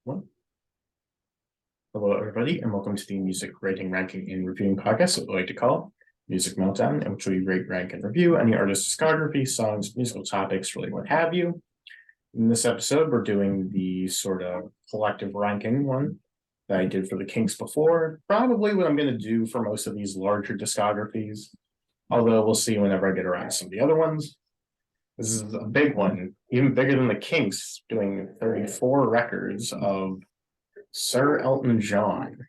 Well, hello, everybody, and welcome to the Music Rating, Ranking, and Reviewing podcast, what we like to call Music Meltdown, in which we rate, rank, and review any artist's discography, songs, musical topics, really what have you. In this episode, we're doing the sort of collective ranking one that I did for the Kinks before. Probably what I'm going to do for most of these larger discographies, although we'll see whenever I get around to some of the other ones. This is a big one, even bigger than the Kinks, doing 34 records of Sir Elton John.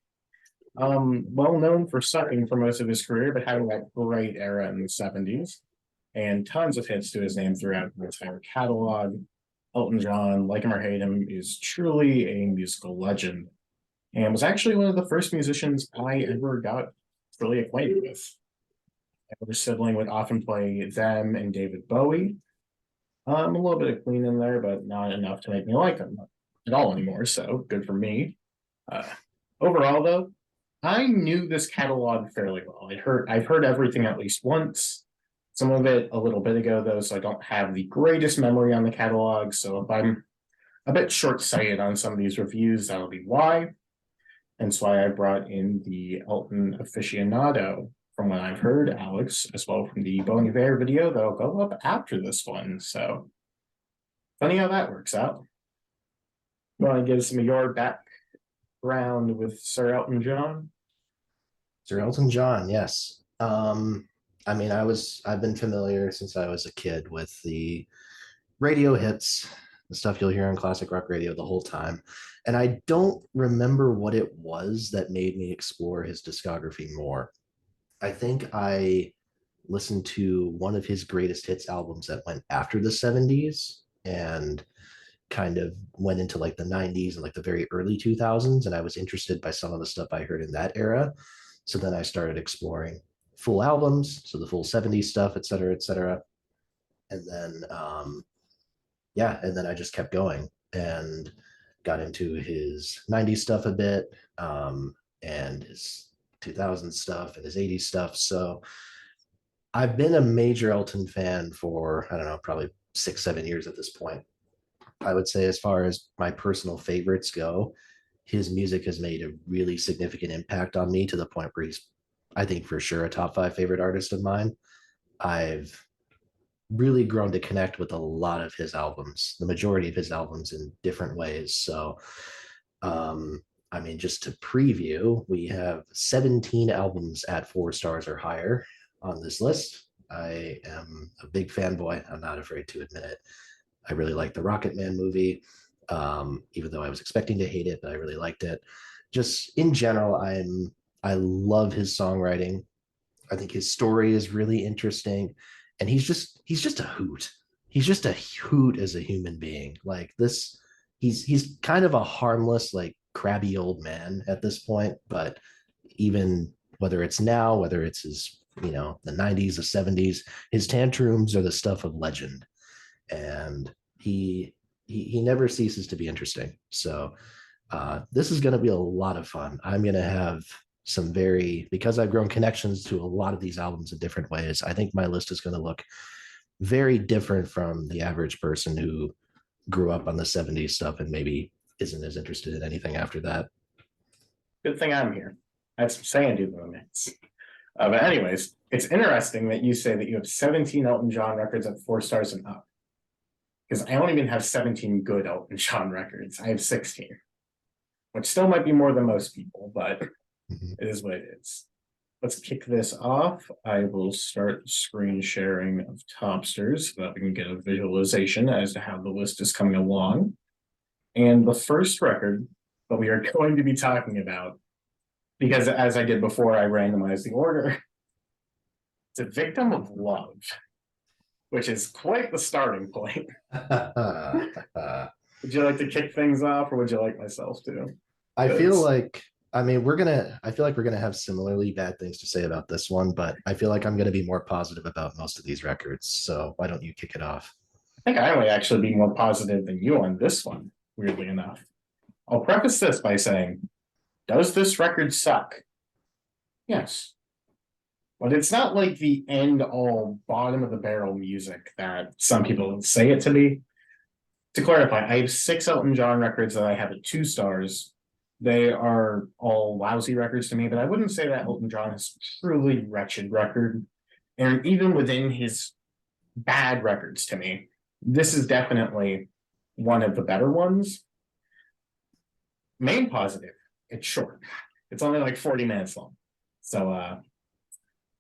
Well known for sucking for most of his career, but having that great era in the 70s and tons of hits to his name throughout the entire catalog. Elton John, like him or hate him, is truly a musical legend and was actually one of the first musicians I ever got really acquainted with. My older sibling would often play them and David Bowie. A little bit of Queen in there, but not enough to make me like them at all anymore, so good for me. Uh, Overall, though, I knew this catalog fairly well. I've heard everything at least once. Some of it a little bit ago, though, so I don't have the greatest memory on the catalog. So if I'm a bit short-sighted on some of these reviews, that'll be why. And that's why I brought in the Elton aficionado from what I've heard, Alex, as well from the Bon Iver video that'll go up after this one. So funny how that works out. You want to give some of your background with Sir Elton John? Sir Elton John, yes. I've been familiar since I was a kid with the radio hits, the stuff you'll hear on classic rock radio the whole time. And I don't remember what it was that made me explore his discography more. I think I listened to one of his greatest hits albums that went after the 70s and kind of went into like the 90s and like the very early 2000s. And I was interested by some of the stuff I heard in that era. So then I started exploring full albums, so the full 70s stuff, et cetera, et cetera. And then, and then I just kept going and got into his 90s stuff a bit, and his 2000s stuff and his 80s stuff. So I've been a major Elton fan for, I don't know, probably 6, 7 years at this point. I would say, as far as my personal favorites go, his music has made a really significant impact on me to the point where he's, I think, for sure a top 5 favorite artist of mine. I've really grown to connect with a lot of his albums, the majority of his albums in different ways. So, just to preview, we have 17 albums at 4 stars or higher on this list. I am a big fanboy. I'm not afraid to admit it. I really like the Rocket Man movie, even though I was expecting to hate it, but I really liked it. Just in general, I love his songwriting. I think his story is really interesting, and he's just a hoot. He's just a hoot as a human being. Like this, he's kind of a harmless, like crabby old man at this point. But even whether it's now, whether it's his, the 90s, the 70s, his tantrums are the stuff of legend, and he never ceases to be interesting. So this is going to be a lot of fun. I'm going to have because I've grown connections to a lot of these albums in different ways. I think my list is going to look very different from the average person who grew up on the 70s stuff and maybe isn't as interested in anything after that. Good thing I'm here. I have some sand in the mix. But anyways, it's interesting that you say that you have 17 Elton John records at 4 stars and up. Because I don't even have 17 good Elton John records. I have 16, which still might be more than most people, but it is what it is. Let's kick this off. I will start screen sharing of Topsters so that we can get a visualization as to how the list is coming along. And the first record that we are going to be talking about, because as I did before, I randomized the order. It's A Victim of Love, which is quite the starting point. Would you like to kick things off, or would you like myself to? I feel like we're gonna have similarly bad things to say about this one, but I feel like I'm gonna be more positive about most of these records. So why don't you kick it off? I think I might actually be more positive than you on this one, weirdly enough. I'll preface this by saying, does this record suck? Yes. But it's not like the end all bottom of the barrel music that some people say it to be. To clarify, I have 6 Elton John records that I have at 2 stars. They are all lousy records to me, but I wouldn't say that Elton John is truly wretched record. And even within his bad records to me, this is definitely one of the better ones. Main positive, it's short. It's only like 40 minutes long. So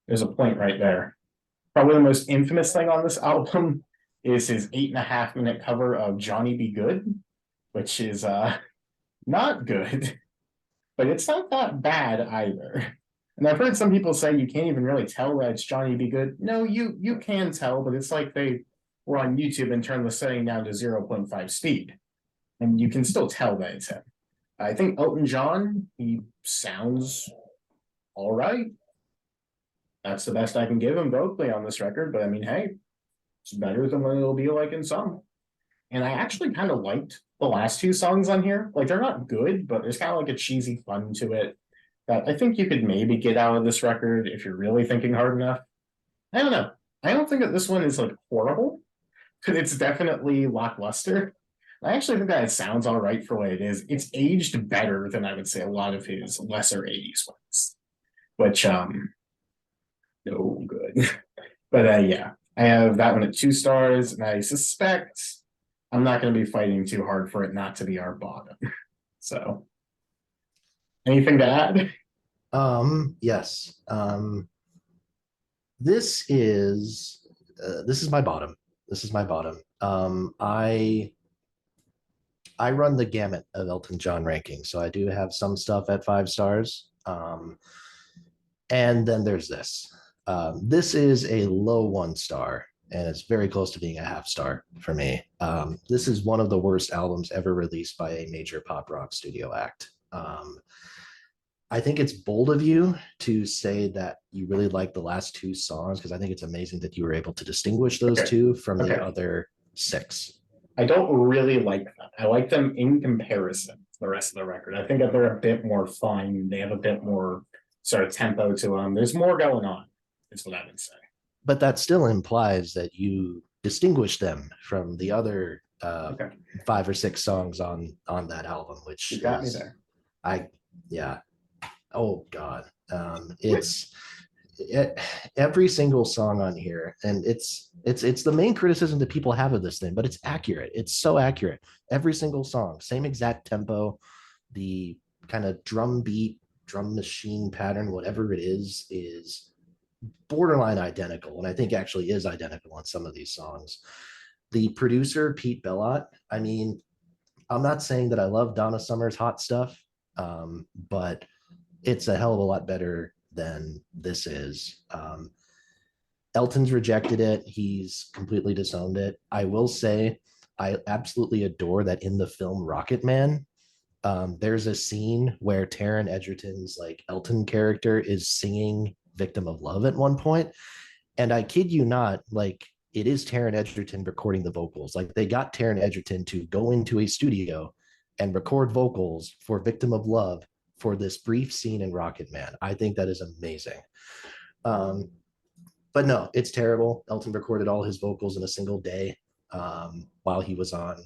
there's a point right there. Probably the most infamous thing on this album is his 8.5-minute cover of Johnny Be Good, which is not good, but it's not that bad either. And I've heard some people say you can't even really tell that it's Johnny Be Good. No, you can tell, but it's like they were on YouTube and turned the setting down to 0.5 speed. And you can still tell that it's him. I think Elton John, he sounds all right. That's the best I can give him vocally on this record, but I mean, hey, it's better than what it'll be like in some. And I actually kind of liked the last 2 songs on here. Like, they're not good, but there's kind of like a cheesy fun to it that I think you could maybe get out of this record if you're really thinking hard enough. I don't know. I don't think that this one is like horrible, but it's definitely lackluster. I actually think that it sounds all right for what it is. It's aged better than I would say a lot of his lesser 80s ones, which no good. But yeah, I have that one at 2 stars, and I suspect I'm not going to be fighting too hard for it not to be our bottom. So, anything to add? Yes. This is my bottom. This is my bottom. I run the gamut of Elton John rankings, so I do have some stuff at 5 stars. And then there's this. This is a low 1 star, and it's very close to being a half star for me. This is one of the worst albums ever released by a major pop rock studio act. I think it's bold of you to say that you really like the last 2 songs, because I think it's amazing that you were able to distinguish those 2 from the other 6. I don't really like them. I like them in comparison to the rest of the record. I think that they're a bit more fun. They have a bit more sort of tempo to them. There's more going on, is what I would say. But that still implies that you distinguish them from the other 5 or 6 songs on that album, which you got me there. Yeah. Oh God. Every single song on here, and it's the main criticism that people have of this thing, but it's accurate. It's so accurate. Every single song, same exact tempo, the kind of drum beat, drum machine pattern, whatever it is borderline identical, and I think actually is identical on some of these songs. The producer, Pete Bellotte, I mean, I'm not saying that I love Donna Summer's Hot Stuff, but it's a hell of a lot better than this is. Elton's rejected it. He's completely disowned it. I will say I absolutely adore that in the film Rocket Man, there's a scene where Taron Egerton's like Elton character is singing Victim of Love at one point. And I kid you not, like, it is Taron Egerton recording the vocals. Like, they got Taron Egerton to go into a studio and record vocals for Victim of Love for this brief scene in Rocket Man. I think that is amazing. But no, it's terrible. Elton recorded all his vocals in a single day while he was on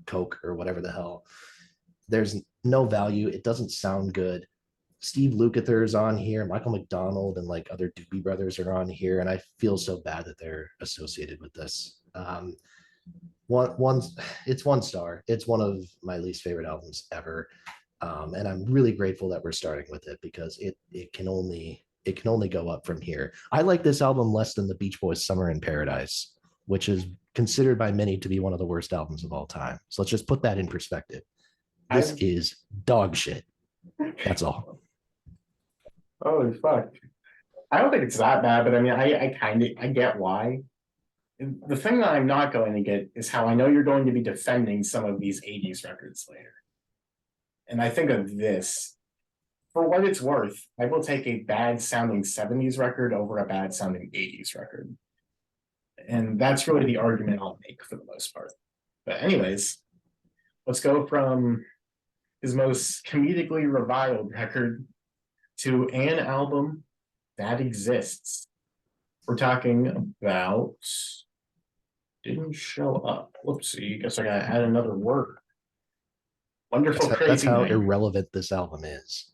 coke or whatever the hell. There's no value. It doesn't sound good. Steve Lukather is on here. Michael McDonald and like other Doobie Brothers are on here, and I feel so bad that they're associated with this. It's 1 star. It's one of my least favorite albums ever, and I'm really grateful that we're starting with it, because it can only go up from here. I like this album less than the Beach Boys' Summer in Paradise, which is considered by many to be one of the worst albums of all time. So let's just put that in perspective. This is dog shit. That's all. Holy fuck. I don't think it's that bad, but I mean, I get why. The thing that I'm not going to get is how I know you're going to be defending some of these 80s records later. And I think of this, for what it's worth, I will take a bad sounding 70s record over a bad sounding 80s record. And that's really the argument I'll make for the most part. But anyways, let's go from his most comedically reviled record to an album that exists. We're talking about didn't show up. Whoopsie. Guess I gotta add another word. Wonderful, That's crazy how night. irrelevant this album is.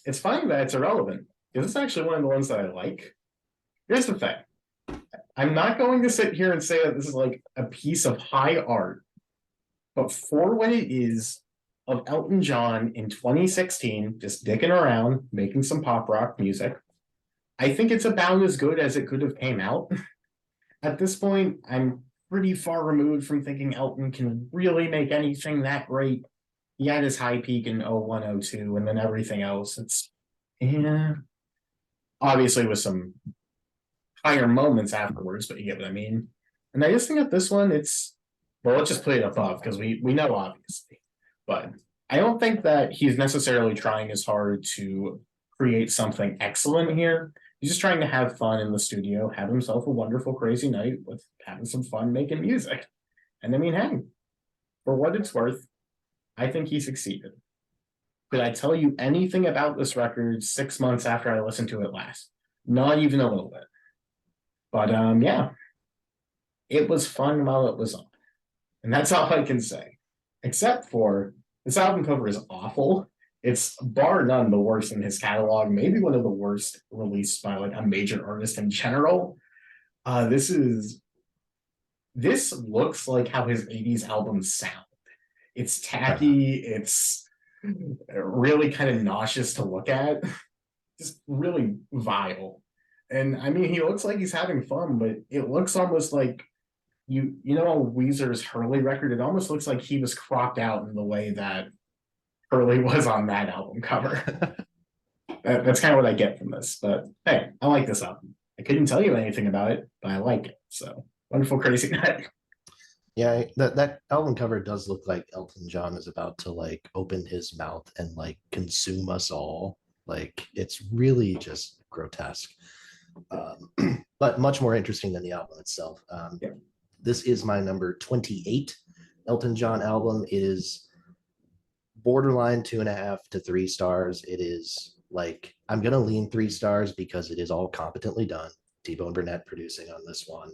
It's funny that it's irrelevant because it's actually one of the ones that I like. Here's the thing. I'm not going to sit here and say that this is like a piece of high art, but for what it is of Elton John in 2016, just dicking around, making some pop rock music, I think it's about as good as it could have came out. At this point, I'm pretty far removed from thinking Elton can really make anything that great. He had his high peak in 0102, and then everything else. It's yeah, obviously with some higher moments afterwards, but you get what I mean. And I just think that this one, it's well, let's just put it above because we know obviously, but I don't think that he's necessarily trying as hard to create something excellent here. He's just trying to have fun in the studio, have himself a wonderful, crazy night with having some fun making music. And I mean, hey, for what it's worth, I think he succeeded. Could I tell you anything about this record 6 months after I listened to it last? Not even a little bit. But yeah, it was fun while it was on. And that's all I can say. Except for this album cover is awful. It's bar none the worst in his catalog, maybe one of the worst released by like a major artist in general. This looks like how his 80s albums sound. It's tacky, it's really kind of nauseous to look at, just really vile. And I mean, he looks like he's having fun, but it looks almost like you know Weezer's Hurley record. It almost looks like he was cropped out in the way that Hurley was on that album cover. That's kind of what I get from this. But hey, I like this album. I couldn't tell you anything about it, but I like it. So wonderful, crazy night. Yeah, that album cover does look like Elton John is about to like open his mouth and like consume us all. Like it's really just grotesque, but much more interesting than the album itself. Yeah. This is my number 28 Elton John album. It is borderline 2.5 to 3 stars. It is like I'm gonna lean 3 stars because it is all competently done. T-Bone Burnett producing on this one.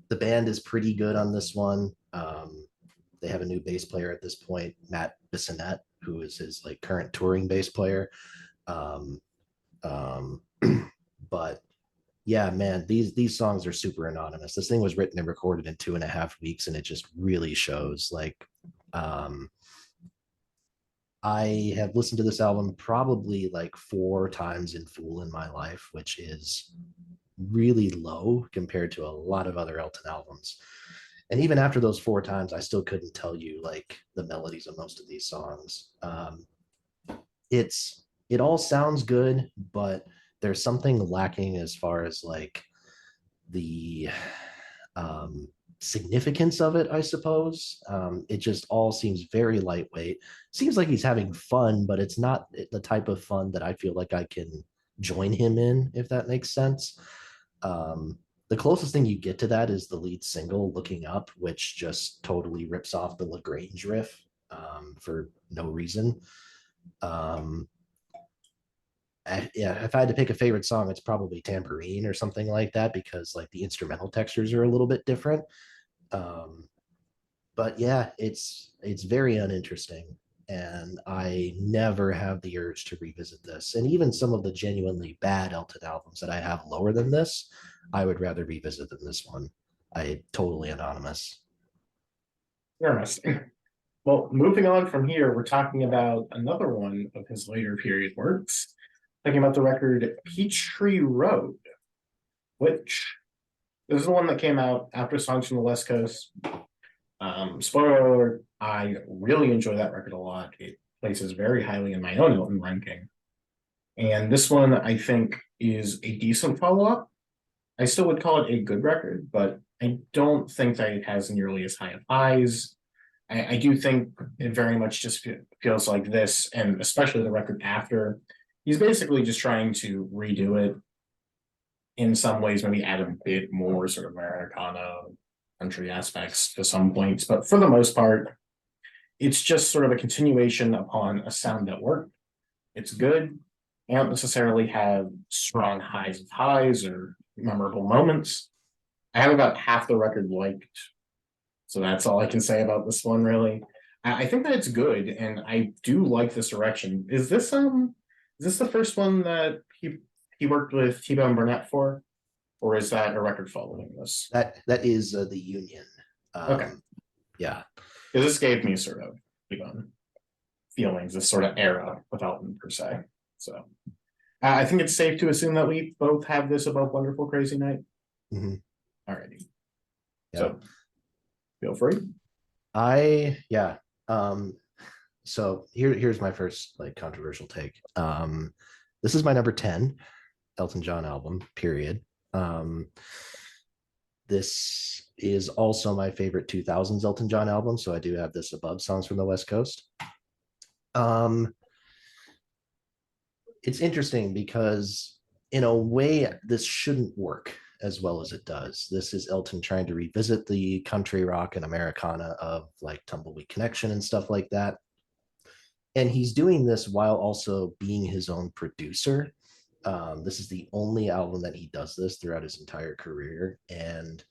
The band is pretty good on this one. They have a new bass player at this point, Matt Bissonette, who is his like current touring bass player. But yeah, man, these songs are super anonymous. This thing was written and recorded in 2.5 weeks, and it just really shows. Like, I have listened to this album probably like 4 times in full in my life, which is really low compared to a lot of other Elton albums. And even after those 4 times, I still couldn't tell you like the melodies of most of these songs. It all sounds good, but there's something lacking as far as like the significance of it, I suppose. It just all seems very lightweight. Seems like he's having fun, but it's not the type of fun that I feel like I can join him in, if that makes sense. The closest thing you get to that is the lead single, Looking Up, which just totally rips off the LaGrange riff for no reason. Yeah, if I had to pick a favorite song, it's probably Tambourine or something like that, because like the instrumental textures are a little bit different. But yeah, it's very uninteresting, and I never have the urge to revisit this. And even some of the genuinely bad Elton albums that I have lower than this, I would rather revisit than this one. I totally anonymous. Interesting. Well, moving on from here, we're talking about another one of his later period works. Talking about the record Peachtree Road, which this is the one that came out after Songs from the West Coast. Spoiler alert, I really enjoy that record a lot. It places very highly in my own Elton ranking. And this one, I think, is a decent follow-up. I still would call it a good record, but I don't think that it has nearly as high of highs. I do think it very much just feels like this, and especially the record after, he's basically just trying to redo it in some ways, maybe add a bit more sort of Americana country aspects to some points. But for the most part, it's just sort of a continuation upon a sound that worked. It's good. I don't necessarily have strong highs of highs or memorable moments, I have about half the record liked, so that's all I can say about this one, really. I think that it's good, and I do like this direction. Is this the first one that he worked with T-Bone Burnett for, or is that a record following this? That is the Union. Okay, Yeah. because this gave me sort of feelings, this sort of era of Elton per se. So I think it's safe to assume that we both have this above Wonderful Crazy Night. Mm-hmm. Alrighty. Yeah. So feel free. Yeah. So here's my first like controversial take. This is my number 10 Elton John album, period. This is also my favorite 2000s Elton John album, so I do have this above Songs from the West Coast. It's interesting because in a way this shouldn't work as well as it does. This is Elton trying to revisit the country rock and Americana of like Tumbleweed Connection and stuff like that. And he's doing this while also being his own producer. This is the only album that he does this throughout his entire career. And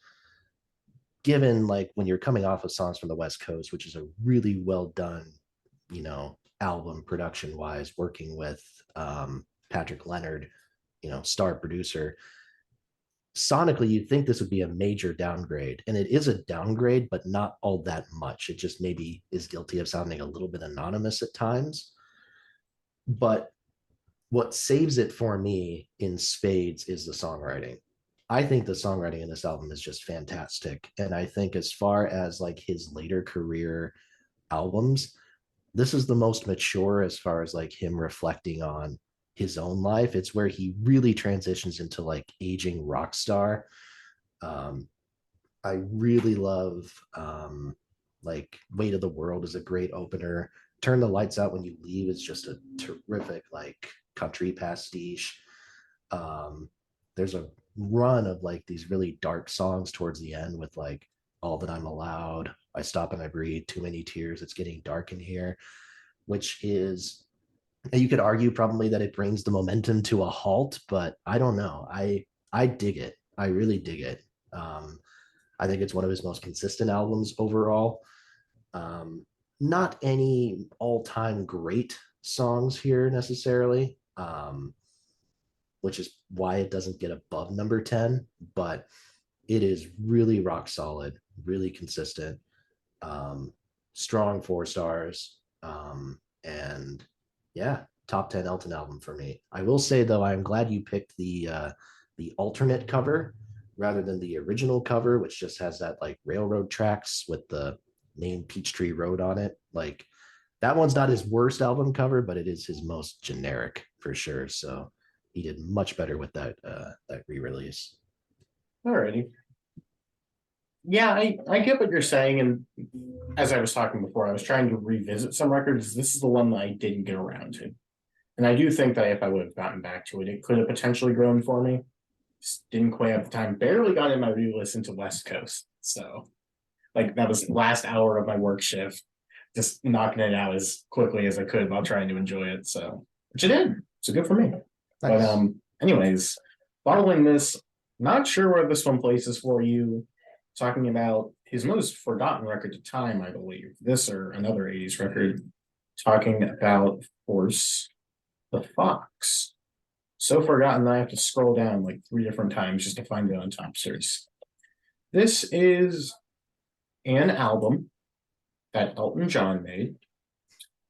given like when you're coming off of Songs from the West Coast, which is a really well done, album production wise, working with Patrick Leonard, star producer, sonically you'd think this would be a major downgrade, and it is a downgrade, but not all that much. It just maybe is guilty of sounding a little bit anonymous at times. But what saves it for me in spades is the songwriting. I think the songwriting in this album is just fantastic. And I think as far as like his later career albums, this is the most mature as far as like him reflecting on his own life. It's where he really transitions into like aging rock star. I really love like Weight of the World is a great opener. Turn the Lights Out When You Leave is just a terrific like country pastiche. There's a run of like these really dark songs towards the end with like All That I'm Allowed, I Stop and I Breathe, Too Many Tears, It's Getting Dark in Here, which is, you could argue probably that it brings the momentum to a halt, but I don't know. I dig it. I really dig it. I think it's one of his most consistent albums overall. Not any all-time great songs here necessarily, which is why it doesn't get above number 10, but it is really rock solid, really consistent, strong 4 stars, and yeah, top 10 Elton album for me. I will say though, I'm glad you picked the alternate cover rather than the original cover, which just has that like railroad tracks with the name Peachtree Road on it. Like that one's not his worst album cover, but it is his most generic for sure. So he did much better with that re-release. Alrighty. Yeah, I get what you're saying, and as I was talking before, I was trying to revisit some records. This is the one that I didn't get around to. And I do think that if I would have gotten back to it, it could have potentially grown for me. Just didn't quite have the time. Barely got in my re-listen to West Coast. So like that was the last hour of my work shift, just knocking it out as quickly as I could while trying to enjoy it. So which I did. So good for me. Nice. But anyways, following this, not sure where this one places for you. Talking about his most forgotten record to time, I believe. This or another 80s record. Talking about, of course, The Fox. So forgotten that I have to scroll down like 3 different times just to find it on top series. This is an album that Elton John made,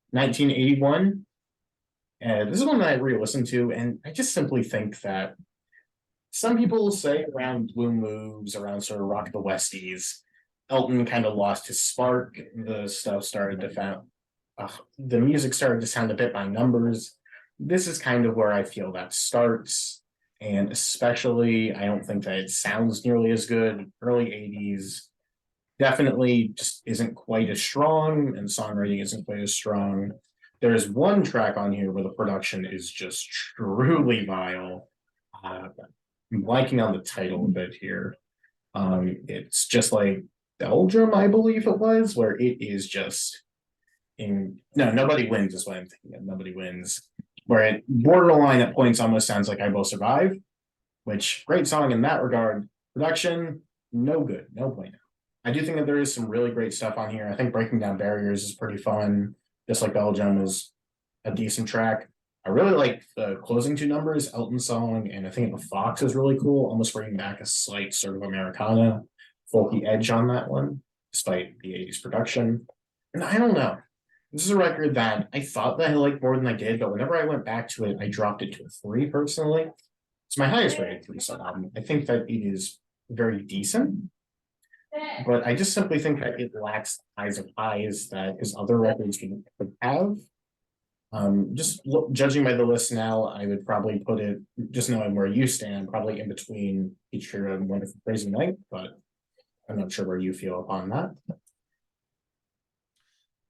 1981. And this is one that I re-listened to, and I just simply think that some people will say around Blue Moves, around sort of Rock the Westies, Elton kind of lost his spark. The stuff started to found, the music started to sound a bit by numbers. This is kind of where I feel that starts, and especially I don't think that it sounds nearly as good. Early 80s definitely just isn't quite as strong, and songwriting isn't quite as strong. There's one track on here where the production is just truly vile. I'm blanking on the title of it here. It's just like Belgium, I believe it was, where it is just Nobody Wins is what I'm thinking of. Nobody Wins, where it borderline at points almost sounds like I Will Survive, which great song in that regard. Production, no good, no bueno. I do think that there is some really great stuff on here. I think Breaking Down Barriers is pretty fun. Just like Belgium is a decent track. I really like the closing two numbers, Elton song, and I think the Fox is really cool, almost bringing back a slight sort of Americana, folky edge on that one, despite the 80s production. And I don't know. This is a record that I thought that I liked more than I did, but whenever I went back to it, I dropped it to a 3 personally. It's my highest rated 3-song album. I think that it is very decent, but I just simply think that it lacks the highs of highs that his other records could have. Judging by the list now, I would probably put it, just knowing where you stand, probably in between Each Hero and Wonderful Crazy Night, but I'm not sure where you feel upon that.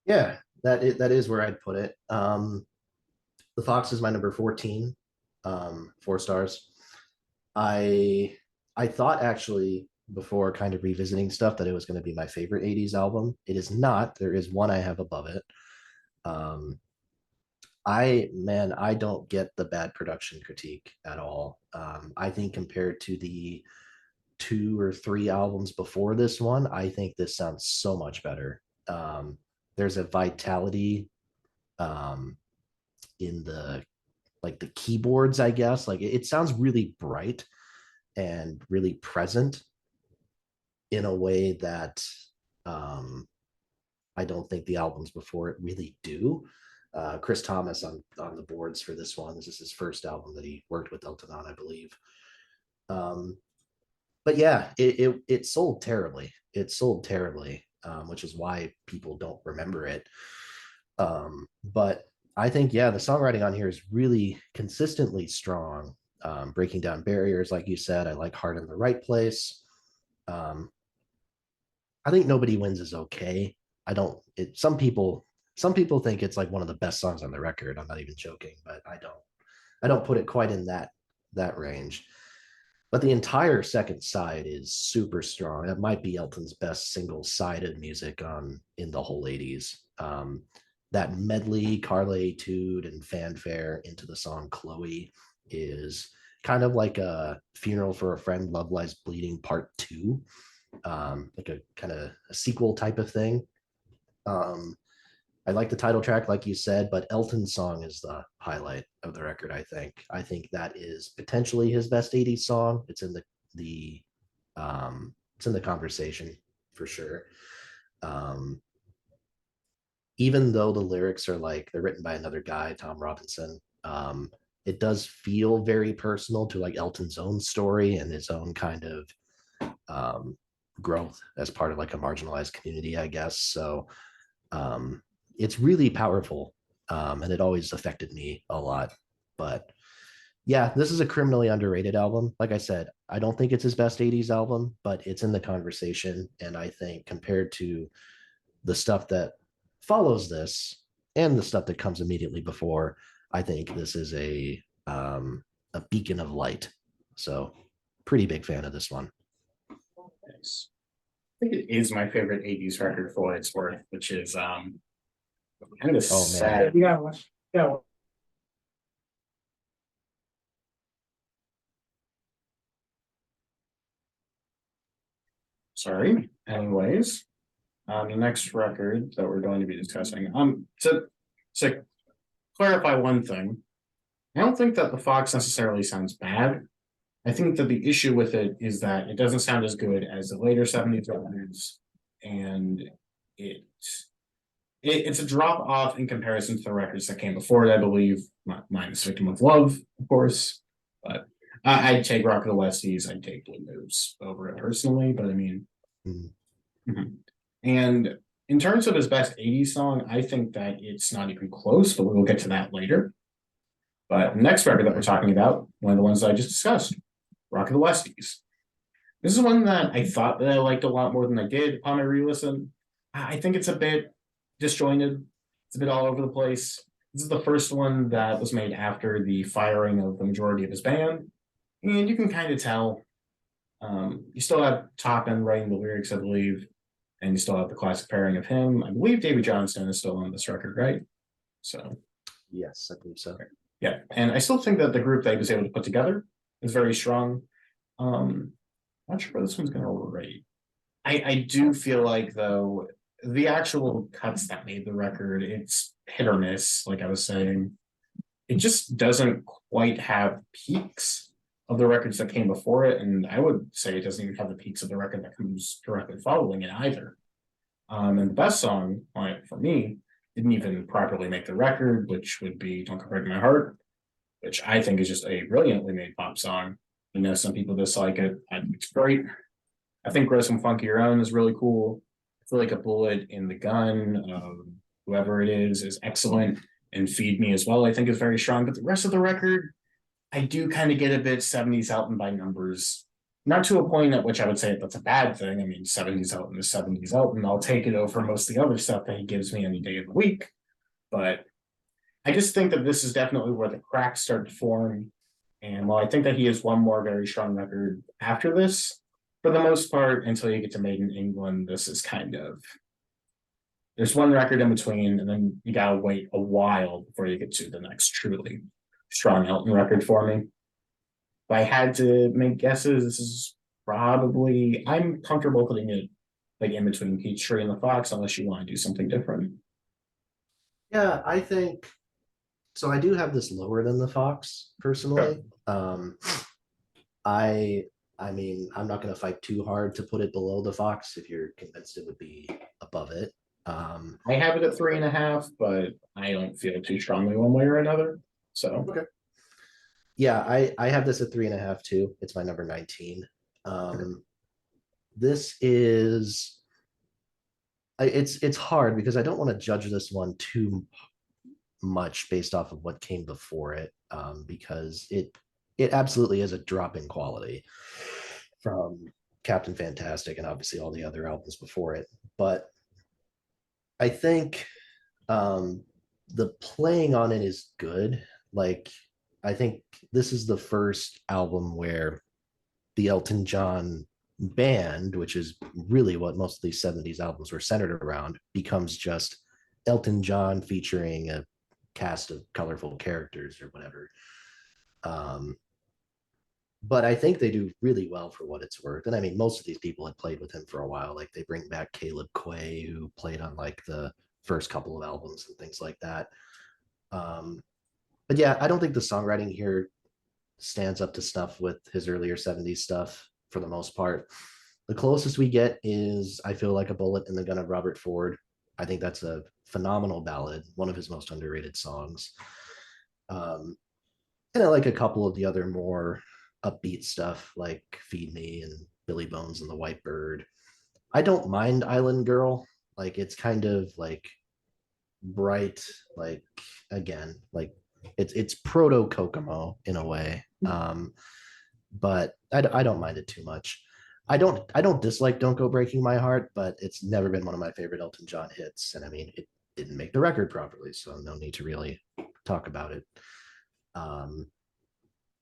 Yeah, that is where I'd put it. The Fox is my number 14, 4 stars. I thought actually before kind of revisiting stuff that it was going to be my favorite 80s album. It is not. There is one I have above it. I don't get the bad production critique at all. I think compared to the 2 or 3 albums before this one, I think this sounds so much better. There's a vitality in the keyboards, I guess. Like it sounds really bright and really present in a way that I don't think the albums before it really do. Chris Thomas on the boards for this one. This is his first album that he worked with Elton on, I believe. But yeah, it sold terribly. It sold terribly, which is why people don't remember it. But I think, yeah, the songwriting on here is really consistently strong. Breaking Down Barriers, like you said. I like Heart in the Right Place. I think Nobody Wins is okay. I don't. Some people think it's like one of the best songs on the record. I'm not even joking, but I don't. I don't put it quite in that range. But the entire second side is super strong. That might be Elton's best single-sided music in the whole 80s. That medley, Carla Etude and Fanfare into the song Chloe is kind of like a Funeral for a Friend, Love Lies Bleeding Part 2, like a kind of a sequel type of thing. I like the title track, like you said, but Elton's song is the highlight of the record. I think that is potentially his best 80s song. It's in the conversation for sure. Even though the lyrics are they're written by another guy, Tom Robinson, it does feel very personal to like Elton's own story and his own kind of growth as part of like a marginalized community, I guess. So it's really powerful, and it always affected me a lot. But yeah, this is a criminally underrated album. Like I said, I don't think it's his best 80s album, but it's in the conversation. And I think compared to the stuff that follows this and the stuff that comes immediately before, I think this is a beacon of light. So pretty big fan of this one. Nice. I think it is my favorite 80s record for what it's worth, which is kind of sad. You gotta watch. Yeah. Sorry. Anyways, the next record that we're going to be discussing. To clarify one thing, I don't think that the Fox necessarily sounds bad. I think that the issue with it is that it doesn't sound as good as the later 70s records, and it's a drop off in comparison to the records that came before it, I believe, minus Victim of Love, of course. But I'd take Rock of the Westies, I'd take Blue Moves over it personally, but I mean. Mm-hmm. And in terms of his best 80s song, I think that it's not even close, but we'll get to that later. But the next record that we're talking about, one of the ones that I just discussed, Rock of the Westies. This is one that I thought that I liked a lot more than I did upon my re-listen. I think it's a bit disjointed. It's a bit all over the place. This is the first one that was made after the firing of the majority of his band. And you can kind of tell. You still have Toppin writing the lyrics, I believe. And you still have the classic pairing of him. I believe David Johnstone is still on this record, right? So. Yes, I believe so. Yeah. And I still think that the group that he was able to put together is very strong. not sure where this one's gonna rate. I do feel like though the actual cuts that made the record, it's hit or miss, like I was saying. It just doesn't quite have peaks of the records that came before it, and I would say it doesn't even have the peaks of the record that comes directly following it either. And the best song on it for me didn't even properly make the record, which would be "Don't Go Break My Heart," which I think is just a brilliantly made pop song. You know, some people dislike it. I think it's great. I think "Grow Some Funky Your Own" is really cool. I feel like "A Bullet in the Gun," whoever it is excellent. And "Feed Me" as well, I think is very strong. But the rest of the record, I do kind of get a bit 70s Elton by numbers. Not to a point at which I would say that's a bad thing. I mean, 70s Elton is 70s Elton. I'll take it over most of the other stuff that he gives me any day of the week. But I just think that this is definitely where the cracks start to form. And while I think that he has one more very strong record after this, for the most part, until you get to Made in England, this is kind of there's one record in between, and then you gotta wait a while before you get to the next truly strong Elton record for me. If I had to make guesses, this is probably I'm comfortable putting it like in between Peachtree and the Fox, unless you want to do something different. Yeah, I think so. I do have this lower than the Fox Okay. personally. I I mean, I'm not going to fight too hard to put it below the Fox if you're convinced it would be above it. I have it at 3.5, but I don't feel too strongly one way or another. So Okay. Yeah, I have this at 3.5 too. It's my number 19. This is it's hard because I don't want to judge this one too much based off of what came before it, because it absolutely is a drop in quality from Captain Fantastic and obviously all the other albums before it. But I think the playing on it is good. Like, I think this is the first album where the Elton John band, which is really what most of these 70s albums were centered around, becomes just Elton John featuring a cast of colorful characters or whatever. Um, but I think they do really well for what it's worth. And I mean, most of these people had played with him for a while. Like they bring back Caleb Quay, who played on like the first couple of albums and things like that. Um, but yeah, I don't think the songwriting here stands up to snuff with his earlier 70s stuff for the most part. The closest we get is I Feel Like a Bullet in the Gun of Robert Ford. I think that's a phenomenal ballad, one of his most underrated songs. And I like a couple of the other more upbeat stuff like Feed Me and Billy Bones and the White Bird. I don't mind Island Girl. Like it's kind of like bright, like again, like it's proto Kokomo in a way. But I don't mind it too much. I don't dislike Don't Go Breaking My Heart, but it's never been one of my favorite Elton John hits. And I mean it didn't make the record properly, so no need to really talk about it. Um,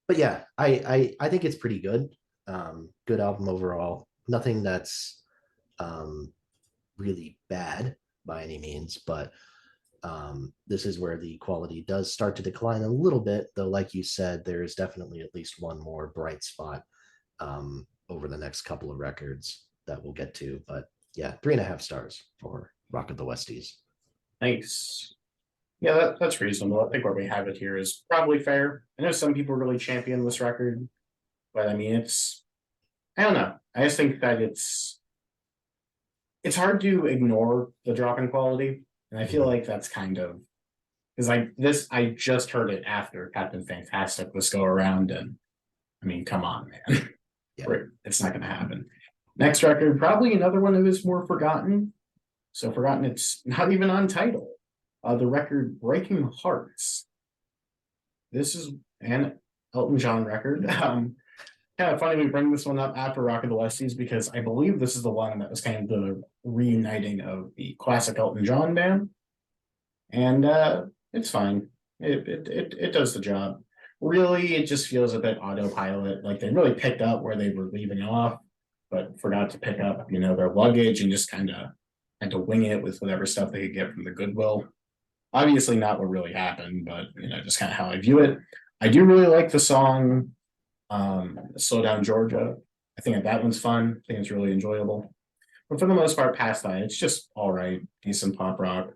but yeah, I think it's pretty good. Good album overall. Nothing that's um, really bad by any means, but this is where the quality does start to decline a little bit. Though, like you said, there is definitely at least one more bright spot over the next couple of records that we'll get to. But yeah, 3.5 stars for Rock of the Westies. thanks. Yeah, that's reasonable. I think where we have it here is probably fair. I know some people really champion this record, but I mean, I don't know. I just think that it's hard to ignore the drop in quality. And I feel like that's kind of because I just heard it after Captain Fantastic was go around, and I mean, come on, man. Yeah. It's not gonna happen. Next record, probably another one that is more forgotten. So forgotten it's not even on title. The record Breaking Hearts. This is an Elton John record. Kind of funny we bring this one up after Rock of the Westies because I believe this is the one that was kind of the reuniting of the classic Elton John band. And it's fine. It does the job. Really, it just feels a bit autopilot. Like they really picked up where they were leaving off, but forgot to pick up, their luggage and just kind of had to wing it with whatever stuff they could get from the Goodwill. Obviously not what really happened, but just kind of how I view it. I do really like the song Slow Down Georgia. I think that one's fun. I think it's really enjoyable. But for the most part, past that, it's just all right, decent pop rock.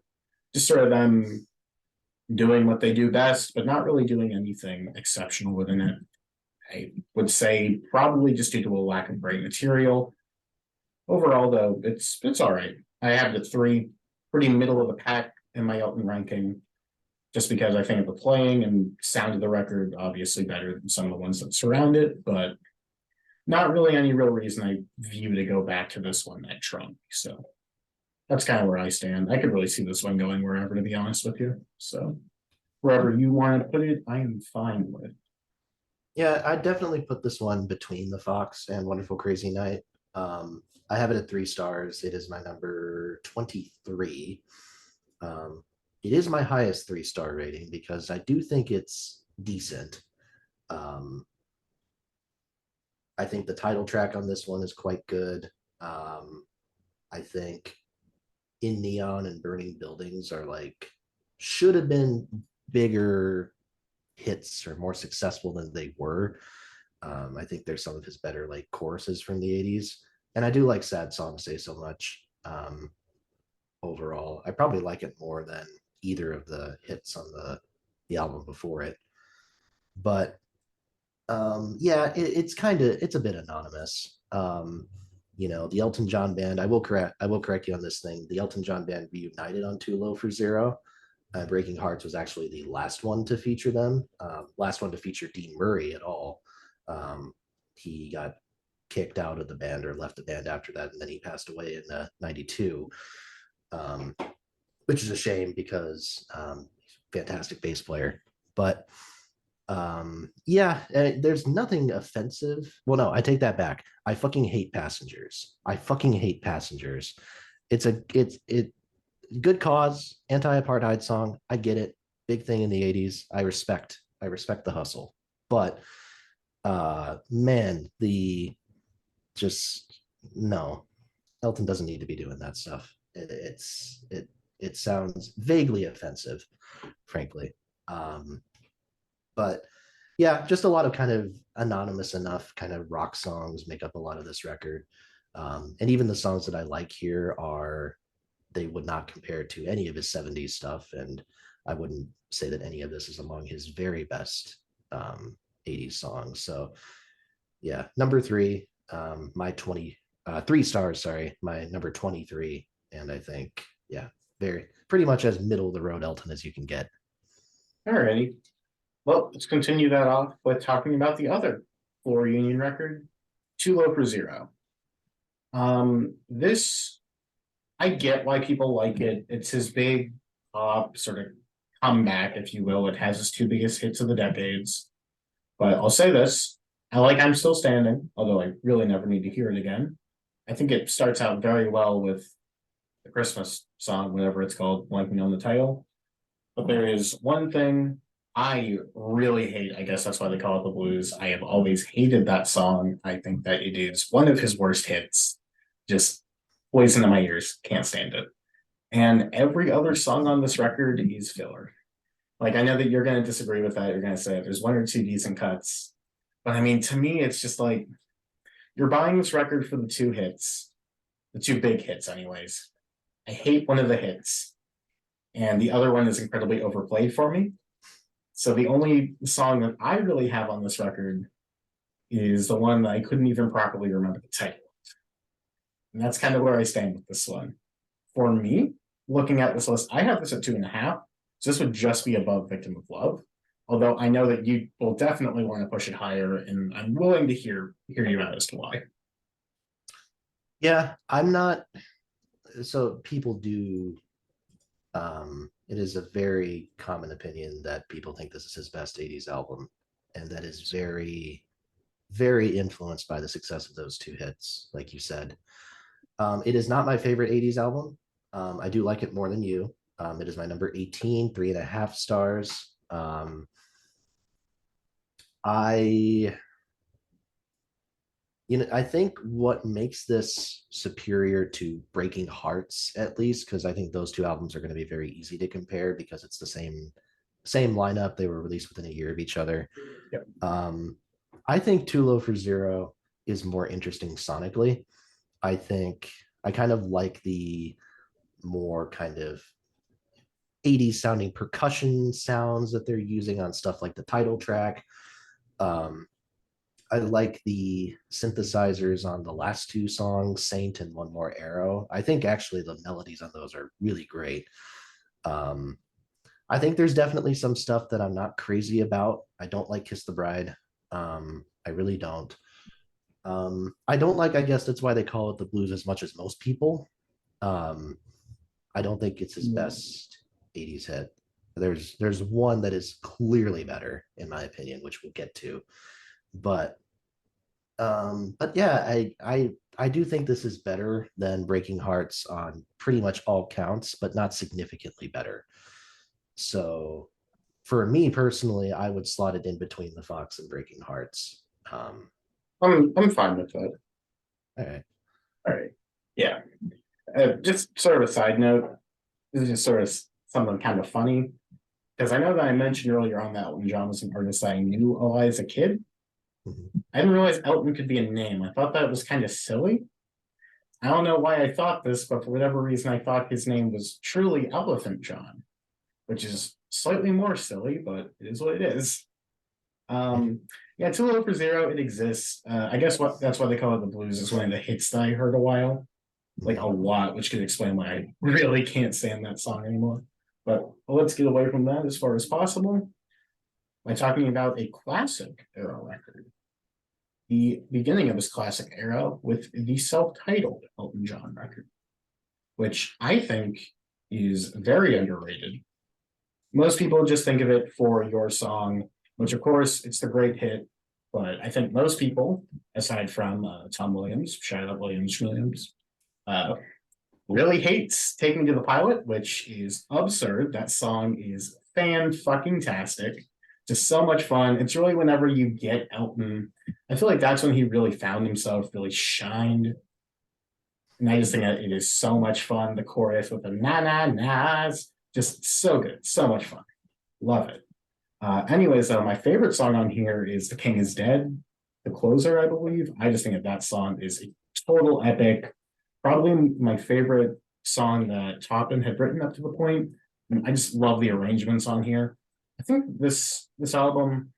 Just sort of them doing what they do best, but not really doing anything exceptional within it. I would say probably just due to a lack of great material. Overall, though, it's all right. I have the three pretty middle of the pack in my Elton ranking, just because I think the playing and sound of the record obviously better than some of the ones that surround it, but not really any real reason I view to go back to this one that strongly. So that's kind of where I stand. I could really see this one going wherever, to be honest with you. So wherever you want to put it, I am fine with. Yeah, I definitely put this one between The Fox and Wonderful Crazy Night. I have it at 3 stars. It is my number 23. It is my highest 3 star rating because I do think it's decent. Um, I think the title track on this one is quite good. I think In Neon and Burning Buildings are like should have been bigger hits or more successful than they were. I think there's some of his better like choruses from the 80s. And I do like Sad Song Say So Much. Overall, I probably like it more than either of the hits on the album before it. But yeah, it's a bit anonymous. The Elton John band, I will correct you on this thing. The Elton John band reunited on Too Low for Zero. Breaking Hearts was actually the last one to feature them, last one to feature Dean Murray at all. He got kicked out of the band or left the band after that, and then he passed away in '92, which is a shame because fantastic bass player. But yeah, there's nothing offensive. Well, no, I take that back. I fucking hate Passengers. I fucking hate Passengers. It's good cause, anti-apartheid song. I get it. Big thing in the 80s. I respect the hustle. But man, the just no. Elton doesn't need to be doing that stuff. It sounds vaguely offensive, frankly. But yeah, just a lot of kind of anonymous enough kind of rock songs make up a lot of this record. And even the songs that I like here are they would not compare to any of his 70s stuff. And I wouldn't say that any of this is among his very best 80s songs. So yeah, number three, my 3 stars, sorry, my number 23. And I think, yeah, very pretty much as middle of the road Elton as you can get. Alrighty. Well, let's continue that off with talking about the other Floor Union record, Too Low for Zero. This I get why people like it. It's his big pop sort of comeback, if you will. It has his two biggest hits of the decades. But I'll say this. I like I'm Still Standing, although I really never need to hear it again. I think it starts out very well with the Christmas song, whatever it's called, blanking on the title. But there is one thing I really hate. I guess that's why they call it the blues. I have always hated that song. I think that it is one of his worst hits. Just poison in my ears. Can't stand it. And every other song on this record is filler. Like, I know that you're going to disagree with that. You're going to say there's one or two decent cuts. But I mean, to me, it's just like you're buying this record for the two hits, the two big hits, anyways. I hate one of the hits, and the other one is incredibly overplayed for me. So the only song that I really have on this record is the one that I couldn't even properly remember the title. And that's kind of where I stand with this one. For me, looking at this list, I have this at 2.5. So this would just be above Victim of Love. Although I know that you will definitely want to push it higher, and I'm willing to hear you out as to why. Yeah, I'm not. So people do. It is a very common opinion that people think this is his best 80s album. And that is very, very influenced by the success of those two hits, like you said. It is not my favorite 80s album. I do like it more than you. It is my number 18, 3.5 stars. I I think what makes this superior to Breaking Hearts, at least, because I think those two albums are going to be very easy to compare because it's the same lineup. They were released within a year of each other. Yep. I think Too Low for Zero is more interesting sonically. I think I kind of like the more kind of 80s sounding percussion sounds that they're using on stuff like the title track. Um, I like the synthesizers on the last two songs, Saint and One More Arrow. I think actually the melodies on those are really great. Um, I think there's definitely some stuff that I'm not crazy about. I don't like Kiss the Bride. I really don't. I don't like, I guess that's why they call it the blues as much as most people. Um, I don't think it's his best 80s hit. There's one that is clearly better, in my opinion, which we'll get to. But yeah, I do think this is better than Breaking Hearts on pretty much all counts, but not significantly better. So for me personally, I would slot it in between the Fox and Breaking Hearts. I'm fine with that. All right. All right. Yeah. Just sort of a side note. This is just sort of something kind of funny because I know that I mentioned earlier on that when John was an artist I knew as a kid. Mhm. I didn't realize Elton could be a name. I thought that was kind of silly. I don't know why I thought this, but for whatever reason, I thought his name was truly Elephant John, which is slightly more silly, but it is what it is. Yeah, Too Low for Zero, it exists. I guess what that's why they call it the blues is one of the hits that I heard a while, like a lot, which could explain why I really can't stand that song anymore. But let's get away from that as far as possible by talking about a classic era record. The beginning of his classic era with the self-titled Elton John record, which I think is very underrated. Most people just think of it for Your Song, which of course it's the great hit, but I think most people, aside from Tom Williams, shout out Williams, uh, really hates Take Me to the Pilot, which is absurd. That song is fan fucking tastic. Just so much fun. It's really whenever you get Elton, I feel like that's when he really found himself, really shined. And I just think that it is so much fun. The chorus with the na na nas, just so good, so much fun. Love it. Anyways, though, my favorite song on here is The King is Dead, the closer, I believe. I just think that song is a total epic. Probably my favorite song that Toppin had written up to the point. And I just love the arrangements on here. I think this album,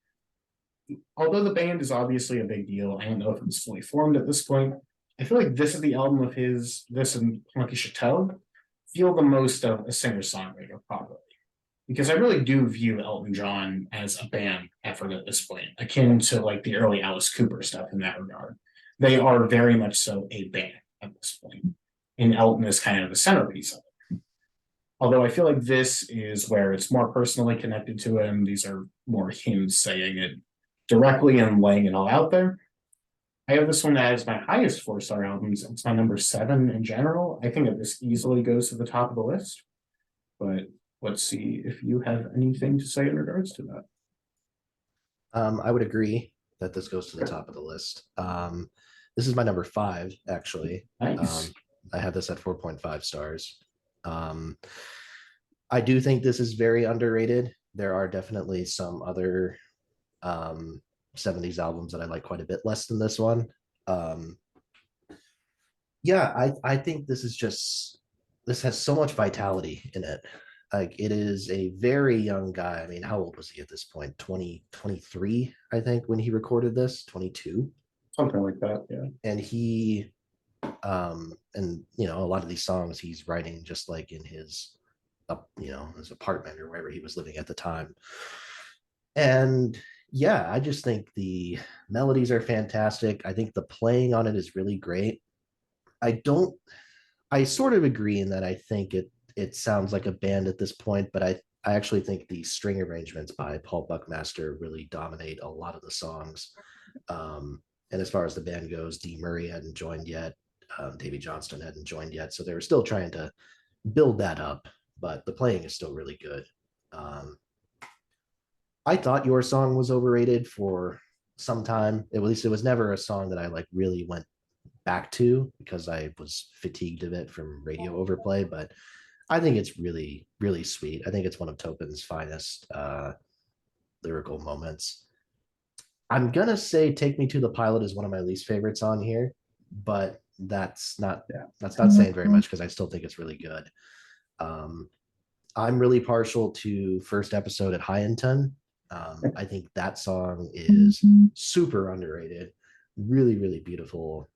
although the band is obviously a big deal, I don't know if it's fully formed at this point. I feel like this is the album of his, this and Punky Chateau, feel the most of a singer-songwriter, probably. Because I really do view Elton John as a band effort at this point, akin to like the early Alice Cooper stuff in that regard. They are very much so a band at this point, and Elton is kind of the centerpiece of it. Although I feel like this is where it's more personally connected to him. These are more him saying it directly and laying it all out there. I have this one as my highest four-star albums. It's my number 7 in general. I think that this easily goes to the top of the list. But let's see if you have anything to say in regards to that. I would agree that this goes to the top of the list. This is my number 5, actually. Nice. I have this at 4.5 stars. I do think this is very underrated. There are definitely some other 70s albums that I like quite a bit less than this one. Yeah, I think this has so much vitality in it. Like it is a very young guy. I mean, how old was he at this point? 23, I think, when he recorded this, 22. Something like that, yeah. And and a lot of these songs he's writing just like in his his apartment or wherever he was living at the time. And yeah, I just think the melodies are fantastic. I think the playing on it is really great. I don't I sort of agree in that I think it sounds like a band at this point, but I actually think the string arrangements by Paul Buckmaster really dominate a lot of the songs. And as far as the band goes, Dee Murray hadn't joined yet, Davy Johnston hadn't joined yet, so they were still trying to build that up. But the playing is still really good. I thought Your Song was overrated for some time. At least it was never a song that I like really went back to because I was fatigued of it from radio overplay. But I think it's really, really sweet. I think it's one of Topin's finest lyrical moments. I'm gonna say "Take Me to the Pilot" is one of my least favorites on here, but Yeah. that's not saying very much because I still think it's really good. Um, I'm really partial to first episode at Hyanton. I think that song is super underrated. Really, really beautiful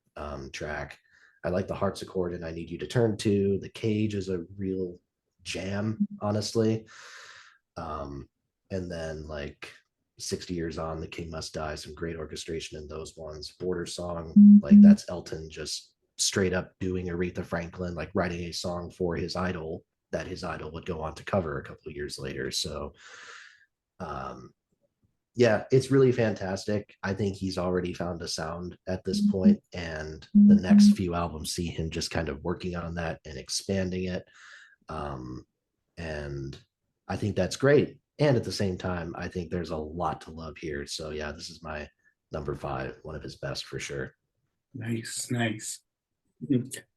track. I like the harpsichord and I Need You to Turn To. The Cage is a real jam, honestly. Um, and then like 60 Years On, The King Must Die, some great orchestration in those ones. Border Song, like that's Elton just straight up doing Aretha Franklin, like writing a song for his idol that his idol would go on to cover a couple of years later. So, um, yeah, it's really fantastic. I think he's already found a sound at this point, and the next few albums see him just kind of working on that and expanding it. Um, and I think that's great. And at the same time, I think there's a lot to love here. So yeah, this is my number five, one of his best for sure. Nice, nice.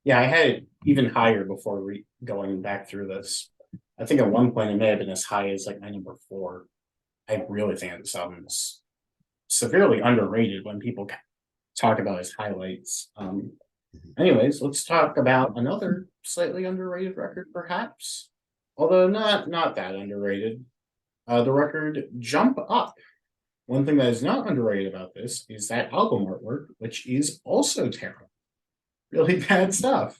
Yeah, I had it even higher before going back through this. I think at one point it may have been as high as like my number four. I really think this album is severely underrated when people talk about his highlights. Anyways, let's talk about another slightly underrated record, perhaps, although not that underrated. The record "Jump Up." One thing that is not underrated about this is that album artwork, which is also terrible. Really bad stuff.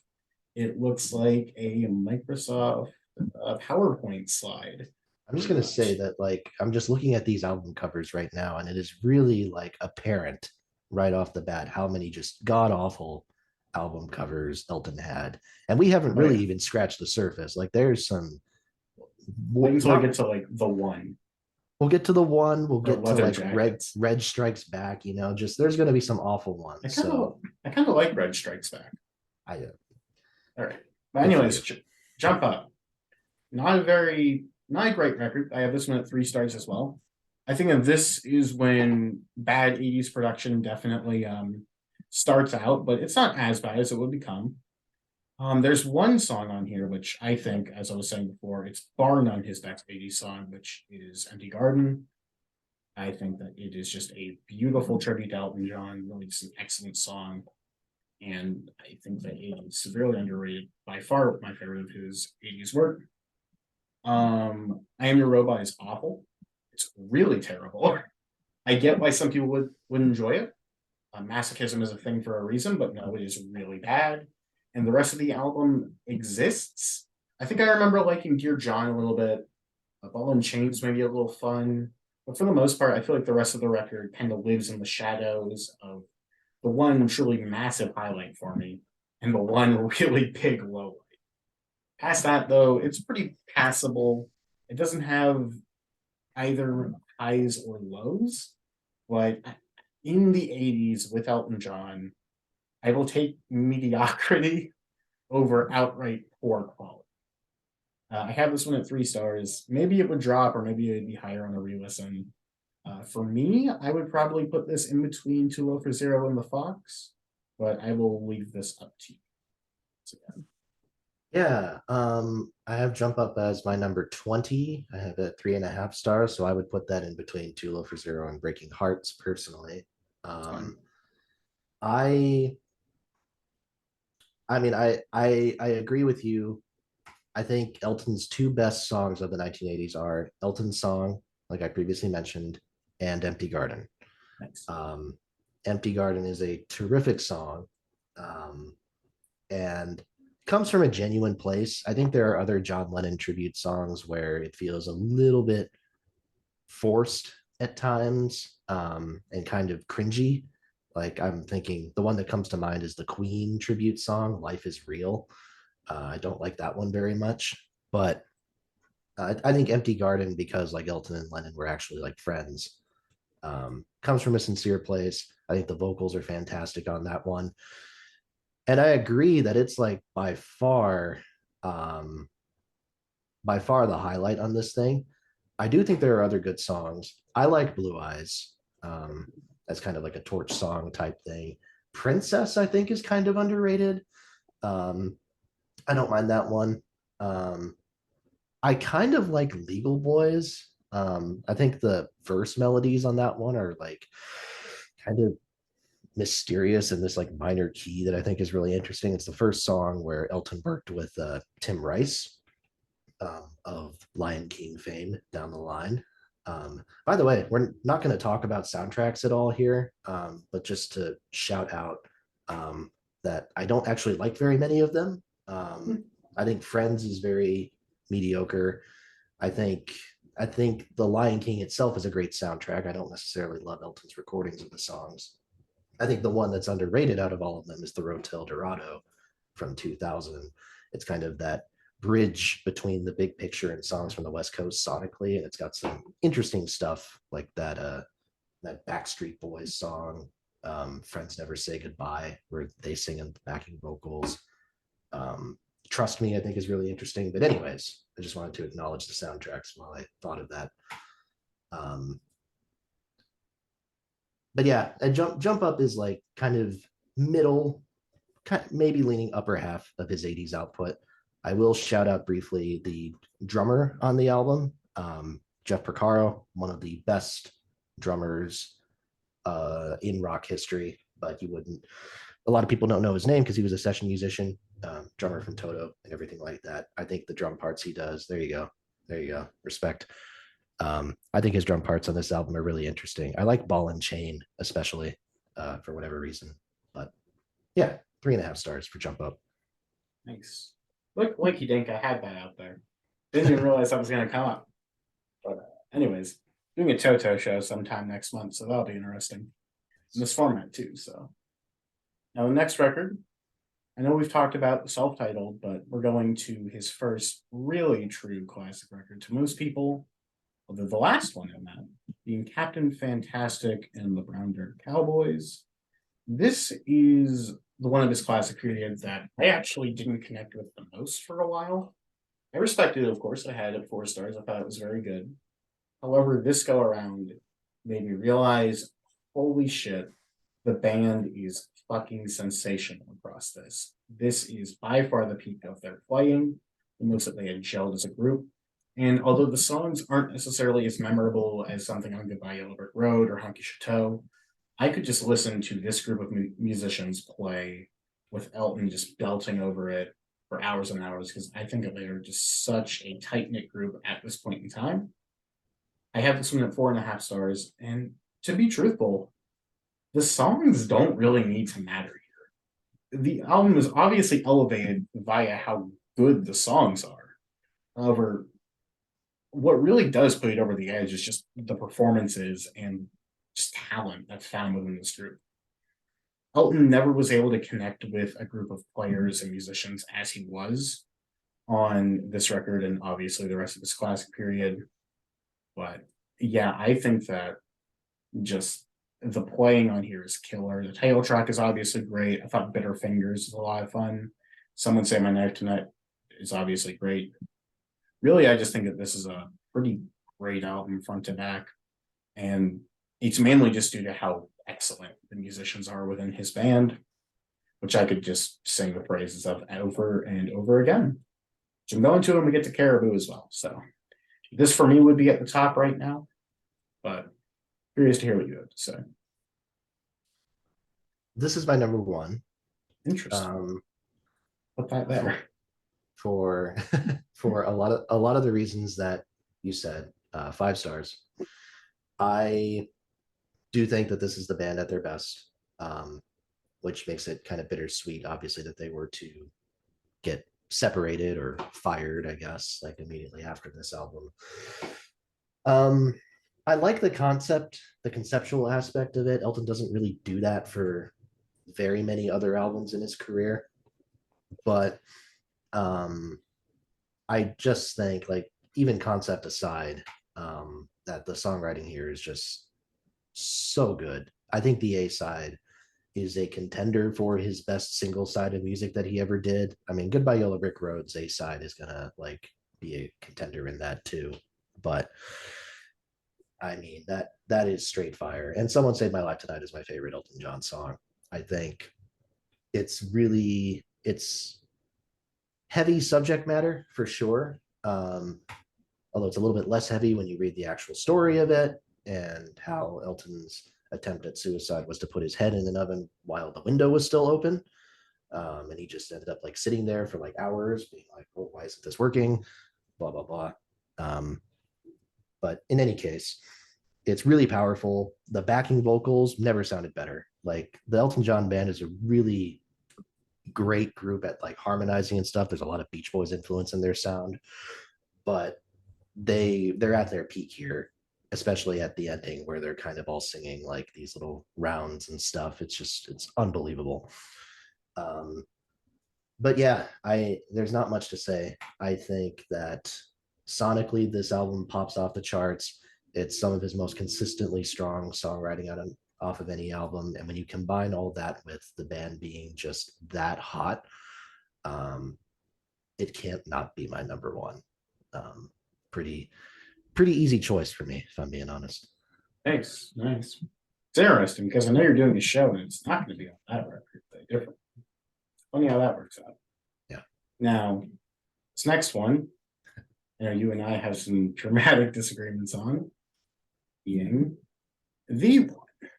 It looks like a Microsoft PowerPoint slide. I'm just gonna say that like I'm just looking at these album covers right now, and it is really like apparent right off the bat how many just god awful album covers Elton had, and we haven't Oh really yeah. even scratched the surface. Like there's some Wait until I not get to like the one, we'll get to the one, we'll the get to leather like jackets. red strikes back, you know, just there's gonna be some awful I ones. kind of So I kind of like Red Strikes Back. I All right, but good for anyways, you. Jump Up. Not a great record. I have this one at 3 stars as well. I think that this is when bad 80s production definitely starts out, but it's not as bad as it would become. There's one song on here which I think, as I was saying before, it's bar none his best 80s song, which is Empty Garden. I think that it is just a beautiful tribute to Elton John, really just an excellent song. And I think that it is severely underrated, by far my favorite of his 80s work. I Am Your Robot is awful. It's really terrible. I get why some people would enjoy it. Masochism is a thing for a reason, but no, it is really bad. And the rest of the album exists. I think I remember liking Dear John a little bit. Ball and Chains maybe a little fun, but for the most part, I feel like the rest of the record kind of lives in the shadows of the one truly massive highlight for me and the one really big low. Past that, though, it's pretty passable. It doesn't have either highs or lows, but in the 80s with Elton John, I will take mediocrity over outright poor quality. I have this one at 3 stars. Maybe it would drop, or maybe it'd be higher on a re-listen. For me, I would probably put this in between Too Low for Zero and The Fox, but I will leave this up to you. So, yeah. Yeah, I have Jump Up as my number 20. I have it at 3.5 stars, so I would put that in between Too Low for Zero and Breaking Hearts personally. Fine. Um, I I mean I agree with you. I think Elton's two best songs of the 1980s are Elton's song, like I previously mentioned, and Empty Garden. Thanks. Empty Garden is a terrific song. Um, and comes from a genuine place. I think there are other John Lennon tribute songs where it feels a little bit forced at times and kind of cringy. Like I'm thinking the one that comes to mind is the Queen tribute song, Life is Real. I don't like that one very much, but I think Empty Garden, because like Elton and Lennon were actually like friends, comes from a sincere place. I think the vocals are fantastic on that one. And I agree that it's like um, by far the highlight on this thing. I do think there are other good songs. I like Blue Eyes. That's kind of like a torch song type thing. Princess, I think, is kind of underrated. Um, I don't mind that one. I kind of like Legal Boys. I think the verse melodies on that one are like kind of mysterious in this like minor key that I think is really interesting. It's the first song where Elton worked with Tim Rice of Lion King fame down the line. By the way, we're not going to talk about soundtracks at all here, but just to shout out that I don't actually like very many of them. I think Friends is very mediocre. I think I think The Lion King itself is a great soundtrack. I don't necessarily love Elton's recordings of the songs. I think the one that's underrated out of all of them is The Road to El Dorado from 2000. It's kind of that bridge between the big picture and songs from the West Coast sonically, and it's got some interesting stuff like that Backstreet Boys song, "Friends Never Say Goodbye," where they sing in the backing vocals. Um, Trust Me, I think, is really interesting. But anyways, I just wanted to acknowledge the soundtracks while I thought of that. Um, but yeah, a jump up is like kind of middle, maybe leaning upper half of his 80s output. I will shout out briefly the drummer on the album, Jeff Porcaro, one of the best drummers in rock history, but you wouldn't. A lot of people don't know his name because he was a session musician, drummer from Toto and everything like that. I think the drum parts he does, there you go. There you go. Respect. I think his drum parts on this album are really interesting. I like Ball and Chain, especially for whatever reason. But yeah, 3.5 stars for Jump Up. Thanks. Look, Linky Dink, I had that out there. Didn't even realize that was going to come up. But anyways, doing a Toto show sometime next month, so that'll be interesting. In this format too, so. Now the next record, I know we've talked about the self-titled, but we're going to his first really true classic record. To most people, although the last one in that, being Captain Fantastic and the Brown Dirt Cowboys. This is the one of his classic periods that I actually didn't connect with the most for a while. I respected it, of course. I had it 4 stars. I thought it was very good. However, this go around made me realize, holy shit, the band is fucking sensational across this. This is by far the peak of their playing. It looks like they had gelled as a group. And although the songs aren't necessarily as memorable as something on Goodbye Yellow Brick Road or Hunky Chateau, I could just listen to this group of musicians play with Elton just belting over it for hours and hours because I think that they are just such a tight knit group at this point in time. I have this one at 4.5 stars, and to be truthful, the songs don't really need to matter here. The album is obviously elevated via how good the songs are. However, what really does put it over the edge is just the performances and just talent that's found within this group. Elton never was able to connect with a group of players and musicians as he was on this record and obviously the rest of his classic period. But yeah, I think that just the playing on here is killer. The title track is obviously great. I thought Bitter Fingers is a lot of fun. Someone Say My Knife Tonight is obviously great. Really, I just think that this is a pretty great album front to back. And it's mainly just due to how excellent the musicians are within his band, which I could just sing the praises of over and over again. So I'm going to when we get to Caribou as well. So this for me would be at the top right now, but curious to hear what you have to say. This is my number one. Interesting. Put that there. For for a lot of the reasons that you said, 5 stars. I do think that this is the band at their best, which makes it kind of bittersweet, obviously, that they were to get separated or fired, I guess, like immediately after this album. I like the concept, the conceptual aspect of it. Elton doesn't really do that for very many other albums in his career, but I just think, like, even concept aside, that the songwriting here is just so good. I think the A side is a contender for his best single side of music that he ever did. I mean, Goodbye Yellow Brick Road's A side is gonna like be a contender in that too. But I mean that is straight fire. And Someone Saved My Life Tonight is my favorite Elton John song. I think it's heavy subject matter for sure. although it's a little bit less heavy when you read the actual story of it and how Elton's attempt at suicide was to put his head in an oven while the window was still open. And he just ended up like sitting there for like hours, being like, "Oh, why isn't this working?" Blah blah blah. Um, but in any case, it's really powerful. The backing vocals never sounded better. Like the Elton John band is a really great group at like harmonizing and stuff. There's a lot of Beach Boys influence in their sound, but they're at their peak here, especially at the ending where they're kind of all singing like these little rounds and stuff. It's unbelievable. Um, but yeah, I there's not much to say. I think that sonically this album pops off the charts. It's some of his most consistently strong songwriting off of any album, and when you combine all that with the band being just that hot, um, it can't not be my number one. Um, pretty pretty easy choice for me, if I'm being honest. Nice, nice. It's interesting because I know you're doing a show and it's not going to be on that record. They're different. Funny how that works out. Yeah. Now, this next one, you and I have some dramatic disagreements on being the one,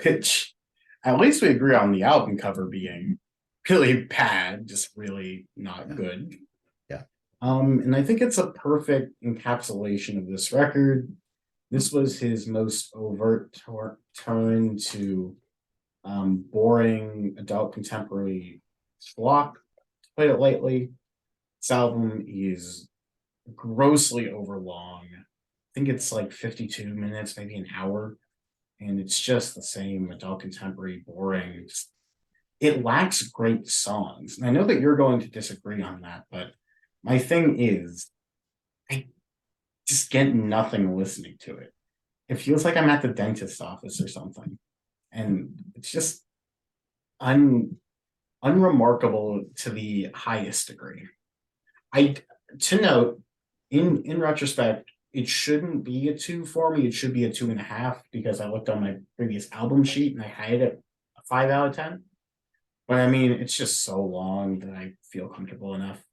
which at least we agree on the album cover being really bad, just really not good. Yeah. And I think it's a perfect encapsulation of this record. This was his most overt turn to boring adult contemporary schlock, to put it lightly. This album is grossly overlong. I think it's like 52 minutes, maybe an hour. And it's just the same adult contemporary boring. It lacks great songs. And I know that you're going to disagree on that, but my thing is, I just get nothing listening to it. It feels like I'm at the dentist's office or something. And it's just unremarkable to the highest degree. I to note, in retrospect, it shouldn't be a 2 for me. It should be a 2.5 because I looked on my previous album sheet and I had it a 5 out of 10. But I mean, it's just so long that I feel comfortable enough.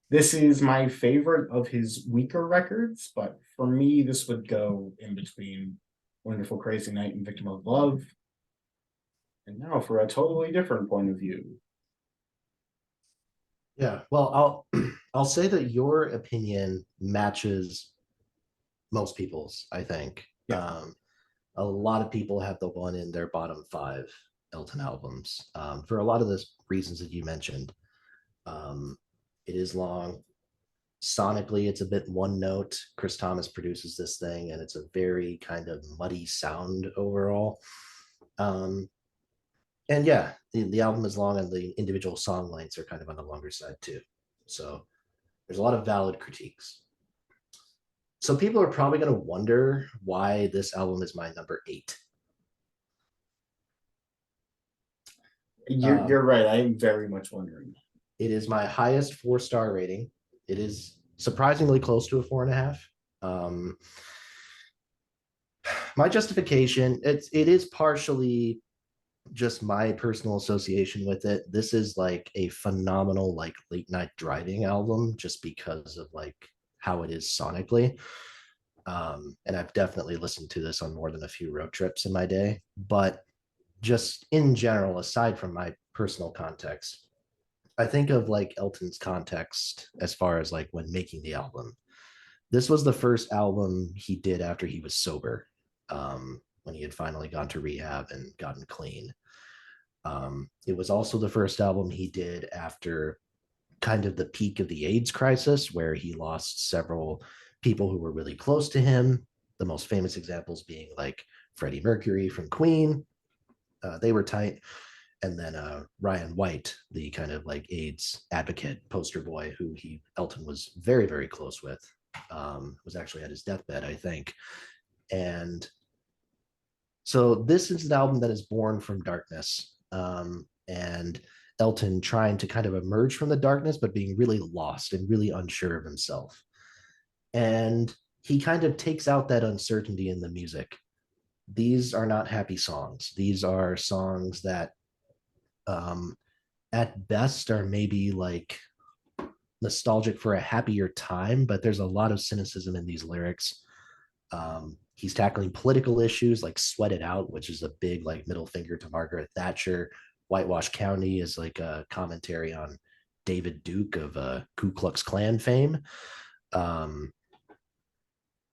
This is my favorite of his weaker records, but for me, this would go in between Wonderful Crazy Night and Victim of Love. And now for a totally different point of view. Yeah. Well, I'll say that your opinion matches most people's, I think. Yeah. A lot of people have the one in their bottom five Elton albums for a lot of the reasons that you mentioned. It is long. Sonically, it's a bit one note. Chris Thomas produces this thing, and it's a very kind of muddy sound overall. And yeah, the album is long, and the individual song lengths are kind of on the longer side too. So there's a lot of valid critiques. So people are probably going to wonder why this album is my number 8. You're right. I am very much wondering. It is my highest 4-star rating. It is surprisingly close to a 4.5. My justification, it is partially just my personal association with it. This is like a phenomenal like late night driving album just because of like how it is sonically. And I've definitely listened to this on more than a few road trips in my day. But just in general, aside from my personal context, I think of like Elton's context as far as like when making the album. This was the first album he did after he was sober, when he had finally gone to rehab and gotten clean. It was also the first album he did after kind of the peak of the AIDS crisis, where he lost several people who were really close to him. The most famous examples being like Freddie Mercury from Queen. They were tight. And then Ryan White, the kind of like AIDS advocate poster boy who Elton was very, very close with, was actually at his deathbed, I think. And so this is an album that is born from darkness, and Elton trying to kind of emerge from the darkness, but being really lost and really unsure of himself. And he kind of takes out that uncertainty in the music. These are not happy songs. These are songs that at best are maybe like nostalgic for a happier time, but there's a lot of cynicism in these lyrics. He's tackling political issues like Sweat It Out, which is a big like middle finger to Margaret Thatcher. Whitewash County is like a commentary on David Duke of Ku Klux Klan fame. Um,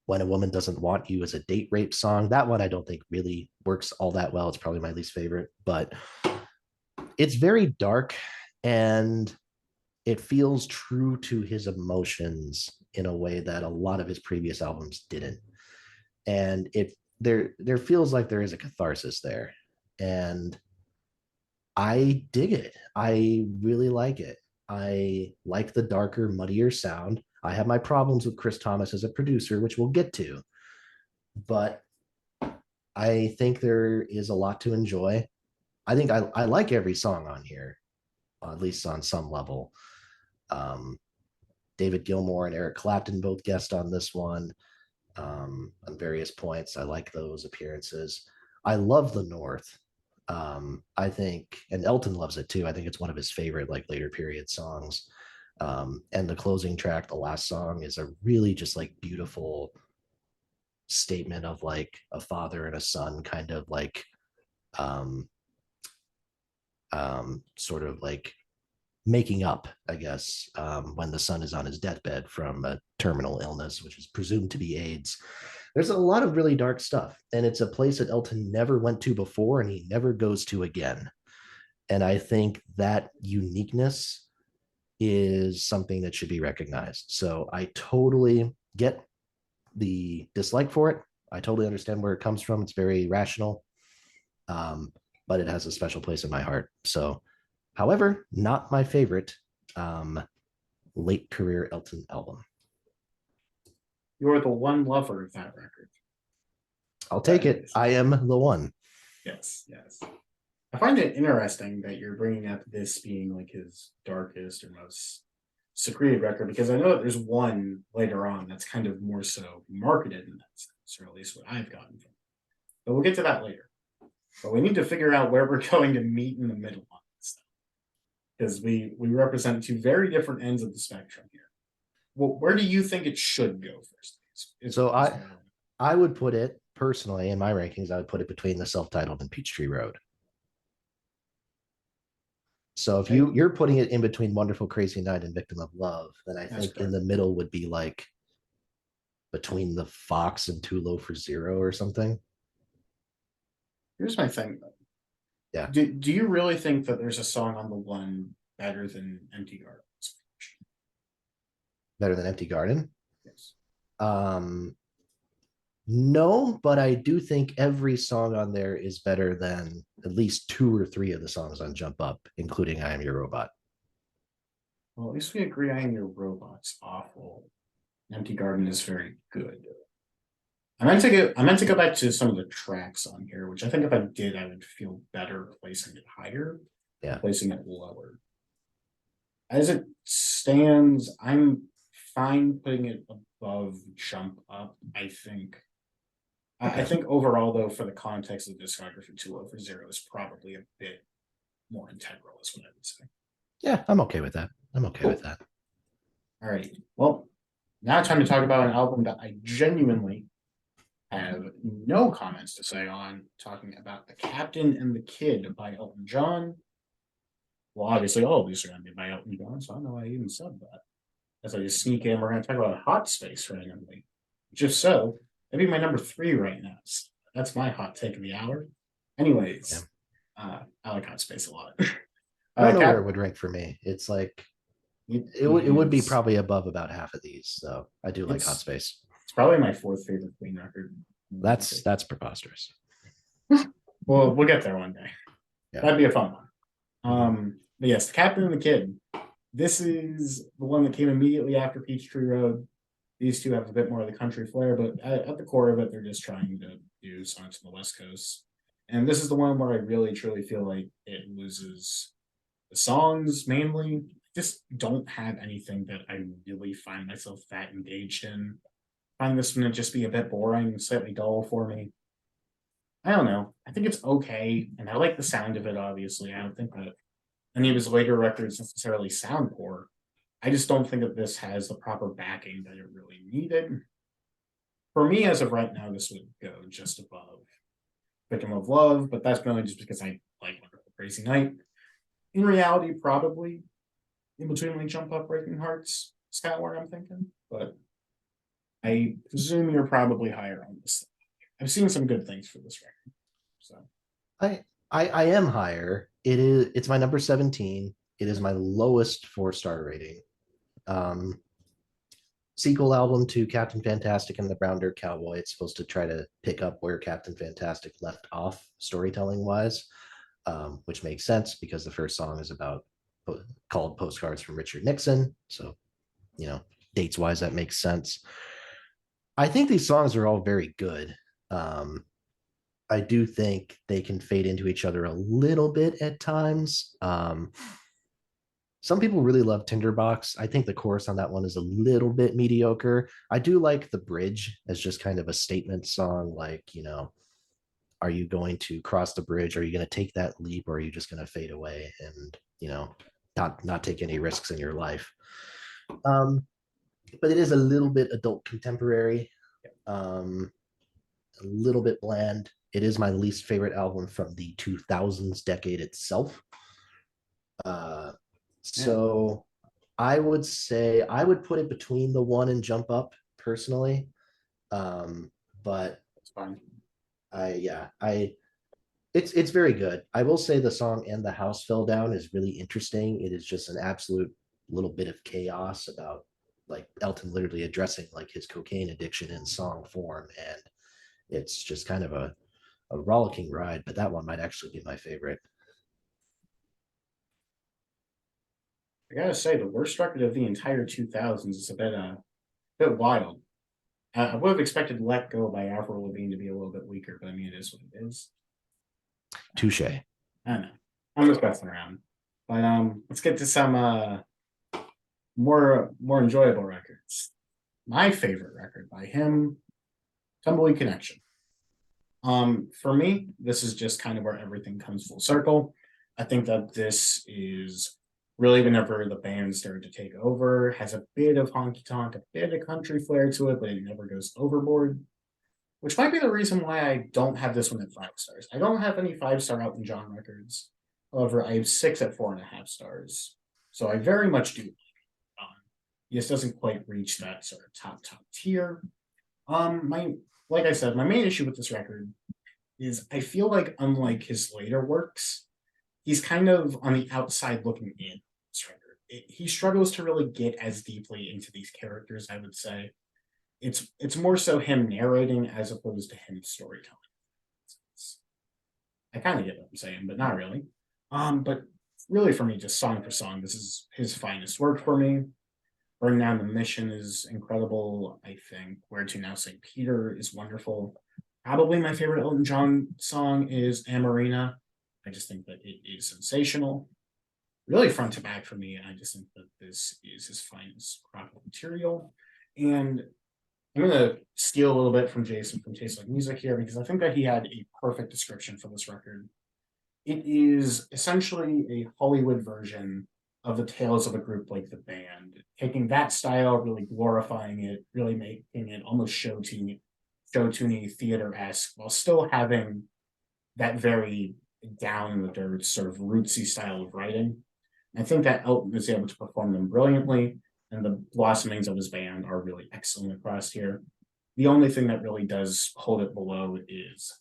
when a Woman Doesn't Want You is a date rape song. That one I don't think really works all that well. It's probably my least favorite, but it's very dark and it feels true to his emotions in a way that a lot of his previous albums didn't. And there feels like there is a catharsis there. And I dig it. I really like it. I like the darker, muddier sound. I have my problems with Chris Thomas as a producer, which we'll get to, but I think there is a lot to enjoy. I think I like every song on here, at least on some level. Um, David Gilmour and Eric Clapton both guest on this one on various points. I like those appearances. I love the North. I think, and Elton loves it too. I think it's one of his favorite like later period songs. And the closing track, the last song, is a really just like beautiful statement of like a father and a son kind of like um sort of like making up, I guess, when the son is on his deathbed from a terminal illness, which is presumed to be AIDS. There's a lot of really dark stuff, and it's a place that Elton never went to before and he never goes to again. And I think that uniqueness is something that should be recognized. So I totally get the dislike for it. I totally understand where it comes from. It's very rational, but it has a special place in my heart. So, however, not my favorite late career Elton album. You're the one lover of that record. I'll take it. I am the one. Yes, yes. I find it interesting that you're bringing up this being like his darkest or most secreted record, because I know that there's one later on that's kind of more so marketed in that sense, or at least what I've gotten from it. But we'll get to that later. But we need to figure out where we're going to meet in the middle on this, because we represent two very different ends of the spectrum here. Well, where do you think it should go first? So I would put it personally in my rankings. I would put it between the self-titled and Peachtree Road. So if you're putting it in between Wonderful Crazy Night and Victim of Love, then I think in the middle would be like between the Fox and Too Low for Zero or something. Here's my thing though. Yeah. Do you really think that there's a song on the one better than Empty Garden? Better than Empty Garden? Yes. No, but I do think every song on there is better than at least 2 or 3 of the songs on Jump Up, including I Am Your Robot. Well, at least we agree I Am Your Robot's awful. Empty Garden is very good. I meant to go back to some of the tracks on here, which I think if I did, I would feel better placing it higher. Yeah. Placing it lower. As it stands, I'm fine putting it above Jump Up. I think overall, though, for the context of the discography, Too Low for Zero is probably a bit more integral, is what I would say. Yeah, I'm okay with that. I'm okay with that. All right. Well, now time to talk about an album that I genuinely have no comments to say on, talking about The Captain and the Kid by Elton John. Well, obviously, all of these are going to be by Elton John, so I don't know why I even said that. As I just sneak in, we're going to talk about Hot Space randomly. Just so, that'd be my number 3 right now. That's my hot take of the hour. Anyways, I like Hot Space a lot. I don't know where it would rank for me. It's like it would be probably above about half of these. So I do like Hot Space. It's probably my 4th favorite Queen record. That's preposterous. Well, we'll get there one day. Yeah. That'd be a fun one. But yes, The Captain and the Kid. This is the one that came immediately after Peachtree Road. These two have a bit more of the country flair, but at the core of it, they're just trying to do songs from the West Coast. And this is the one where I really, truly feel like it loses the songs mainly. Just don't have anything that I really find myself that engaged in. I find this one to just be a bit boring, slightly dull for me. I don't know. I think it's okay, and I like the sound of it, obviously. I don't think that any of his later records necessarily sound poor. I just don't think that this has the proper backing that it really needed. For me, as of right now, this would go just above Victim of Love, but that's mainly just because I like Wonderful Crazy Night. In reality, probably in between like Jump Up, Breaking Hearts is kind of where I'm thinking, but I presume you're probably higher on this. I've seen some good things for this record, so I am higher. It's my number 17. It is my lowest 4-star rating. Um, Sequel album to Captain Fantastic and the Brown Dirt Cowboy. It's supposed to try to pick up where Captain Fantastic left off storytelling wise, which makes sense because the first song is about called Postcards from Richard Nixon. So, you know, dates wise, that makes sense. I think these songs are all very good. I do think they can fade into each other a little bit at times. Some people really love Tinderbox. I think the chorus on that one is a little bit mediocre. I do like the bridge as just kind of a statement song, like, are you going to cross the bridge? Are you going to take that leap, or are you just going to fade away and, not take any risks in your life? But it is a little bit adult contemporary, a little bit bland. It is my least favorite album from the 2000s decade itself. So I would say I would put it between the one and Jump Up personally. But it's fine. It's very good. I will say the song And the House Fell Down is really interesting. It is just an absolute little bit of chaos about like Elton literally addressing like his cocaine addiction in song form. And it's just kind of a rollicking ride, but that one might actually be my favorite. I gotta say, the worst record of the entire 2000s is a bit wild. I would have expected Let Go by Avril Lavigne to be a little bit weaker, but I mean, it is what it is. Touche. I don't know. I'm just messing around. But let's get to some more enjoyable records. My favorite record by him, Tumbleweed Connection. For me, this is just kind of where everything comes full circle. I think that this is really whenever the band started to take over, has a bit of honky tonk, a bit of country flair to it, but it never goes overboard, which might be the reason why I don't have this one at 5 stars. I don't have any 5-star Elton John records. However, I have 6 at 4.5 stars. So I very much do like John. He just doesn't quite reach that sort of top tier. My like I said, my main issue with this record is I feel like unlike his later works, he's kind of on the outside looking in this record. He struggles to really get as deeply into these characters, I would say. It's more so him narrating as opposed to him storytelling. I kind of get what I'm saying, but not really. But really for me, just song for song, this is his finest work for me. Burning Down the Mission is incredible. I think Where to Now St. Peter is wonderful. Probably my favorite Elton John song is Amarina. I just think that it is sensational. Really front to back for me. I just think that this is his finest crop of material. And I'm going to steal a little bit from Jason from Taste Like Music here because I think that he had a perfect description for this record. It is essentially a Hollywood version of the Tales of a Group Like the Band, taking that style, really glorifying it, really making it almost show tuny theater-esque, while still having that very down in the dirt sort of rootsy style of writing. I think that Elton is able to perform them brilliantly, and the blossomings of his band are really excellent across here. The only thing that really does hold it below is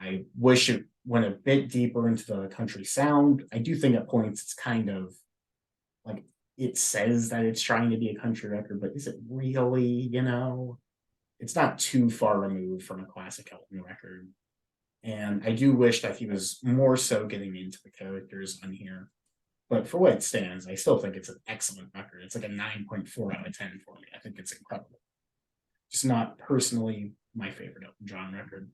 I wish it went a bit deeper into the country sound. I do think at points it's kind of like it says that it's trying to be a country record, but is it really, It's not too far removed from a classic Elton record. And I do wish that he was more so getting into the characters on here. But for what it stands, I still think it's an excellent record. It's like a 9.4 out of 10 for me. I think it's incredible. Just not personally my favorite Elton John record.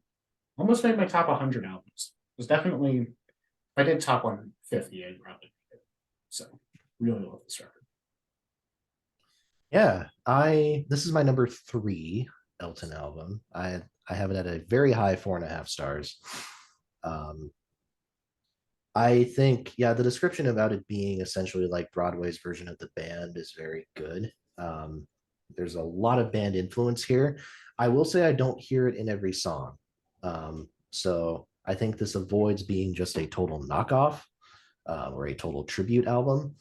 Almost made my top 100 albums. It was definitely, if I did top 150, I'd probably pick it. So, really love this record. Yeah, this is my number 3 Elton album. I have it at a very high 4.5 stars. Um, I think, yeah, the description about it being essentially like Broadway's version of the band is very good. There's a lot of band influence here. I will say I don't hear it in every song. So I think this avoids being just a total knockoff or a total tribute album.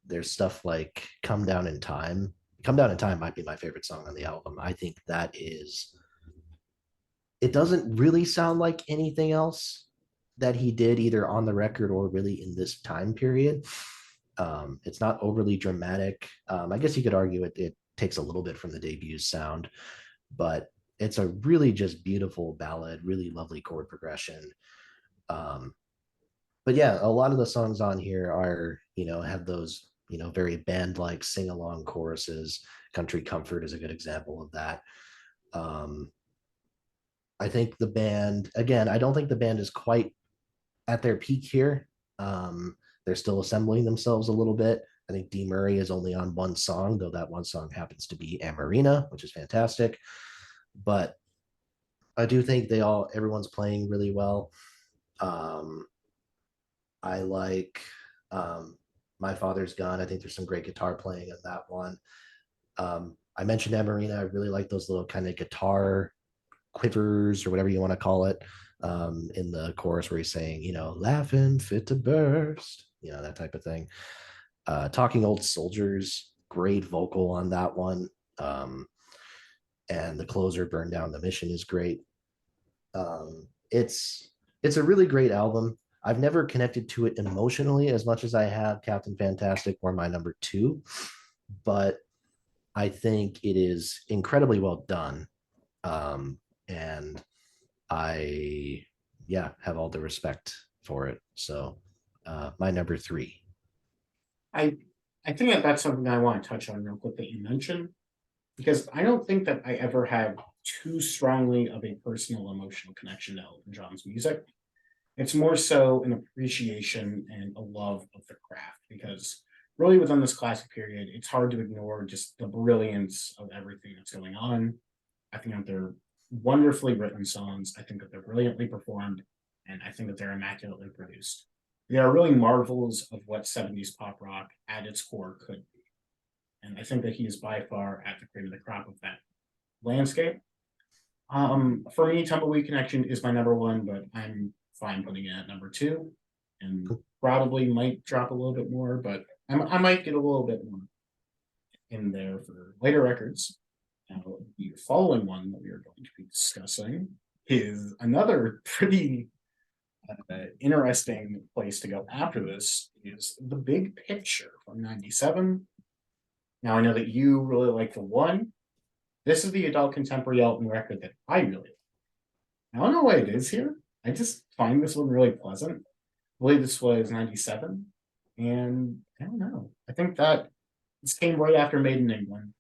There's stuff like Come Down in Time. Come Down in Time might be my favorite song on the album. I think that is, it doesn't really sound like anything else that he did either on the record or really in this time period. It's not overly dramatic. I guess you could argue it takes a little bit from the debut sound, but it's a really just beautiful ballad, really lovely chord progression. Um, but yeah, a lot of the songs on here are, have those, very band like sing along choruses. Country Comfort is a good example of that. Um, I think the band, again, I don't think the band is quite at their peak here. They're still assembling themselves a little bit. I think D. Murray is only on one song, though that one song happens to be Amarina, which is fantastic. But I do think everyone's playing really well. Um, I like My Father's Gun. I think there's some great guitar playing in that one. I mentioned Amarina. I really like those little kind of guitar quivers or whatever you want to call it in the chorus where he's saying, laughing fit to burst, that type of thing. Talking Old Soldiers, great vocal on that one. And the closer, Burn Down the Mission, is great. It's a really great album. I've never connected to it emotionally as much as I have Captain Fantastic or my number two, but I think it is incredibly well done. And I, yeah, have all the respect for it. So, my number three. I I think that that's something I want to touch on real quick that you mentioned, because I don't think that I ever had too strongly of a personal emotional connection to Elton John's music. It's more so an appreciation and a love of the craft, because really within this classic period, it's hard to ignore just the brilliance of everything that's going on. I think that they're wonderfully written songs. I think that they're brilliantly performed, and I think that they're immaculately produced. They are really marvels of what 70s pop rock at its core could be. And I think that he is by far at the cream of the crop of that landscape. For me, Tumbleweed Connection is my number one, but I'm fine putting it at number two, and probably might drop a little bit more, but I might get a little bit more in there for later records. Now, the following one that we are going to be discussing is another pretty interesting place to go after this is The Big Picture from 97. Now, I know that you really like the one. This is the adult contemporary Elton record that I really like. I don't know what it is here. I just find this one really pleasant. I believe this was 97. And I don't know. I think that this came right after Made in England,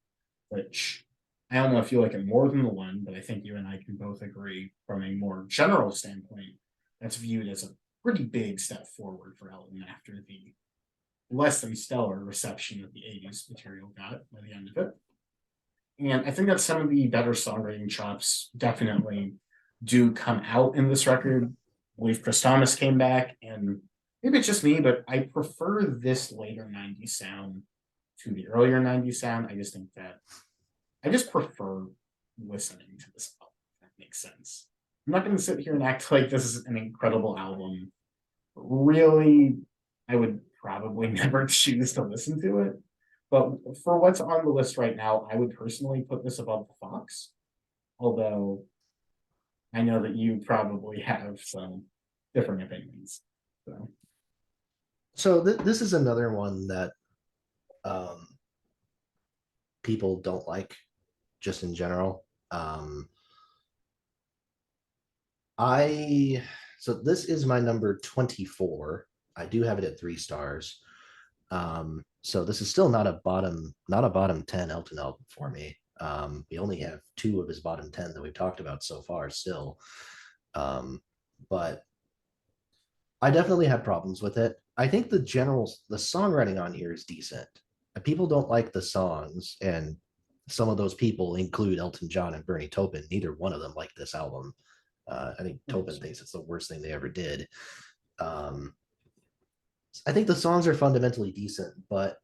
which I don't know if you like it more than the one, but I think you and I can both agree from a more general standpoint, that's viewed as a pretty big step forward for Elton after the less than stellar reception that the 80s material got by the end of it. And I think that some of the better songwriting chops definitely do come out in this record. I believe Chris Thomas came back, and maybe it's just me, but I prefer this later 90s sound to the earlier 90s sound. I just think that I just prefer listening to this album, if that makes sense. I'm not going to sit here and act like this is an incredible album. Really, I would probably never choose to listen to it. But for what's on the list right now, I would personally put this above the Fox. Although I know that you probably have some different opinions. So this is another one that um, people don't like, just in general. I so this is my number 24. I do have it at 3 stars. So this is still not a bottom 10 Elton album for me. We only have two of his bottom 10 that we've talked about so far still. But I definitely had problems with it. I think the songwriting on here is decent. People don't like the songs, and some of those people include Elton John and Bernie Taupin. Neither one of them like this album. I think Taupin thinks it's the worst thing they ever did. Um, I think the songs are fundamentally decent, but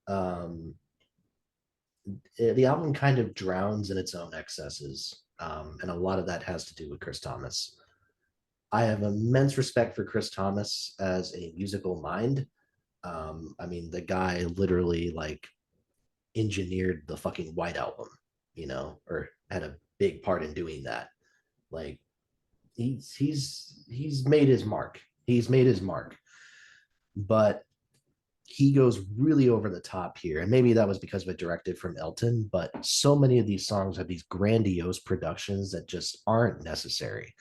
um, the album kind of drowns in its own excesses. And a lot of that has to do with Chris Thomas. I have immense respect for Chris Thomas as a musical mind. I mean, the guy literally like engineered the fucking White Album, or had a big part in doing that. Like he's made his mark. He's made his mark, but he goes really over the top here. And maybe that was because of a directive from Elton, but so many of these songs have these grandiose productions that just aren't necessary.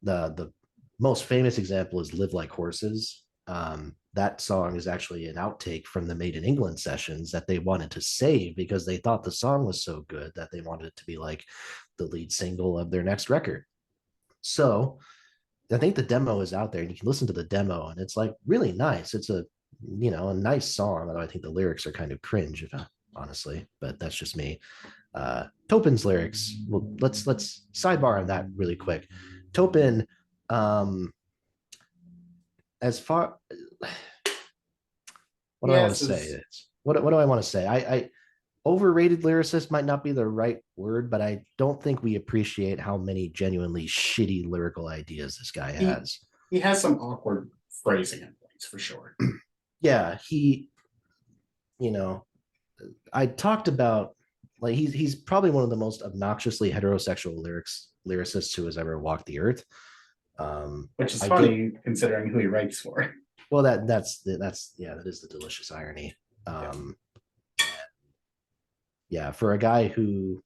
The most famous example is Live Like Horses. That song is actually an outtake from the Made in England sessions that they wanted to save because they thought the song was so good that they wanted it to be like the lead single of their next record. So I think the demo is out there and you can listen to the demo and it's like really nice. It's a nice song, although I think the lyrics are kind of cringe, honestly, but that's just me. Topin's lyrics. Well, let's sidebar on that really quick. Topin, as far what do I want Yes, to say? What do I want to say? I overrated lyricist might not be the right word, but I don't think we appreciate how many genuinely shitty lyrical ideas this guy he has. he has some awkward phrasing and things for sure. Yeah, you know, I talked about like he's probably one of the most obnoxiously heterosexual lyricists who has ever walked the earth. Which is I get funny considering who he writes for. well that's yeah, that is the delicious irony. Um, yeah, for a guy who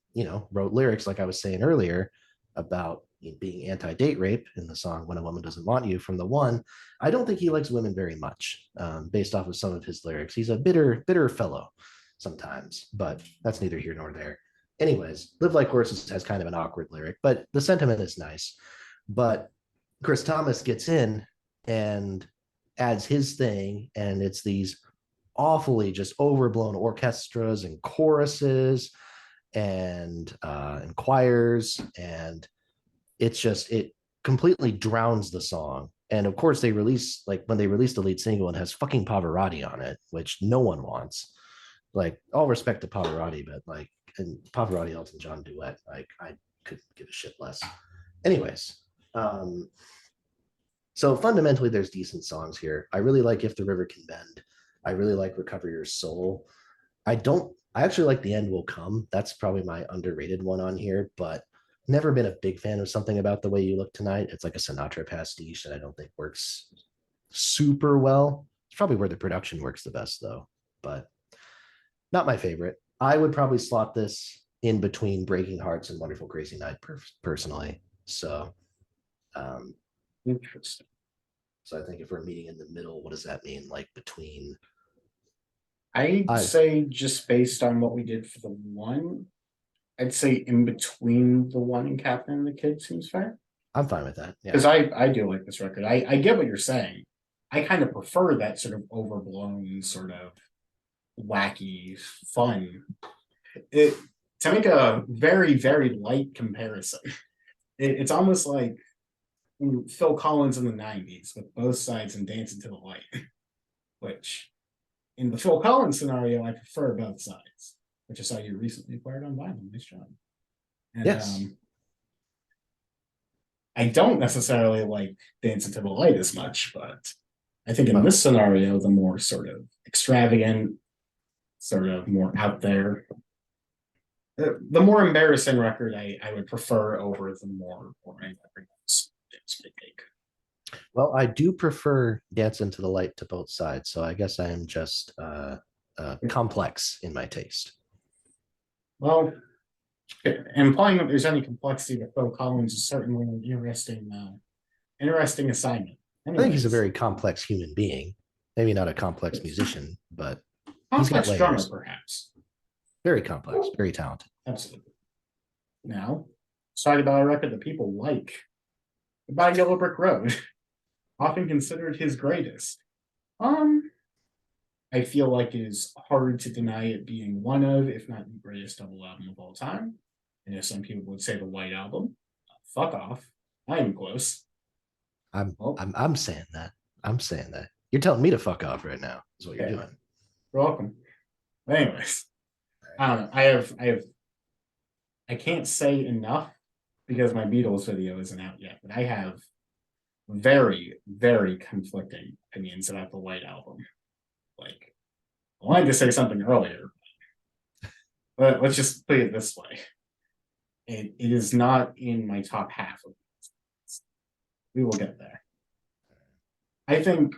wrote lyrics like I was saying earlier about being anti-date rape in the song "When a Woman Doesn't Want You" from The One, I don't think he likes women very much, based off of some of his lyrics. He's a bitter fellow sometimes, but that's neither here nor there. Anyways, "Live Like Horses" has kind of an awkward lyric, but the sentiment is nice. But Chris Thomas gets in and adds his thing, and it's these awfully just overblown orchestras and choruses and choirs, and it completely drowns the song. And of course, when they released the lead single, it has fucking Pavarotti on it, which no one wants. Like, all respect to Pavarotti, but like, and Pavarotti Elton John duet, like I couldn't give a shit less. Anyways, so fundamentally, there's decent songs here. I really like "If the River Can Bend." I really like "Recover Your Soul." I actually like "The End Will Come." That's probably my underrated one on here, but never been a big fan of "Something About the Way You Look Tonight." It's like a Sinatra pastiche that I don't think works super well. It's probably where the production works the best, though, but not my favorite. I would probably slot this in between "Breaking Hearts" and "Wonderful Crazy Night" personally. So, um, Interesting. so I think if we're meeting in the middle, what does that mean? Like between I'd I say just based on what we did for the one, I'd say in between the one and Catherine and the Kid seems fair. I'm fine with that. Because Yeah. I do like this record. I get what you're saying. I kind of prefer that sort of overblown, sort of wacky fun. It to make a very, very light comparison. It's almost like Phil Collins in the 90s with Both Sides and Dancing to the Light, which in the Phil Collins scenario, I prefer Both Sides, which I saw you recently acquired on vinyl. Nice job. And Yes. I don't necessarily like Dancing to the Light as much, but I think in Well, this scenario, the more sort of extravagant, sort of more out there, the more embarrassing record I would prefer over the more boring record. well, I do prefer "Dance into the Light" to Both Sides, so I guess I am just complex in my taste. Well, implying that there's any complexity to Phil Collins is certainly an interesting assignment. I think he's a Anyways, very complex human being. Maybe not a complex musician, but he's got complex drummer, layers. perhaps. Very complex, very talented. Absolutely. Now, let's talk about a record that people like. Goodbye Yellow Brick Road, often considered his greatest. I feel like it is hard to deny it being one of, if not the greatest double album of all time. And if some people would say the White Album, fuck off. I am close. I'm Well, I'm I'm saying that. I'm saying that. You're telling me to fuck off right now. Is what you're Yeah, doing. you're welcome. But anyways, I don't know. I can't say enough because my Beatles video isn't out yet, but I have very, very conflicting opinions about the White Album. Like, I wanted to say something earlier, but let's just put it this way. It is not in my top half of these. We will get there. I think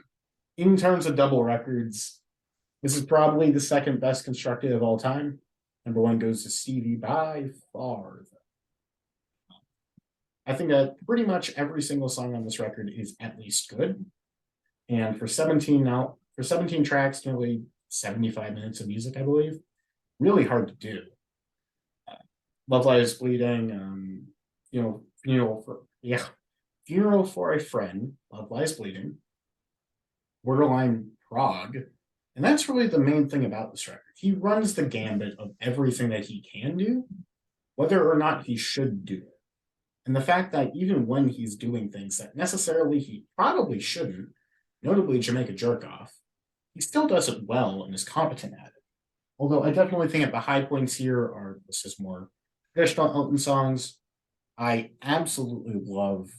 in terms of double records, this is probably the second best constructed of all time. Number one goes to Stevie by far. I think that pretty much every single song on this record is at least good. And for 17 tracks, nearly 75 minutes of music, I believe, really hard to do. Love Lies Bleeding, Funeral for a Friend, Love Lies Bleeding, Borderline Prague. And that's really the main thing about this record. He runs the gambit of everything that he can do, whether or not he should do it. And the fact that even when he's doing things that necessarily he probably shouldn't, notably Jamaica Jerk Off, he still does it well and is competent at it. Although I definitely think at the high points here are this is more traditional Elton songs. I absolutely love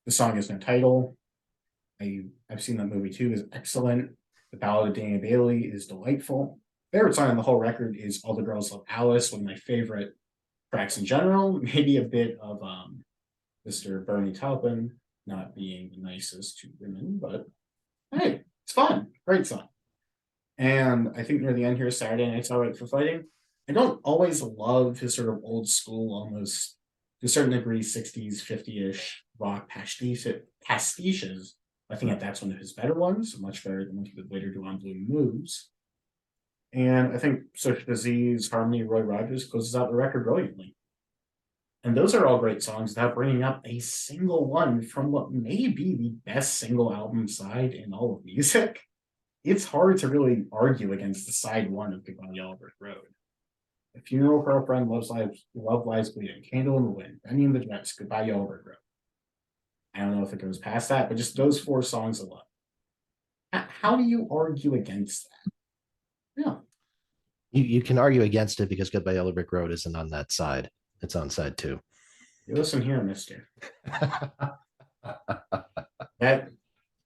the song is no title. I've seen that movie too, is excellent. The Ballad of Danny Bailey is delightful. Favorite song on the whole record is All the Girls Love Alice, one of my favorite tracks in general. Maybe a bit of Mr. Bernie Taupin not being the nicest to women, but hey, it's fun. Great song. And I think near the end here, Saturday Night's All Right for Fighting. I don't always love his sort of old school, almost to a certain degree, 60s, 50-ish rock pastiches. I think that that's one of his better ones, much better than what he would later do on Blue Moves. And I think Social Disease, Harmony, Roy Rogers closes out the record brilliantly. And those are all great songs without bringing up a single one from what may be the best single album side in all of music. It's hard to really argue against the side one of Goodbye Yellow Brick Road. A Funeral for a Friend, Love Lies Bleeding, Candle in the Wind, Benny and the Jets, Goodbye Yellow Brick Road. I don't know if it goes past that, but just those four songs alone. How do you argue against that? Yeah. You can argue against it because Goodbye Yellow Brick Road isn't on that side. It's on side two. You listen here, mister. That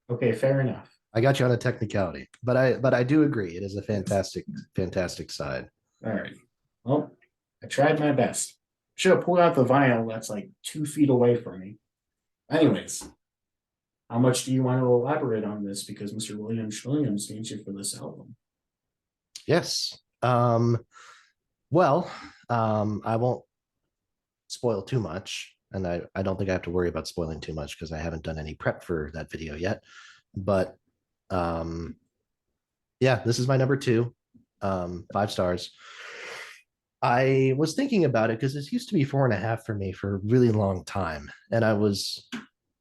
okay, fair enough. I got you on a technicality, but I do agree. It is a fantastic side. All right. Well, I tried my best. Should have pulled out the vinyl that's like 2 feet away from me. Anyways, how much do you want to elaborate on this? Because Mr. Williams needs you for this album. Yes. I won't spoil too much, and I don't think I have to worry about spoiling too much because I haven't done any prep for that video yet. But this is my number 2, 5 stars. I was thinking about it because this used to be 4.5 for me for a really long time, and I was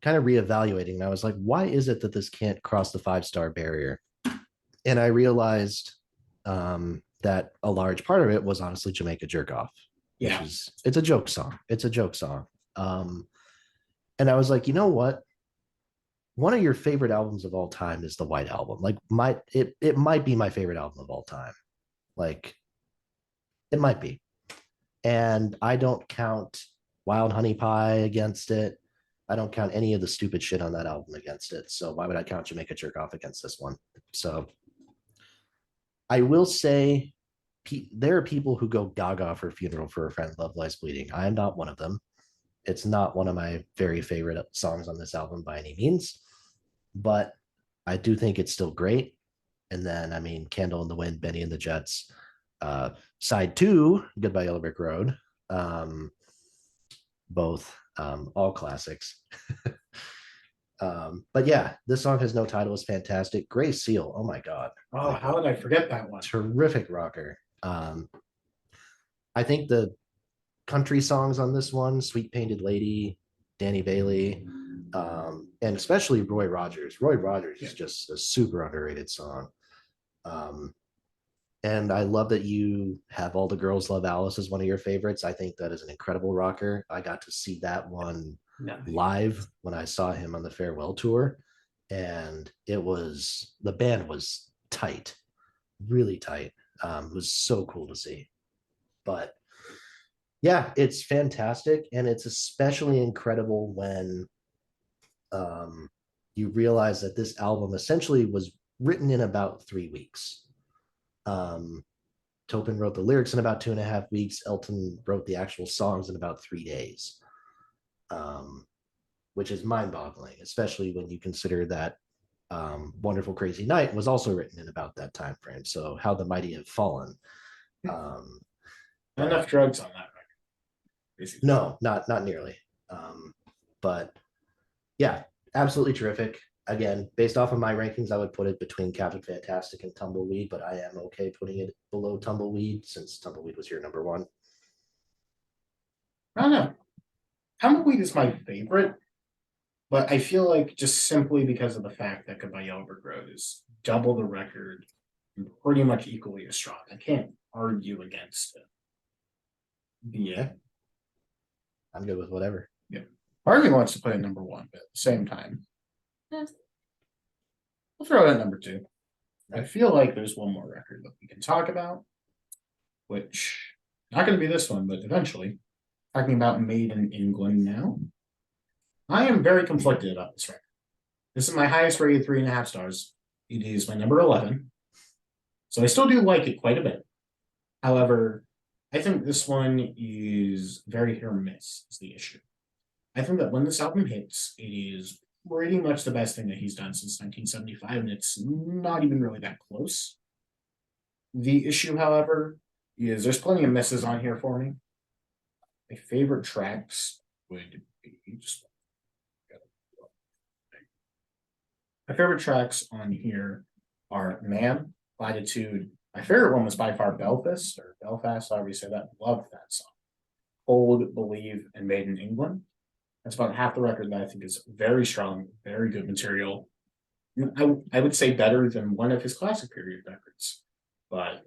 kind of reevaluating. And I was like, why is it that this can't cross the 5-star barrier? And I realized that a large part of it was honestly Jamaica Jerk Off. Yeah. It's a joke song. And I was like, you know what? One of your favorite albums of all time is the White Album. Like it might be my favorite album of all time. Like it might be. And I don't count Wild Honey Pie against it. I don't count any of the stupid shit on that album against it. So why would I count Jamaica Jerk Off against this one? So I will say there are people who go gaga for Funeral for a Friend, Love Lies Bleeding. I am not one of them. It's not one of my very favorite songs on this album by any means, but I do think it's still great. And then, I mean, Candle in the Wind, Benny and the Jets, side 2, Goodbye Yellow Brick Road, both all classics. But yeah, this song has no title. It's fantastic. Gray Seal. Oh my God. Oh, how did I forget that one? Terrific rocker. I think the country songs on this one, Sweet Painted Lady, Danny Bailey, and especially Roy Rogers. Roy Rogers is just a super underrated song. And I love that you have All the Girls Love Alice as one of your favorites. I think that is an incredible rocker. I got to see that one live when I saw him on the farewell tour. and the band was tight, really tight. It was so cool to see. But yeah, it's fantastic, and it's especially incredible when you realize that this album essentially was written in about 3 weeks. Um, Topin wrote the lyrics in about 2.5 weeks. Elton wrote the actual songs in about 3 days, um, which is mind-boggling, especially when you consider that "Wonderful Crazy Night" was also written in about that time frame. So, how the mighty have fallen. Um, Not but enough drugs on that record, basically. no, not nearly. Um, but yeah, absolutely terrific. Again, based off of my rankings, I would put it between Captain Fantastic and Tumbleweed, but I am okay putting it below Tumbleweed since Tumbleweed was your number one. I don't know. Tumbleweed is my favorite, but I feel like just simply because of the fact that Goodbye Yellow Brick Road is double the record and pretty much equally as strong. I can't argue against it. Yeah. I'm good with whatever. Yeah. Part of me wants to put it number one, but at the same time, we'll throw it at number two. I feel like there's one more record that we can talk about, which not going to be this one, but eventually. Talking about Made in England now. I am very conflicted about this record. This is my highest rated 3.5 stars. It is my number 11. So I still do like it quite a bit. However, I think this one is very hit or miss, is the issue. I think that when this album hits, it is pretty much the best thing that he's done since 1975, and it's not even really that close. The issue, however, is there's plenty of misses on here for me. My favorite tracks would be just my favorite tracks on here are Man, Latitude. My favorite one was by far Belfast or Belfast, however you say that. Love that song. Hold, Believe, and Made in England. That's about half the record that I think is very strong, very good material. I would say better than one of his classic period records. But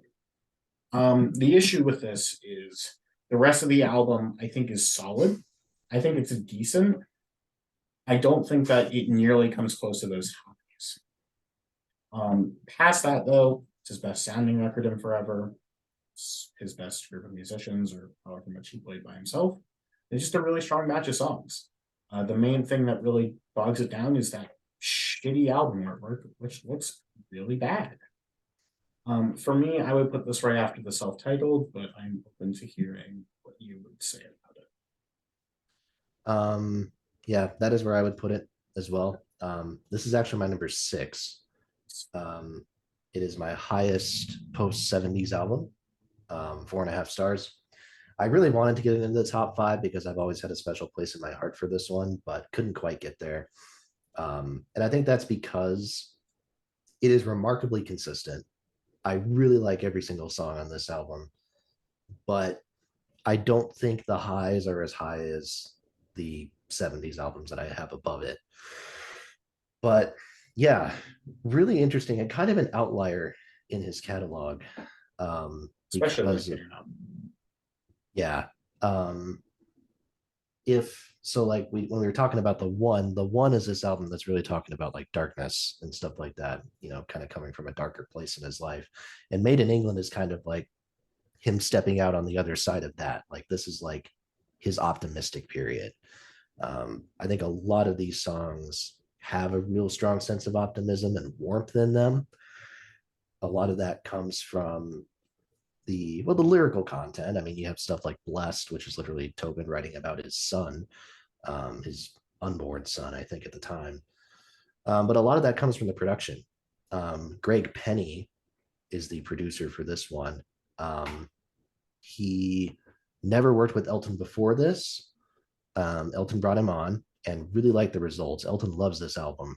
the issue with this is the rest of the album, I think, is solid. I think it's decent. I don't think that it nearly comes close to those highs. Past that, though, it's his best sounding record in forever. It's his best group of musicians, or however much he played by himself. It's just a really strong match of songs. The main thing that really bogs it down is that shitty album artwork, which looks really bad. For me, I would put this right after the self-titled, but I'm open to hearing what you would say about it. Yeah, that is where I would put it as well. This is actually my number 6. It is my highest post 70s album, 4.5 stars. I really wanted to get it into the top 5 because I've always had a special place in my heart for this one, but couldn't quite get there. And I think that's because it is remarkably consistent. I really like every single song on this album, but I don't think the highs are as high as the 70s albums that I have above it. But yeah, really interesting and kind of an outlier in his catalog. Especially Because like, yeah. If so, like when we were talking about the one is this album that's really talking about like darkness and stuff like that, kind of coming from a darker place in his life. And Made in England is kind of like him stepping out on the other side of that. Like this is like his optimistic period. I think a lot of these songs have a real strong sense of optimism and warmth in them. A lot of that comes from the lyrical content. I mean, you have stuff like Blessed, which is literally Tobin writing about his son, his unborn son, I think at the time. But a lot of that comes from the production. Greg Penny is the producer for this one. He never worked with Elton before this. Elton brought him on and really liked the results. Elton loves this album.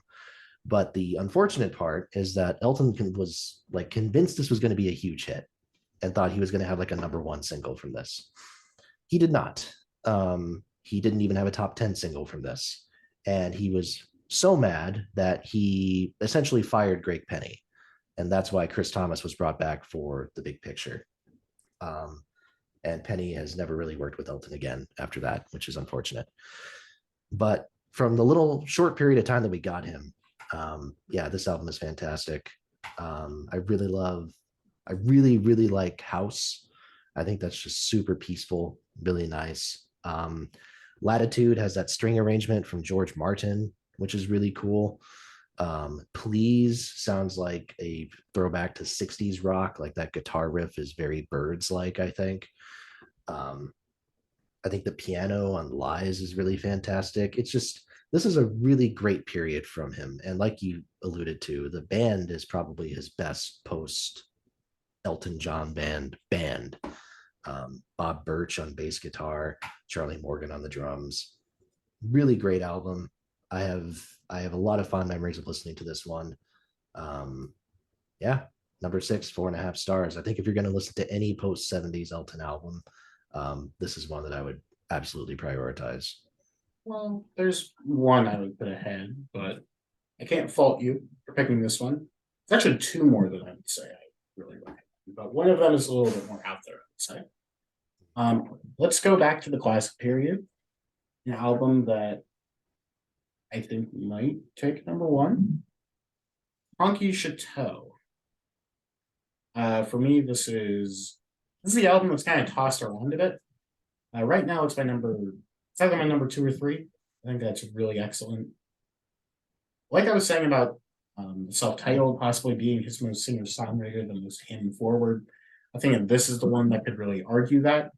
But the unfortunate part is that Elton was like convinced this was going to be a huge hit and thought he was going to have like a number 1 single from this. He did not. He didn't even have a top 10 single from this. And he was so mad that he essentially fired Greg Penny. And that's why Chris Thomas was brought back for The Big Picture. And Penny has never really worked with Elton again after that, which is unfortunate. But from the little short period of time that we got him, Yeah, this album is fantastic. I really like House. I think that's just super peaceful, really nice. Latitude has that string arrangement from George Martin, which is really cool. Please sounds like a throwback to 60s rock. Like that guitar riff is very Birds like, I think. Um, I think the piano on Lies is really fantastic. It's just, this is a really great period from him. And like you alluded to, the band is probably his best post Elton John band. Bob Birch on bass guitar, Charlie Morgan on the drums. Really great album. I have I have a lot of fond memories of listening to this one. Um, yeah, number six, 4.5 stars. I think if you're going to listen to any post 70s Elton album, this is one that I would absolutely prioritize. Well, there's one I would put ahead, but I can't fault you for picking this one. There's actually two more that I would say I really like, but one of them is a little bit more out there, I would say. Let's go back to the classic period, an album that I think might take number one, Honky Chateau. For me, this is the album that's kind of tossed around a bit. Right now, it's either my number two or three. I think that's really excellent. Like I was saying about self-titled possibly being his most singer-songwriter, the most hymn forward. I think that this is the one that could really argue that.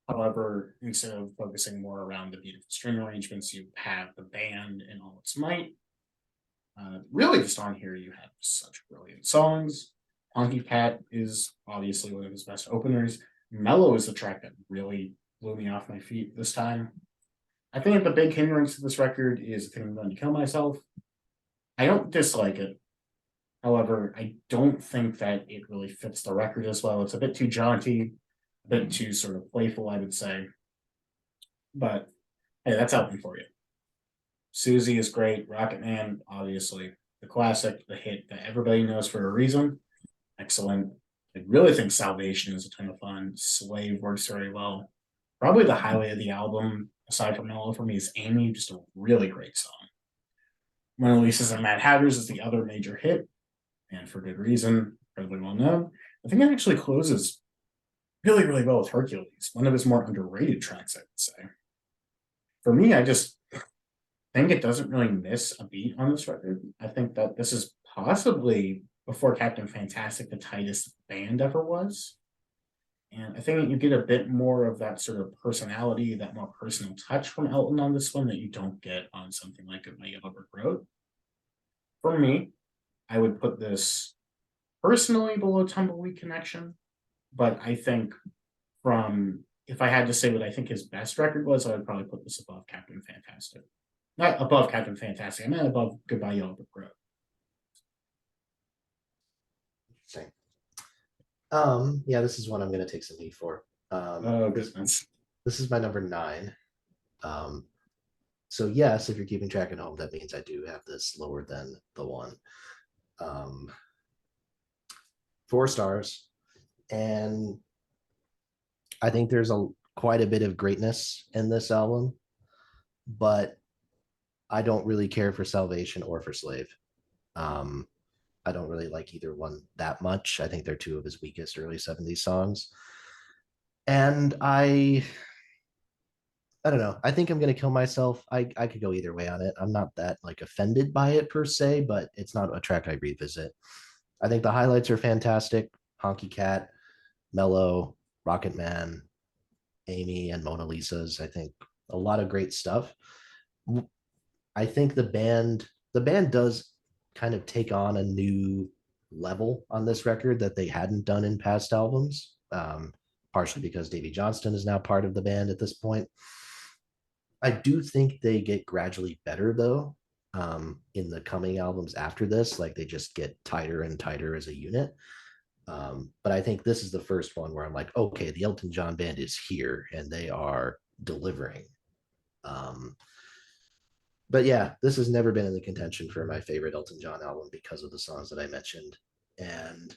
However, instead of focusing more around the beautiful string arrangements, you have the band in all its might. Really, just on here, you have such brilliant songs. Honky Cat is obviously one of his best openers. Mellow is the track that really blew me off my feet this time. I think the big hindrance to this record is I think I'm going to kill myself. I don't dislike it. However, I don't think that it really fits the record as well. It's a bit too jaunty, a bit too sort of playful, I would say. But hey, that's Elton for you. Susie is great. Rocket Man, obviously, the classic, the hit that everybody knows for a reason. Excellent. I really think Salvation is a ton of fun. Slave works very well. Probably the highlight of the album, aside from Mellow for me, is Amy, just a really great song. Mona Lisa's and Mad Hatters is the other major hit, and for good reason, incredibly well known. I think it actually closes really, really well with Hercules, one of his more underrated tracks, I would say. For me, I just think it doesn't really miss a beat on this record. I think that this is possibly, before Captain Fantastic, the tightest the band ever was. And I think that you get a bit more of that sort of personality, that more personal touch from Elton on this one that you don't get on something like My Yellow Brick Road. For me, I would put this personally below Tumbleweed Connection, but I think from if I had to say what I think his best record was, I would probably put this above Captain Fantastic. Not above Captain Fantastic, I meant above Goodbye Yellow Brick Road. Interesting. Yeah, this is one I'm going to take some heat for. Oh, business. This is my number 9. So yes, if you're keeping track at home, that means I do have this lower than the one. 4 stars, and I think there's quite a bit of greatness in this album, but I don't really care for Salvation or for Slave. I don't really like either one that much. I think they're two of his weakest early 70s songs. And I don't know. I think I'm gonna kill myself. I could go either way on it. I'm not that like offended by it per se, but it's not a track I revisit. I think the highlights are fantastic. Honky Cat, Mellow, Rocket Man, Amy, and Mona Lisa's. I think a lot of great stuff. I think the band does kind of take on a new level on this record that they hadn't done in past albums. Partially because Davey Johnston is now part of the band at this point. I do think they get gradually better though, in the coming albums after this. Like they just get tighter and tighter as a unit. But I think this is the first one where I'm like, okay, the Elton John band is here and they are delivering. But yeah, this has never been in the contention for my favorite Elton John album because of the songs that I mentioned. And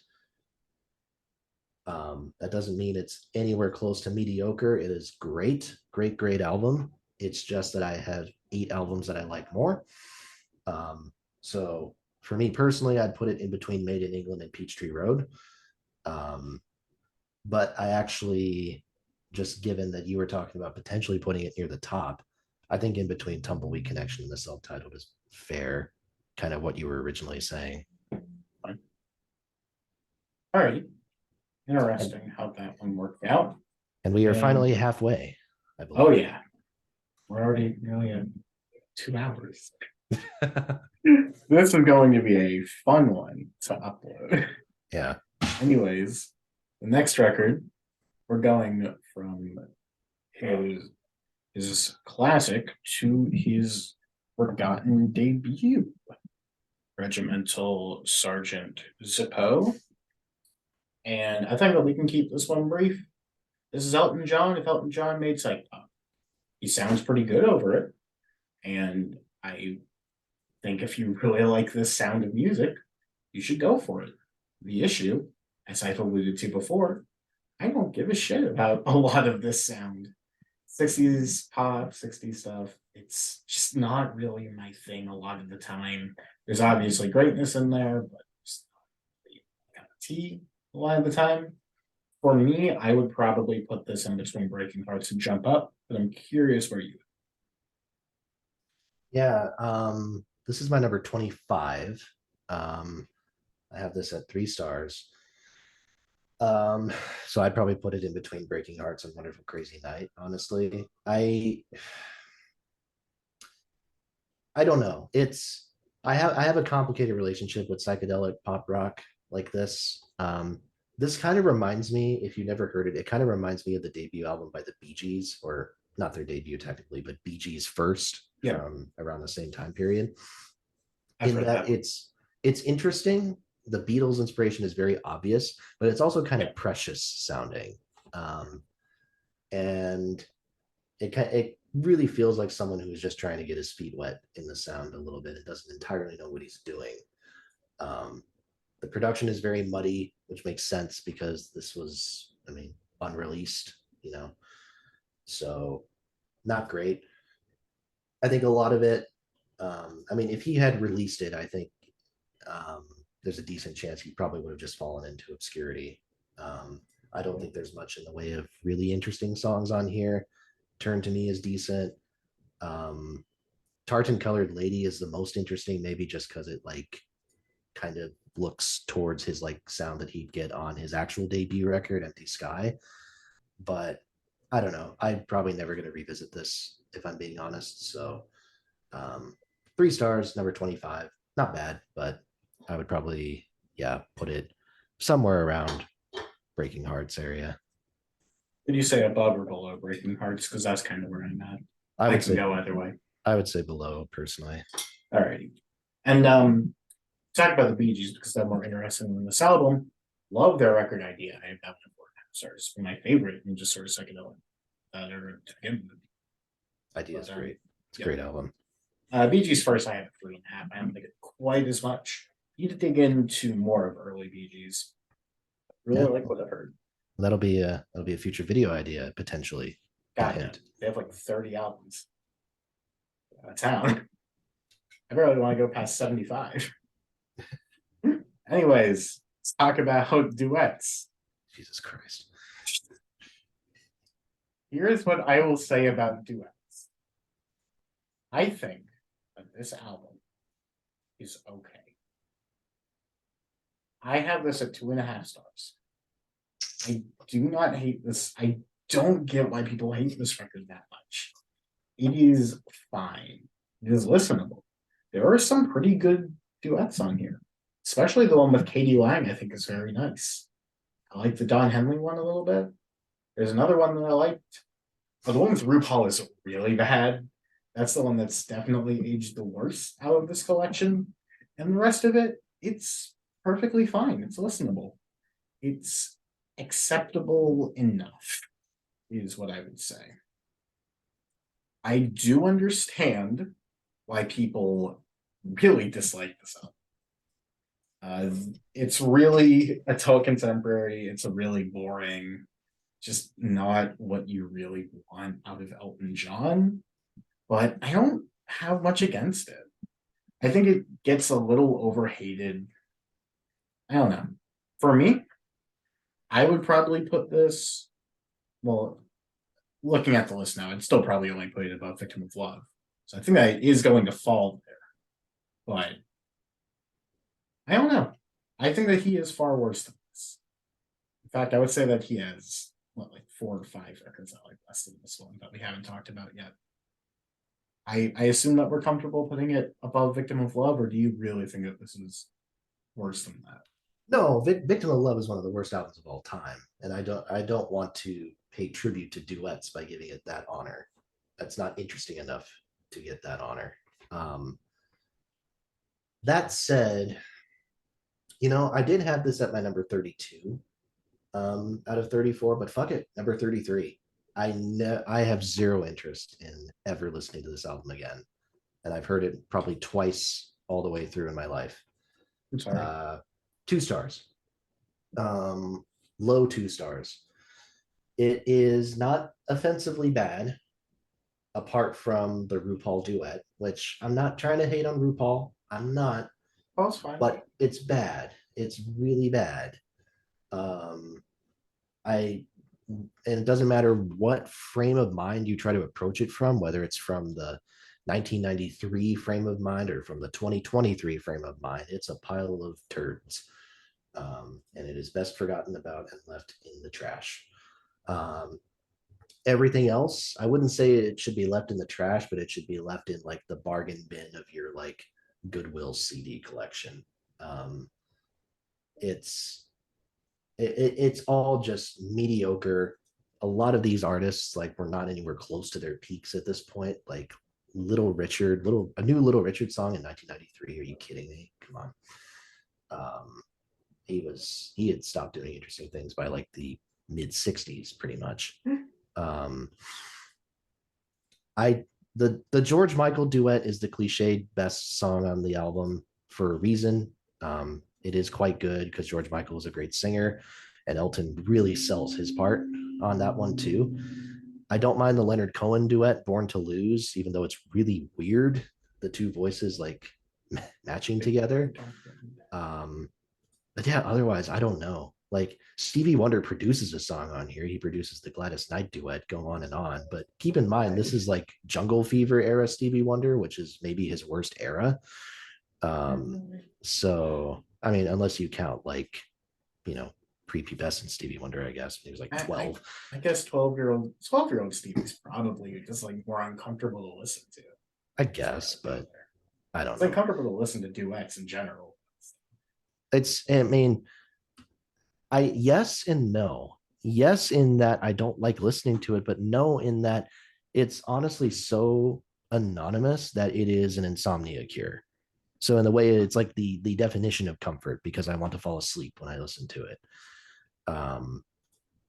that doesn't mean it's anywhere close to mediocre. It is great, great, great album. It's just that I have 8 albums that I like more. So for me personally, I'd put it in between Made in England and Peachtree Road. Um, but I actually, just given that you were talking about potentially putting it near the top, I think in between Tumbleweed Connection and the self-titled is fair, kind of what you were originally saying. Fine. All right. And, Interesting how that one worked out. and we are And finally halfway, I believe. oh yeah, we're already nearly at 2 hours. This is going to be a fun one to upload. Yeah. Anyways, the next record, we're going from his classic to his forgotten debut, Regimental Sergeant Zippo. And I think that we can keep this one brief. This is Elton John. If Elton John made psych pop, he sounds pretty good over it. And I think if you really like this sound of music, you should go for it. The issue, as I've alluded to before, I don't give a shit about a lot of this sound. 60s pop, 60s stuff. It's just not really my thing a lot of the time. There's obviously greatness in there, but it's not really my cup of tea a lot of the time. For me, I would probably put this in between Breaking Hearts and Jump Up, but I'm curious where you. Yeah. This is my number 25. I have this at 3 stars. So I'd probably put it in between Breaking Hearts and Wonderful Crazy Night, honestly. I don't know. I have a complicated relationship with psychedelic pop rock like this. This kind of reminds me, if you never heard it, it kind of reminds me of the debut album by the Bee Gees, or not their debut technically, but Bee Gees first, Yeah. from around the same time period. I've In heard that that. it's interesting. The Beatles inspiration is very obvious, but it's also kind Yeah. of precious sounding. And it really feels like someone who's just trying to get his feet wet in the sound a little bit and doesn't entirely know what he's doing. Um, the production is very muddy, which makes sense because this was, I mean, unreleased, so not great. I think a lot of it, I mean, if he had released it, I think um, there's a decent chance he probably would have just fallen into obscurity. I don't think there's much in the way of really interesting songs on here. Turn to Me is decent. Um, Tartan Colored Lady is the most interesting, maybe just because it like kind of looks towards his like sound that he'd get on his actual debut record, Empty Sky. But I don't know. I'm probably never going to revisit this if I'm being honest. So 3 stars, number 25. Not bad, but I would probably, yeah, put it somewhere around Breaking Hearts area. Did you say above or below Breaking Hearts? Because that's kind of where I'm at. I I would can say go either way. I would say below personally. All righty. And talk about the Bee Gees because they're more interesting than this album. Love their record idea. I have that one at 4.5 stars. My favorite and just sort of psychedelic. Idea is great. It's a yeah. great album. Bee Gees first, I have a 3.5. I don't think it's quite as much. You need to dig into more of early Bee Gees. Really like what I heard. That'll be a future video idea potentially. God, yeah. They have like 30 albums. Town. I really want to go past 75. Anyways, let's talk about duets. Jesus Christ. Here's what I will say about duets. I think that this album is okay. I have this at 2.5 stars. I do not hate this. I don't get why people hate this record that much. It is fine. It is listenable. There are some pretty good duets on here, especially the one with Katie Lang. I think is very nice. I like the Don Henley one a little bit. There's another one that I liked. Oh, the one with RuPaul is really bad. That's the one that's definitely aged the worst out of this collection. And the rest of it, it's perfectly fine. It's listenable. It's acceptable enough, is what I would say. I do understand why people really dislike this album. It's really a toe contemporary. It's a really boring, just not what you really want out of Elton John. But I don't have much against it. I think it gets a little overhated. I don't know. For me, I would probably put this. Well, looking at the list now, I'd still probably only put it above Victim of Love. So I think that is going to fall there. But I don't know. I think that he is far worse than this. In fact, I would say that he has what, like 4 or 5 records that like less than this one that we haven't talked about yet. I assume that we're comfortable putting it above Victim of Love, or do you really think that this is worse than that? No, Victim of Love is one of the worst albums of all time, and I don't want to pay tribute to duets by giving it that honor. That's not interesting enough to get that honor. Um, that said, I did have this at my number 32 out of 34, but fuck it, number 33. I have zero interest in ever listening to this album again, and I've heard it probably twice all the way through in my life. I'm sorry. 2 stars, low 2 stars. It is not offensively bad, apart from the RuPaul duet, which I'm not trying to hate on RuPaul. I'm not, Well, it's fine. but it's bad. It's really bad. Um, I and it doesn't matter what frame of mind you try to approach it from, whether it's from the 1993 frame of mind or from the 2023 frame of mind, it's a pile of turds. And it is best forgotten about and left in the trash. Um, Everything else, I wouldn't say it should be left in the trash, but it should be left in like the bargain bin of your like Goodwill CD collection. Um, it's it's all just mediocre. A lot of these artists like were not anywhere close to their peaks at this point. Like Little Richard, a new Little Richard song in 1993. Are you kidding me? Come on. Um, he had stopped doing interesting things by like the mid 60s, pretty much. Um, I the George Michael duet is the cliched best song on the album for a reason. It is quite good because George Michael is a great singer, and Elton really sells his part on that one too. I don't mind the Leonard Cohen duet, Born to Lose, even though it's really weird. The two voices like matching together. Um, but yeah, otherwise, I don't know. Like Stevie Wonder produces a song on here. He produces the Gladys Knight duet, Go On and On. But keep in mind, this is like Jungle Fever era Stevie Wonder, which is maybe his worst era. So, I mean, unless you count like, you know, prepubescent Stevie Wonder, I guess. He was like 12. I guess 12-year old Stevie's probably just like more uncomfortable to listen to. I guess, but I don't It's know. uncomfortable to listen to duets in general. I mean, yes and no. Yes, in that I don't like listening to it, but no, in that it's honestly so anonymous that it is an insomnia cure. So in the way it's like the definition of comfort because I want to fall asleep when I listen to it. Um,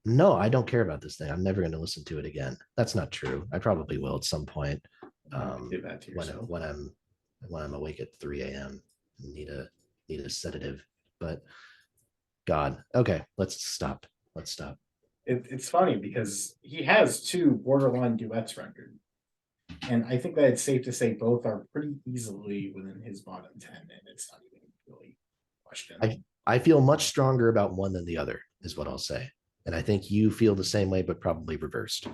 no, I don't care about this thing. I'm never going to listen to it again. That's not true. I probably will at some point. Do that to when yourself. when I'm awake at 3 a.m. Need a sedative. But God, okay, let's stop. Let's stop. It's funny because he has 2 borderline duets record, and I think that it's safe to say both are pretty easily within his bottom 10, and it's not even really questioned. I feel much stronger about one than the other, is what I'll say. And I think you feel the same way, but probably reversed.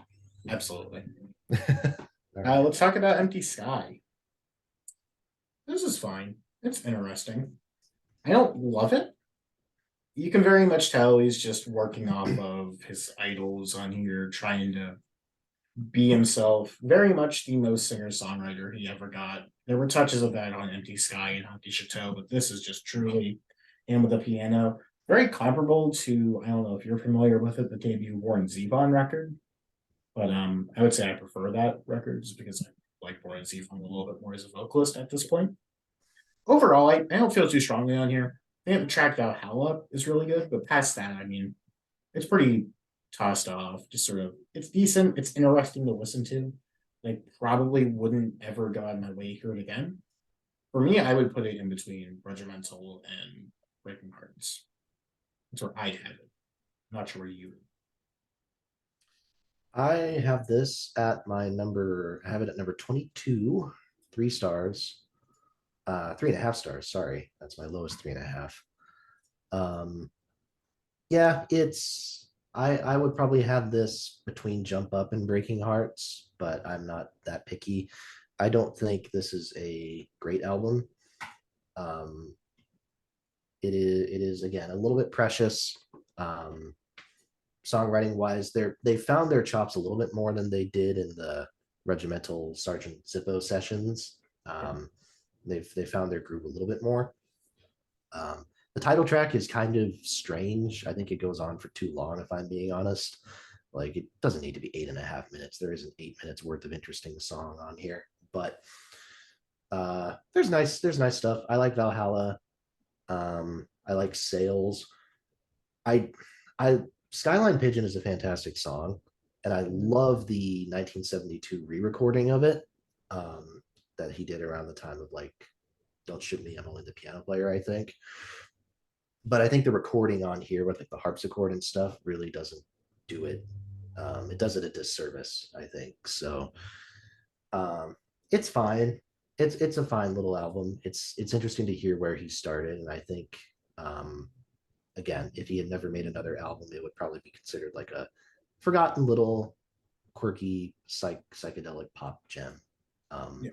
Absolutely. Right. Let's talk about Empty Sky. This is fine. It's interesting. I don't love it. You can very much tell he's just working off of his idols on here, trying to be himself. Very much the most singer-songwriter he ever got. There were touches of that on Empty Sky and Hockey Chateau, but this is just truly him with the piano. Very comparable to, I don't know if you're familiar with it, the debut Warren Zevon record. But I would say I prefer that record just because I like Warren Zevon a little bit more as a vocalist at this point. Overall, I don't feel too strongly on here. I think the track Valhalla is really good, but past that, I mean, it's pretty tossed off. Just sort of, it's decent. It's interesting to listen to. I probably wouldn't ever go out of my way to hear it again. For me, I would put it in between Regimental and Breaking Hearts. That's where I'd have it. I'm not sure where you would. I have this at my number, I have it at number 22, 3 stars. 3.5 stars. Sorry, that's my lowest 3.5. Um, yeah, I would probably have this between Jump Up and Breaking Hearts, but I'm not that picky. I don't think this is a great album. Um, it is again a little bit precious. Um, Songwriting wise, they found their chops a little bit more than they did in the Regimental Sergeant Zippo sessions. They found their groove a little bit more. Um, the title track is kind of strange. I think it goes on for too long, if I'm being honest. Like it doesn't need to be 8.5 minutes. There isn't 8 minutes worth of interesting song on here, but there's nice stuff. I like Valhalla. I like Sales. I I Skyline Pigeon is a fantastic song, and I love the 1972 re-recording of it that he did around the time of like "Don't Shoot Me, I'm Only the Piano Player," I think. But I think the recording on here with like the harpsichord and stuff really doesn't do it. It does it a disservice, I think. So um, it's fine. It's a fine little album. It's interesting to hear where he started, and I think um, again, if he had never made another album, it would probably be considered like a forgotten little quirky psychedelic pop gem. Um, Yeah.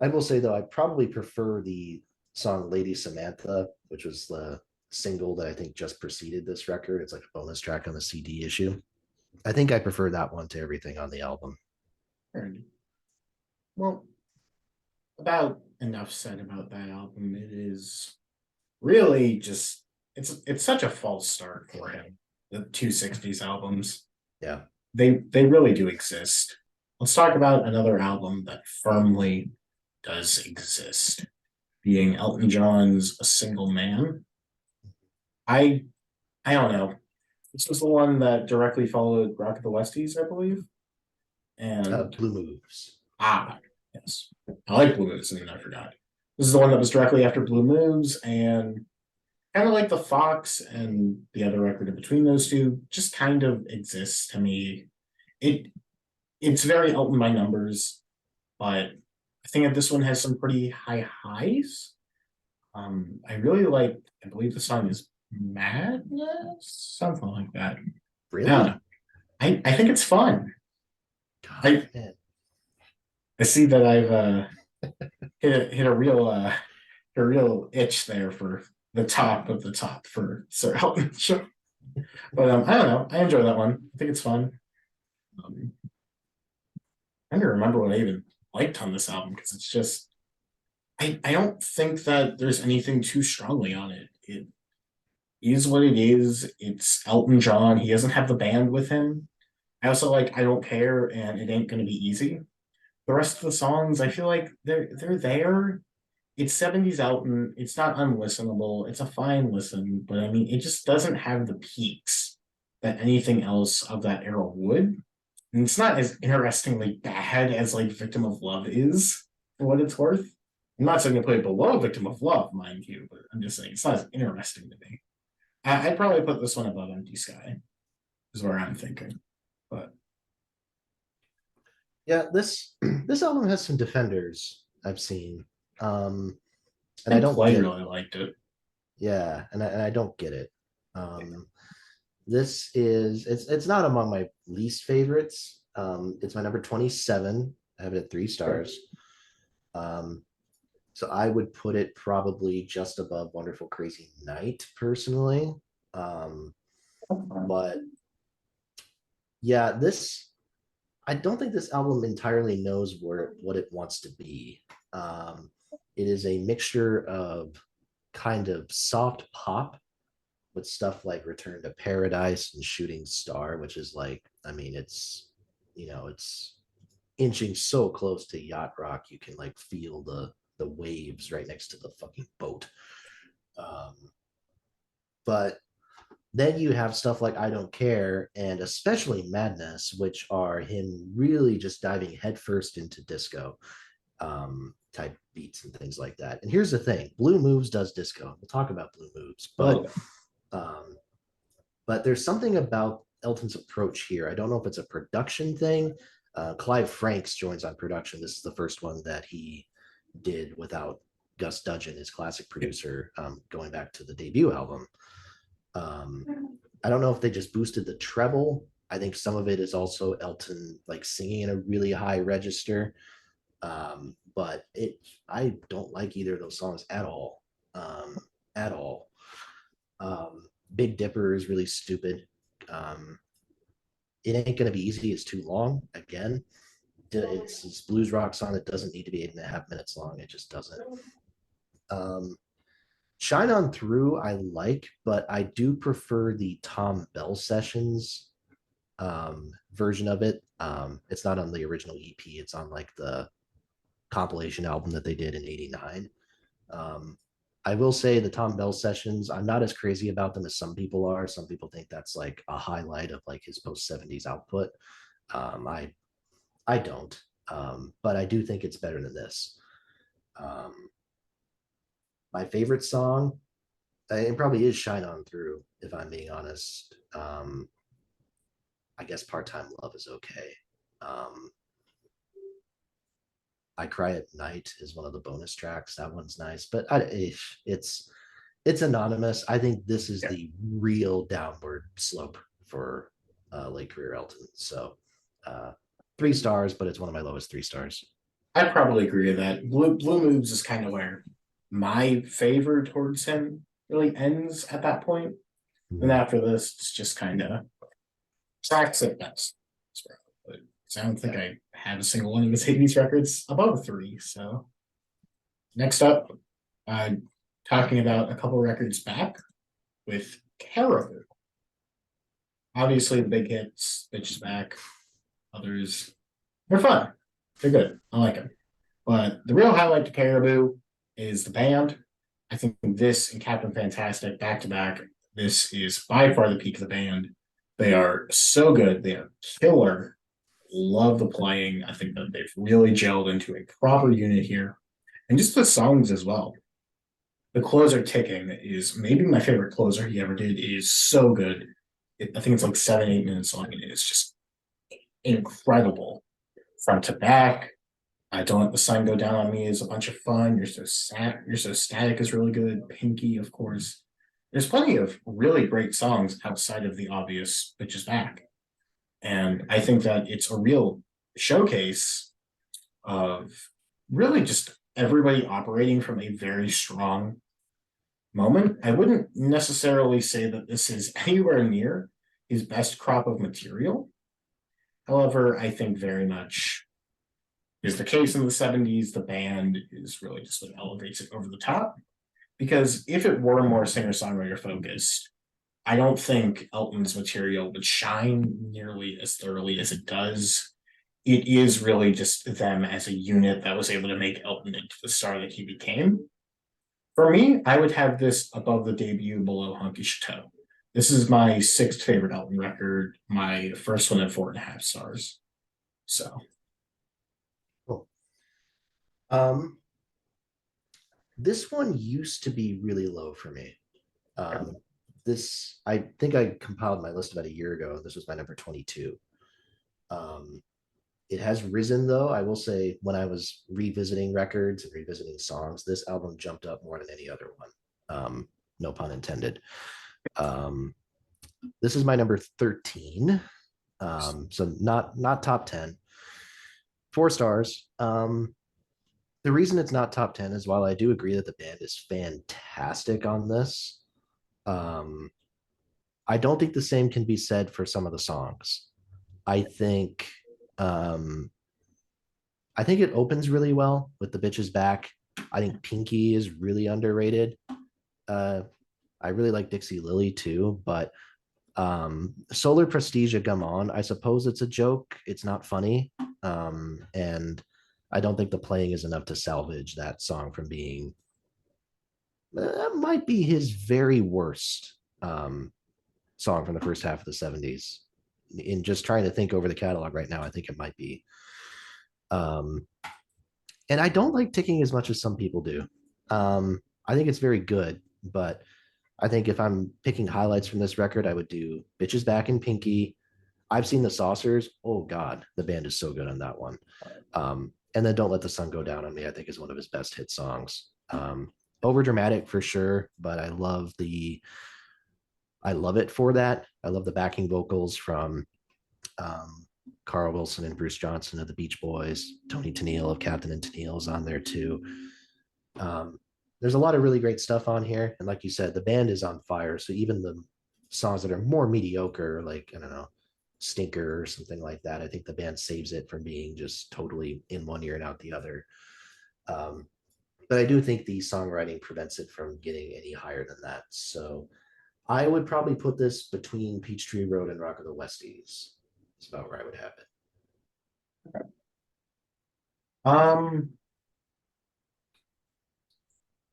I will say though, I probably prefer the song "Lady Samantha," which was the single that I think just preceded this record. It's like a bonus track on the CD issue. I think I prefer that one to everything on the album. Alrighty. Well, about enough said about that album. It is really just it's such a false start for him. The 260s albums. Yeah. They really do exist. Let's talk about another album that firmly does exist, being Elton John's A Single Man. I I don't know. This was the one that directly followed Rock of the Westies, I believe. And Blue Moves. yes. I like Blue Moves, and I forgot. This is the one that was directly after Blue Moves, and kind of like the Fox and the other record in between those two, just kind of exists to me. It it's very Elton by numbers, but I think that this one has some pretty high highs. I really like. I believe the song is Madness, something like that. I don't Really? know. I think it's fun. God, I man. I see that I've hit a real itch there for the top of the top for Sir Elton John. But I don't know. I enjoy that one. I think it's fun. Um, I don't remember what I even liked on this album because it's just I don't think that there's anything too strongly on it. It is what it is. It's Elton John. He doesn't have the band with him. I also like I Don't Care and It Ain't Gonna Be Easy. The rest of the songs, I feel like they're there. It's 70s Elton. It's not unlistenable. It's a fine listen, but I mean it just doesn't have the peaks that anything else of that era would. And it's not as interestingly bad as like Victim of Love is, for what it's worth. I'm not saying to play it below Victim of Love, mind you, but I'm just saying it's not as interesting to me. I'd probably put this one above Empty Sky, is where I'm thinking. But Yeah, this this album has some defenders I've seen. Um, I and I think don't Clay get really liked it. yeah, and I don't get it. Um, this is it's not among my least favorites. It's my number 27. I have it at 3 stars. Um, so I would put it probably just above Wonderful Crazy Night personally. Um, but yeah, this I don't think this album entirely knows where what it wants to be. Um, it is a mixture of kind of soft pop with stuff like Return to Paradise and Shooting Star, which is like, I mean, it's inching so close to yacht rock, you can like feel the waves right next to the fucking boat. Um, but then you have stuff like I Don't Care and especially Madness, which are him really just diving headfirst into disco type beats and things like that. And here's the thing: Blue Moves does disco. We'll talk about Blue Moves, um, but there's something about Elton's approach here. I don't know if it's a production thing. Clive Franks joins on production. This is the first one that he did without Gus Dudgeon, his classic producer, going back to the debut album. I don't know if they just boosted the treble. I think some of it is also Elton like singing in a really high register. But I don't like either of those songs at all. At all. Big Dipper is really stupid. It ain't gonna be easy. It's too long. Again, it's this blues rock song that doesn't need to be 8.5 minutes long. It just doesn't. Um, Shine On Through, I like, but I do prefer the Tom Bell Sessions version of it. It's not on the original EP, it's on like the compilation album that they did in '89. I will say the Tom Bell Sessions, I'm not as crazy about them as some people are. Some people think that's like a highlight of like his post 70s output. I don't, but I do think it's better than this. My favorite song, it probably is Shine On Through, if I'm being honest. I guess Part Time Love is okay. I Cry at Night is one of the bonus tracks. That one's nice, but it's anonymous. I think this is the real downward slope for late career Elton. So 3 stars, but it's one of my lowest 3 stars. I'd probably agree with that. Blue Moves is kind of where my favor towards him really ends at that point. And after this, it's just kind of tracks at best. I don't think I have a single one of his 80s records above 3. So next up, talking about a couple records back with Caribou. Obviously, the big hits, Bitches Back, others, they're fun. They're good. I like them. But the real highlight to Caribou is the band. I think this and Captain Fantastic back to back, this is by far the peak of the band. They are so good. They are killer. Love the playing. I think that they've really gelled into a proper unit here. And just the songs as well. The Closer Ticking is maybe my favorite closer he ever did. It is so good. I think it's like 7-8 minutes long, and it is just incredible. Front to back. Don't Let the Sun Go Down on Me is a bunch of fun. You're So Sad. You're So Static is really good. Pinky, of course. There's plenty of really great songs outside of the obvious Bitches Back. And I think that it's a real showcase of really just everybody operating from a very strong moment. I wouldn't necessarily say that this is anywhere near his best crop of material. However, I think very much is the case in the 70s. The band is really just what elevates it over the top. Because if it were more singer-songwriter focused, I don't think Elton's material would shine nearly as thoroughly as it does. It is really just them as a unit that was able to make Elton into the star that he became. For me, I would have this above the debut, below Hunky Chateau. This is my 6th favorite Elton record, my first one at 4.5 stars. So. Cool. This one used to be really low for me. This, I think I compiled my list about a year ago. This was my number 22. It has risen, though. I will say, when I was revisiting records and revisiting songs, this album jumped up more than any other one. No pun intended. This is my number 13. So not top 10. 4 stars. The reason it's not top 10 is, while I do agree that the band is fantastic on this, I don't think the same can be said for some of the songs. I think it opens really well with The Bitches Back. I think Pinky is really underrated. I really like Dixie Lily too, but Solar Prestige Come On, I suppose it's a joke. It's not funny. And I don't think the playing is enough to salvage that song from being, that might be his very worst song from the first half of the 70s. In just trying to think over the catalog right now, I think it might be. And I don't like Ticking as much as some people do. I think it's very good, but I think if I'm picking highlights from this record, I would do Bitches Back and Pinky. I've Seen the Saucers. Oh God, the band is so good on that one. And then Don't Let the Sun Go Down on Me, I think, is one of his best hit songs. Over dramatic for sure, but I love it for that. I love the backing vocals from um, Carl Wilson and Bruce Johnson of the Beach Boys. Tony Tennille of Captain and Tennille is on there too. Um, there's a lot of really great stuff on here, and like you said, the band is on fire. So even the songs that are more mediocre, like I don't know, Stinker or something like that, I think the band saves it from being just totally in one ear and out the other. Um, but I do think the songwriting prevents it from getting any higher than that. So I would probably put this between Peachtree Road and Rock of the Westies. That's about where I would have it. Um,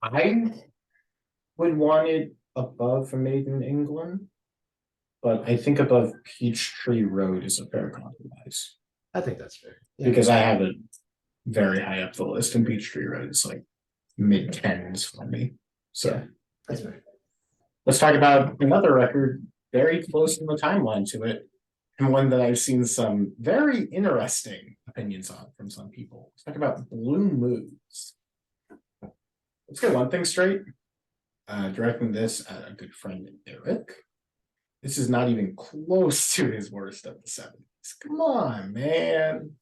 I would want it above Made in England, but I think above Peachtree Road is a fair compromise I think that's fair. Yeah. because I have it very high up the list, and Peachtree Road is like mid tens for me. So Yeah, that's fair. let's talk about another record very close in the timeline to it, and one that I've seen some very interesting opinions on from some people. Let's talk about Blue Moves. Let's get one thing straight. Directing this at a good friend Eric. This is not even close to his worst of the 70s. Come on, man.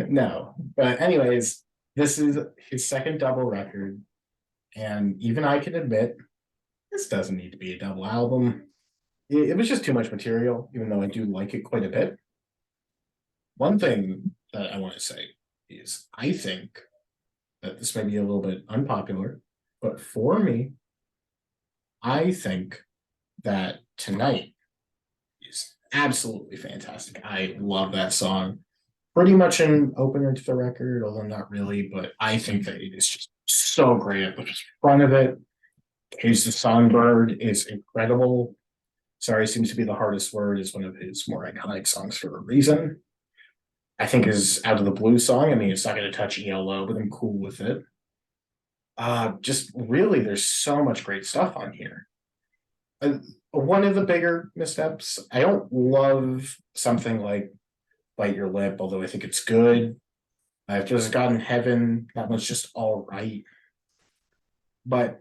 No, but anyways, this is his second double record, and even I can admit this doesn't need to be a double album. It was just too much material, even though I do like it quite a bit. One thing that I want to say is I think that this may be a little bit unpopular, but for me, I think that Tonight is absolutely fantastic. I love that song. Pretty much an opener to the record, although not really, but I think that it is just so great at the front of it. Cage the Songbird is incredible. Sorry seems to be the hardest word is one of his more iconic songs for a reason. I think is Out of the Blue song. I mean, it's not going to touch ELO, but I'm cool with it. Just really, there's so much great stuff on here. One of the bigger missteps, I don't love something like Bite Your Lip, although I think it's good. I've just gotten Heaven, that one's just all right. But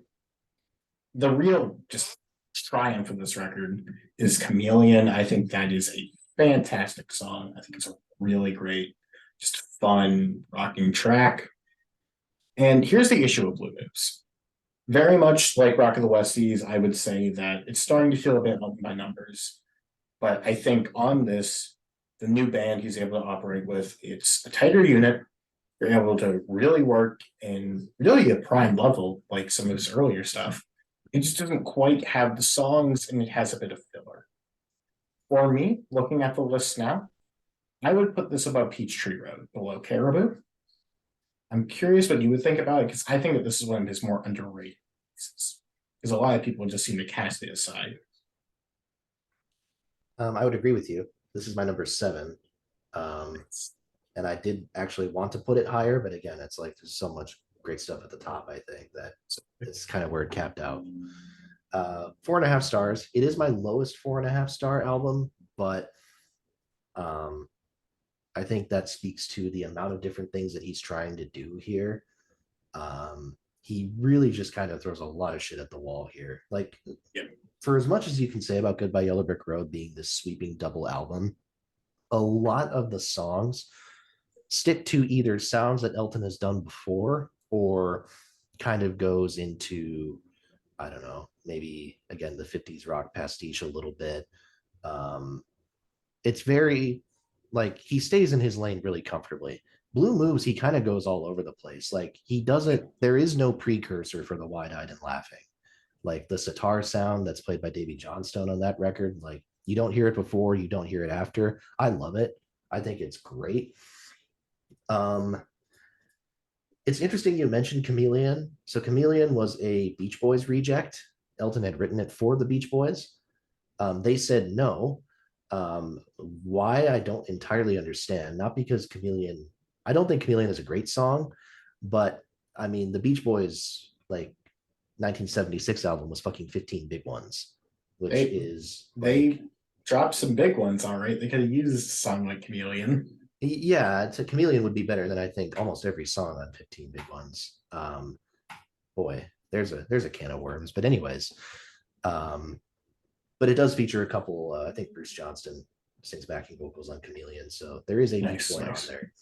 the real just triumph of this record is Chameleon. I think that is a fantastic song. I think it's a really great, just fun, rocking track. And here's the issue with Blue Moves. Very much like Rock of the Westies, I would say that it's starting to feel a bit like my numbers. But I think on this, the new band he's able to operate with, it's a tighter unit. You're able to really work in really a prime level, like some of his earlier stuff. It just doesn't quite have the songs, and it has a bit of filler. For me, looking at the list now, I would put this above Peachtree Road, below Caribou. I'm curious what you would think about it, because I think that this is one of his more underrated pieces. Because a lot of people just seem to cast it aside. I would agree with you. This is my number 7. And I did actually want to put it higher, but again, it's like there's so much great stuff at the top, I think, that it's kind of where it capped out. 4.5 stars. It is my lowest 4.5 star album, but I think that speaks to the amount of different things that he's trying to do here. He really just kind of throws a lot of shit at the wall here. Like, for as much as you can say about Goodbye Yellow Brick Road being this sweeping double album, a lot of the songs stick to either sounds that Elton has done before or kind of goes into, I don't know, maybe again the 50s rock pastiche a little bit. It's very like he stays in his lane really comfortably. Blue Moves, he kind of goes all over the place. Like he doesn't, there is no precursor for the Wide Eyed and Laughing. Like the sitar sound that's played by Davy Johnstone on that record, like you don't hear it before, you don't hear it after. I love it. I think it's great. It's interesting you mentioned Chameleon. So Chameleon was a Beach Boys reject. Elton had written it for the Beach Boys. They said no. Why I don't entirely understand. Not because Chameleon, I don't think Chameleon is a great song, but I mean the Beach Boys like 1976 album was fucking 15 Big Ones, which they dropped some big ones, all right. They could have used a song like Chameleon. Yeah, it's a Chameleon would be better than I think almost every song on 15 Big Ones. boy, there's a can of worms. But anyways, um, but it does feature a couple. I think Bruce Johnston sings backing vocals on Chameleon, so there is a beach Nice, boy on nice. there.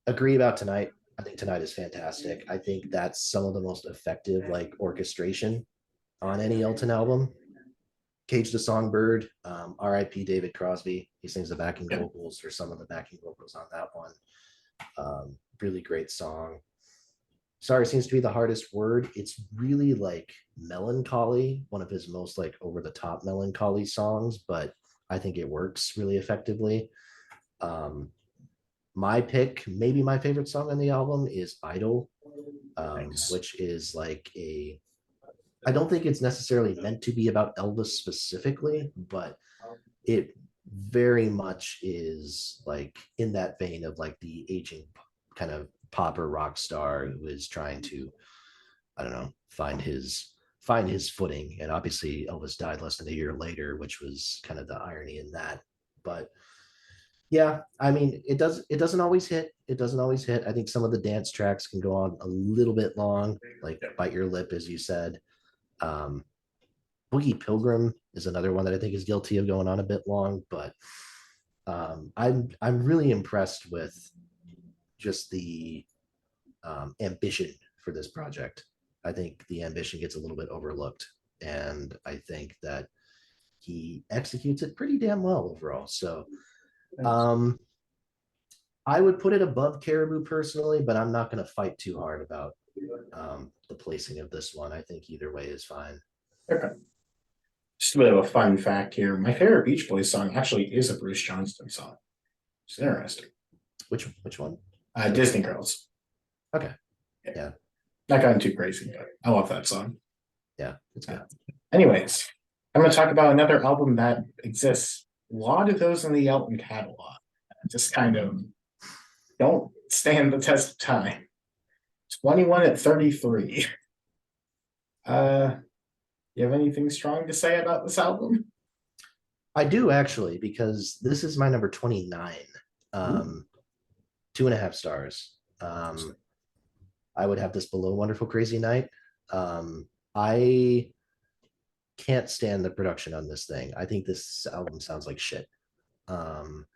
Agree about Tonight. I think Tonight is fantastic. I think that's some of the most effective like orchestration on any Elton album. Cage the Songbird, R.I.P. David Crosby. He sings the backing Yeah. vocals or some of the backing vocals on that one. Really great song. Sorry seems to be the hardest word. It's really like melancholy, one of his most like over the top melancholy songs, but I think it works really effectively. Um, my pick, maybe my favorite song on the album is Idol, Nice. which is like a, I don't think it's necessarily meant to be about Elvis specifically, but it very much is like in that vein of like the aging kind of pop or rock star who is trying to, I don't know, find his footing. And obviously Elvis died less than a year later, which was kind of the irony in that. But yeah, I mean, it doesn't always hit. It doesn't always hit. I think some of the dance tracks can go on a little bit long, like Yeah. Bite Your Lip, as you said. Um, Boogie Pilgrim is another one that I think is guilty of going on a bit long, but I'm really impressed with just the ambition for this project. I think the ambition gets a little bit overlooked, and I think that he executes it pretty damn well overall. So Nice. um, I would put it above Caribou personally, but I'm not going to fight too hard about the placing of this one. I think either way is fine. Okay. Just a bit of a fun fact here. My favorite Beach Boys song actually is a Bruce Johnston song. It's interesting. Which one? Disney Girls. Okay, Yeah. yeah, Not gotten too crazy, but I love that song. yeah, it's good. Anyways, I'm going to talk about another album that exists. A lot of those in the Elton catalog just kind of don't stand the test of time. 21 at 33. You have anything strong to say about this album? I do actually, because this is my number 29. Um, 2.5 stars. I would have this below Wonderful Crazy Night. I can't stand the production on this thing. I think this album sounds like shit. Um,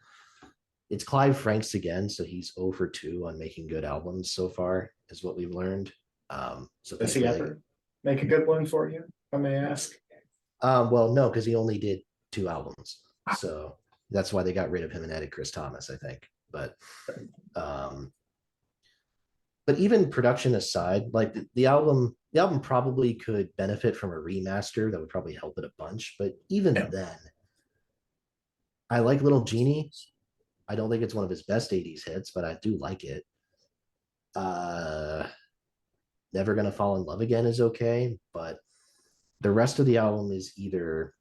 it's Clive Franks again, so he's 0 for 2 on making good albums so far, is what we've learned. So Does he thankfully, ever make a good one for you, if I may ask? well, no, because he only did 2 albums, so that's why they got rid of him and added Chris Thomas, I think. Um, but even production aside, like the album probably could benefit from a remaster that would probably help it a bunch. But even Yeah. then, I like Little Genie. I don't think it's one of his best 80s hits, but I do like it. Uh Never Gonna Fall in Love Again is okay, but the rest of the album is either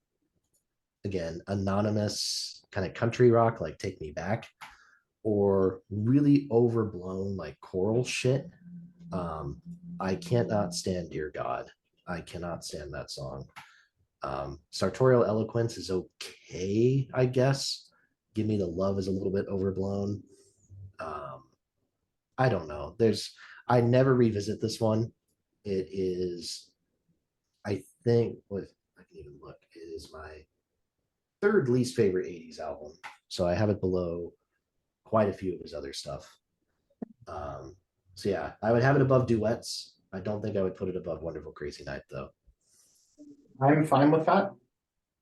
again anonymous kind of country rock like Take Me Back or really overblown like choral shit. um I cannot stand Dear God. I cannot stand that song. Sartorial Eloquence is okay, I guess. Give Me the Love is a little bit overblown. um I don't know. I never revisit this one. It is, I think, what I can even look, it is my third least favorite 80s album. So I have it below quite a few of his other stuff. So yeah, I would have it above Duets. I don't think I would put it above Wonderful Crazy Night though. I'm fine with that.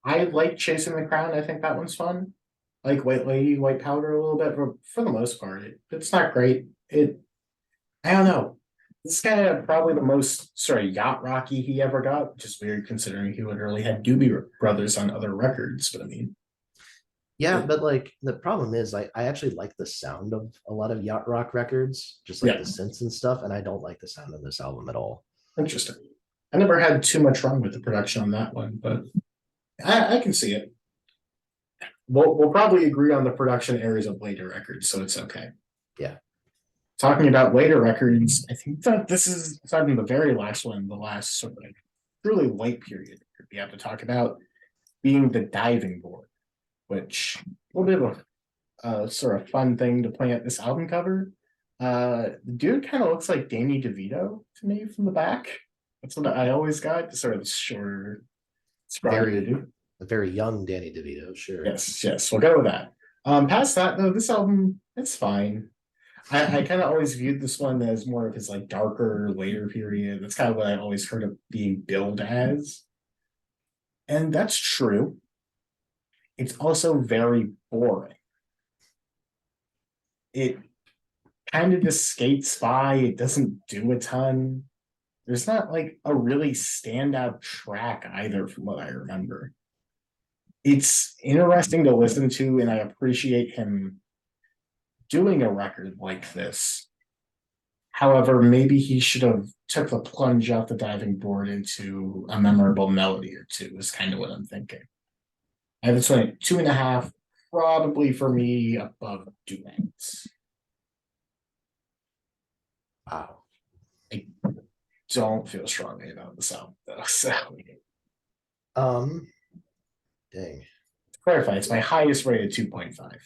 I like Chasing the Crown. I think that one's fun. Like White Lady, White Powder a little bit, but for the most part, it's not great. I don't know. This guy had probably the most sort of yacht rocky he ever got, which is weird considering he literally had Doobie Brothers on other records. But I mean, Yeah, it, but like the problem is I actually like the sound of a lot of yacht rock records, just like yeah, the synths and stuff, and I don't like the sound of this album at all. interesting. I never had too much wrong with the production on that one, but I can see it. We'll probably agree on the production areas of later records, so it's okay. Yeah. Talking about later records, I think that this is not the very last one, the last sort of like truly light period we have to talk about being the diving board, which a little bit of a sort of fun thing to plant this album cover. The dude kind of looks like Danny DeVito to me from the back. That's what I always got. Sort of shorter, scrawnier Very, dude. a very young Danny DeVito, sure. Yes, yes, we'll go with that. Past that though, this album, it's fine. I kind of always viewed this one as more of his like darker later period. That's kind of what I always heard of being billed as. And that's true. It's also very boring. It kind of just skates by. It doesn't do a ton. There's not like a really standout track either, from what I remember. It's interesting to listen to, and I appreciate him doing a record like this. However, maybe he should have took the plunge off the diving board into a memorable melody or two, is kind of what I'm thinking. I have this one at 2.5, probably for me above duets. Wow. I don't feel strongly about this album though. So Um, dang. to clarify, it's my highest rated 2.5.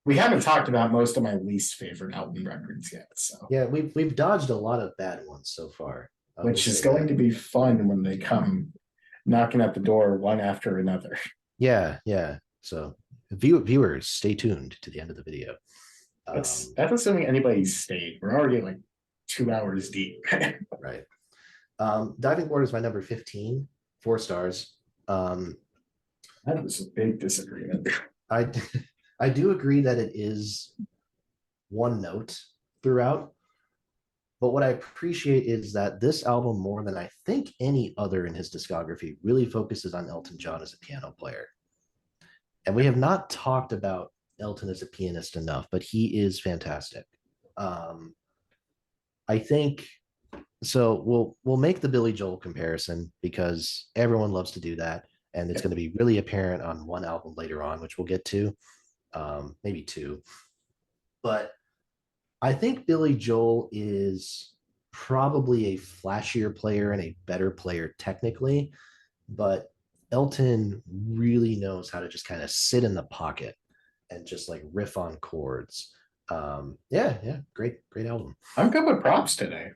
We haven't talked about most of my least favorite album records yet, so Yeah, we've dodged a lot of bad ones so far. I will which is say going that. to be fun when they come knocking at the door one after another. Yeah, yeah. So viewers, stay tuned to the end of the video. That's assuming anybody stayed. We're already like 2 hours deep. Right. Diving Board is my number 15, 4 stars. That was a big disagreement. I I do agree that it is one note throughout, but what I appreciate is that this album, more than I think any other in his discography, really focuses on Elton John as a piano player. And we have not talked about Elton as a pianist enough, but he is fantastic. Um, I think so. We'll make the Billy Joel comparison because everyone loves to do that, and it's going to be really apparent on one album later on, which we'll get to, maybe two. But I think Billy Joel is probably a flashier player and a better player technically, but Elton really knows how to just kind of sit in the pocket and just like riff on chords. Yeah, yeah, great album. I'm good with props today.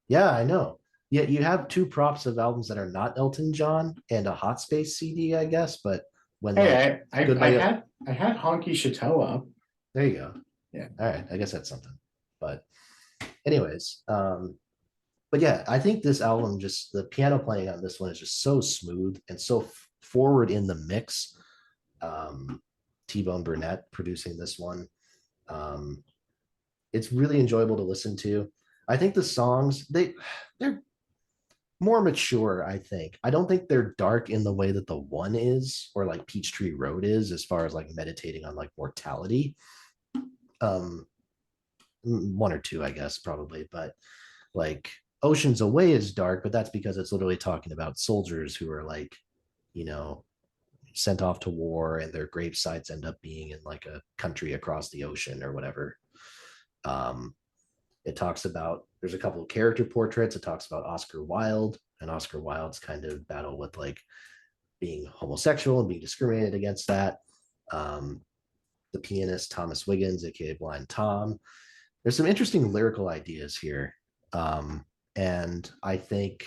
Yeah, I know. Yeah, you have two props of albums that are not Elton John and a Hot Space CD, I guess. But when like Hey, I had Honky Chateau up. there you go. Yeah. All right, I guess that's something. But anyways, but yeah, I think this album, just the piano playing on this one is just so smooth and so forward in the mix. T-Bone Burnett producing this one. Um, it's really enjoyable to listen to. I think the songs they're more mature. I think I don't think they're dark in the way that the one is or like Peachtree Road is, as far as like meditating on like mortality. Um, one or two, I guess, probably, but like Oceans Away is dark, but that's because it's literally talking about soldiers who are like, you know, sent off to war and their grave sites end up being in like a country across the ocean or whatever. Um, it talks about there's a couple of character portraits. It talks about Oscar Wilde and Oscar Wilde's kind of battle with like being homosexual and being discriminated against that. Um, the pianist Thomas Wiggins, aka Blind Tom. There's some interesting lyrical ideas here. And I think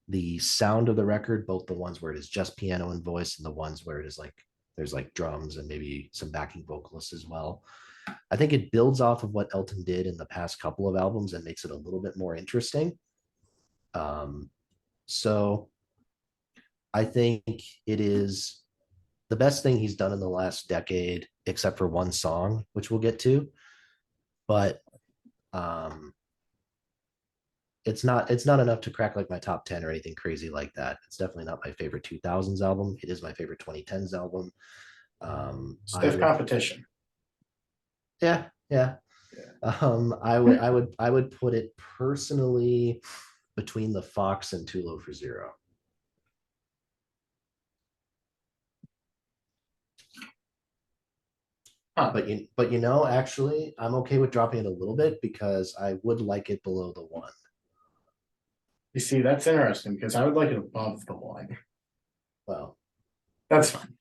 the sound of the record, both the ones where it is just piano and voice and the ones where it is like there's like drums and maybe some backing vocalists as well. I think it builds off of what Elton did in the past couple of albums and makes it a little bit more interesting. So I think it is the best thing he's done in the last decade, except for one song, which we'll get to. But um, it's not enough to crack like my top 10 or anything crazy like that. It's definitely not my favorite 2000s album. It is my favorite 2010s album. Stiff competition. Yeah, yeah. I would put it personally between the Fox and Too Low for Zero. Huh. But you know, actually, I'm okay with dropping it a little bit because I would like it below the one. You see, that's interesting because I would like it above the one. Well, That's fine.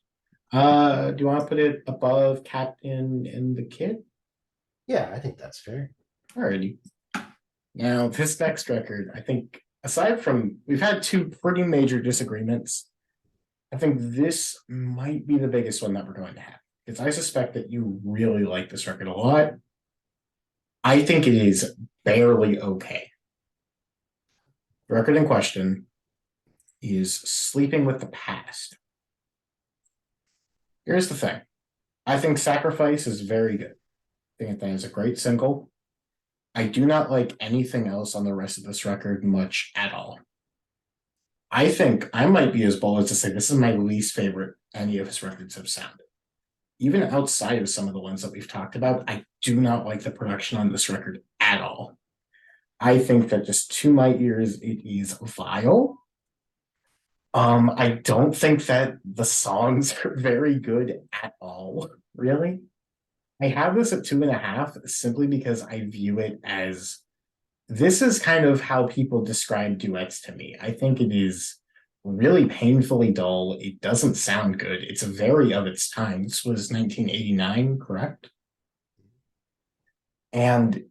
Do you want to put it above Captain and the Kid? yeah, I think that's fair. Alrighty. Now, this next record, I think, aside from we've had two pretty major disagreements, I think this might be the biggest one that we're going to have. Because I suspect that you really like this record a lot. I think it is barely okay. The record in question is Sleeping with the Past. Here's the thing. I think Sacrifice is very good. I think that is a great single. I do not like anything else on the rest of this record much at all. I think I might be as bold as to say this is my least favorite any of his records have sounded. Even outside of some of the ones that we've talked about, I do not like the production on this record at all. I think that just to my ears, it is vile. I don't think that the songs are very good at all, really. I have this at 2.5 simply because I view it as this is kind of how people describe duets to me. I think it is really painfully dull. It doesn't sound good. It's very of its time. This was 1989, correct? And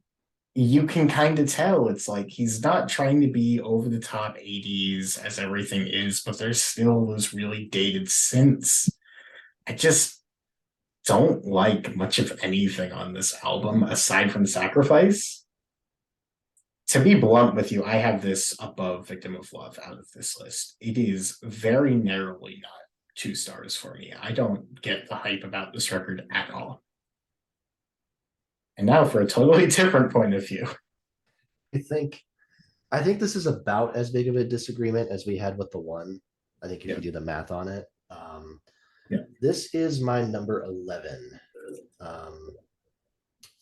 you can kind of tell it's like he's not trying to be over the top 80s as everything is, but there's still those really dated synths. I just don't like much of anything on this album aside from Sacrifice. To be blunt with you, I have this above Victim of Love out of this list. It is very narrowly not 2 stars for me. I don't get the hype about this record at all. And now for a totally different point of view. I think I think this is about as big of a disagreement as we had with the one. I think if Yeah. you do the math on it. Yeah. This is my number 11.